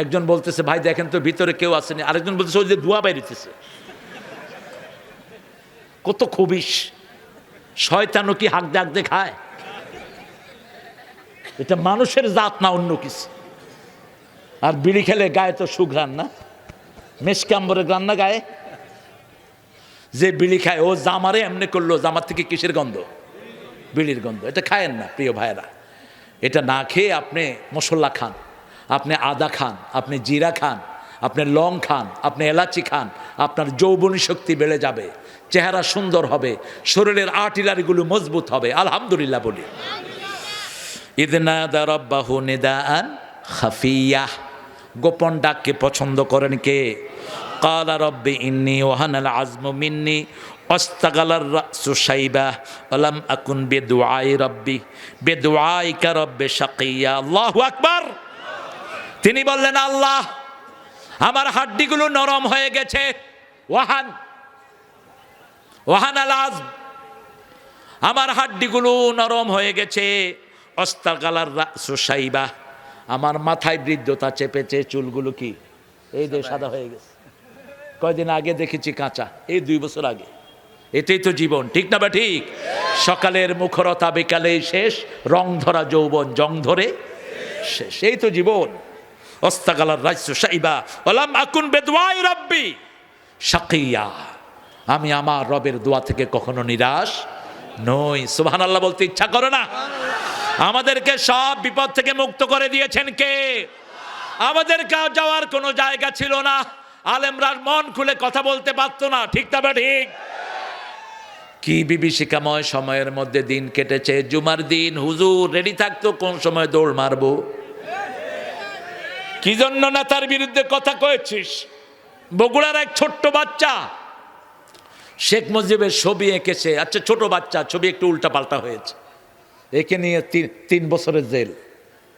একজন বলতেছে ভাই দেখেন তো ভিতরে কেউ আসেনি, আরেকজন বলতেছে ওই যে ধোঁয়া বাইরেছে। কত খবিশ! শয়তানও কি হাঁকতে হাঁকতে খায়? এটা মানুষের জাত না অন্য কিছু। আর বিড়ি খেলে গায়ে তো সুঘ্রাণ না, মেশকাম্বরের গ্রান না গায়ে। যে বিড়ি খায় ও জামারে এমনি করলো, জামার থেকে কিসের গন্ধ? বিড়ির গন্ধ। এটা খায়েন না প্রিয় ভাইয়েরা। এটা না খেয়ে আপনি মশলা খান, আপনি আদা খান, আপনি জিরা খান, আপনি লং খান, আপনি এলাচি খান। আপনার যৌবনী শক্তি বেড়ে যাবে, চেহারা সুন্দর হবে, শরীরের আর্টিলারিগুলো মজবুত হবে। আলহামদুলিল্লাহ বলি। ইদনাদা রাব্বাহু নিদাআন খাফিয়া, গোপন ডাককে পছন্দ করেন কে? ক্বালা রাব্বি ইন্নী ওয়াহানাল আযমু মিন্নী ওয়াস্তাগালার রাসু শাইবা ওয়া লাম আকুন বিদুআই রাব্বি বিদুআইকা রাব্বি শাকিয়া। আল্লাহু আকবার। তিনি বললেন, আল্লাহ আমার হাড্ডিগুলো নরম হয়ে গেছে। ওয়াহানাল আযম, আমার হাড্ডিগুলো নরম হয়ে গেছে। ওয়াস্তাগালার রাসু শাইবা, আমার মাথায় বৃদ্ধতা চেপেছে, চুলগুলো কি এই যে সাদা হয়ে গেছে। কয়দিন আগে দেখেছি কাঁচা, এই 2 বছর আগে। এটাই তো জীবন, ঠিক না বা ঠিক? সকালের মুখরতা বিকালেই শেষ, রং ধরা যৌবন জং ধরে শেষ, এই তো জীবন। অস্তাগালার রাজ্য সাইবা ওলাম আকুন বেদওয়াই রাব্বি শাকিয়া, আমি আমার রবের দোয়া থেকে কখনো নিরাশ নই। সুবহানাল্লাহ বলতে ইচ্ছা করে না? আমাদেরকে সব বিপদ থেকে মুক্ত করে দিয়েছেন কে? আমাদের যাওয়ার কোনো জায়গা ছিল না, আলেমরা মন খুলে কথা বলতে পারতো না, ঠিক না বা ঠিক? কি বিভীষিকাময় সময়ের মধ্যে দিন কেটেছে। জুমার দিন হুজুর রেডি থাকতো কোন সময় দৌড় মারবো। কি জন্য না তার বিরুদ্ধে কথা কয়েছিস? বগুড়ার এক ছোট্ট বাচ্চা শেখ মুজিবের ছবি এঁকেছে, আচ্ছা ছোট বাচ্চা, ছবি একটু উল্টা পাল্টা হয়েছে, একে নিয়ে 3 বছরের জেল।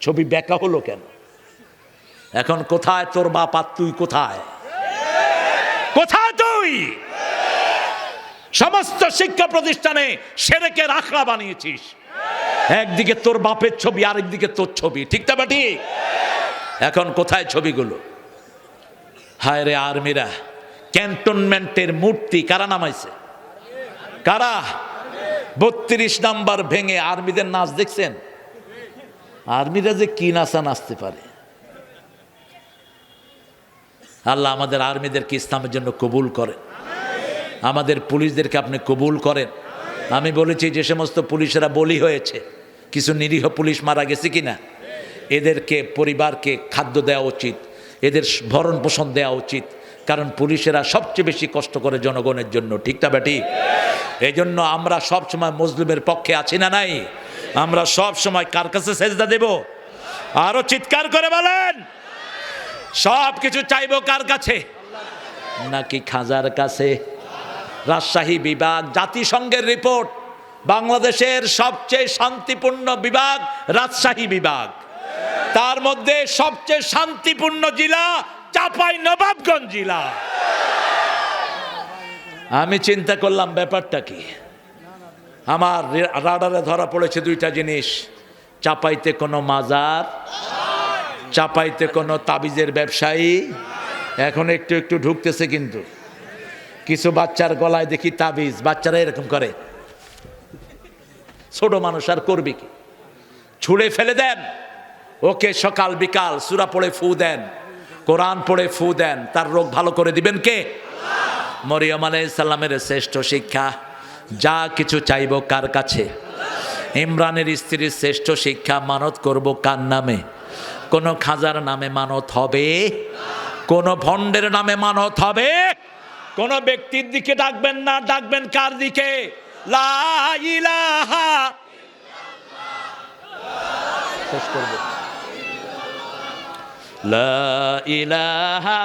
ছবি ব্যাকা হলো কেন? এখন কোথায় তোর বাপ আর তুই কোথায়? কোথায় তুই? সমস্ত শিক্ষা প্রতিষ্ঠানে সেরেকের আখড়া বানিয়েছিস। একদিকে তোর বাপের ছবি, আরেকদিকে তোর ছবি, ঠিক না ঠিক? এখন কোথায় ছবিগুলো? হায় রে আর্মিরা, ক্যান্টনমেন্টের মূর্তি কারা নামাইছে? কারা? 32 নাম্বার ভেঙে আর্মিদের নাচ দেখছেন? আর্মিরা যে কি নাচা নাচতে পারে। আল্লাহ আমাদের আর্মিদেরকে ইসলামের জন্য কবুল করেন, আমাদের পুলিশদেরকে আপনি কবুল করেন। আমি বলেছি যে সমস্ত পুলিশেরা বলি হয়েছে, কিছু নিরীহ পুলিশ মারা গেছে কিনা, এদেরকে পরিবারকে খাদ্য দেওয়া উচিত, এদের ভরণ পোষণ দেওয়া উচিত, কারণ পুলিশেরা সবচেয়ে বেশি কষ্ট করে জনগণের জন্য, ঠিক না বেটি? এই জন্য আমরা সব সময় মুসলিমের পক্ষে আছি না নাই? আমরা সব সময় কার কাছে সেজদা দেব? আরো চিৎকার করে বলেন, সব কিছু চাইবো কার কাছে? নাকি খাজার কাছে? রাজশাহী বিভাগ, জাতিসংঘের রিপোর্ট, বাংলাদেশের সবচেয়ে শান্তিপূর্ণ বিভাগ রাজশাহী বিভাগ, তার মধ্যে সবচেয়ে শান্তিপূর্ণ জেলা চাঁপাইনবাবগঞ্জ জেলা। আমি চিন্তা করলাম ব্যাপারটা কি, আমার রাডারে ধরা পড়েছে 2টা জিনিস, চাপাইতে কোনো মাজার, চাপাইতে কোনো তাবিজের ব্যবসায়ী। এখন একটু একটু ঢুকতেছে, কিন্তু কিছু বাচ্চার গলায় দেখি তাবিজ, বাচ্চারা এরকম করে। ছোট মানুষ আর করবে কি? ছুঁড়ে ফেলে দেন ওকে, সকাল বিকাল সূরা পড়ে ফু দেন, কোরআন পড়ে ফু দেন, তার রোগ ভালো করে দিবেন কে? মরিয়ম আলাইহিস সালামের শ্রেষ্ঠ শিক্ষা, যা কিছু চাইব কার কাছে? ইমরানের স্ত্রীর শ্রেষ্ঠ শিক্ষা, মানত করব কার নামে? কোন খাজার নামে মানত হবে? কোন ভণ্ডের নামে মানত হবে? কোন ব্যক্তির দিকে ডাকবেন না, ডাকবেন কার দিকে? লা ইলাহা, শেষ করব, লা ইলাহা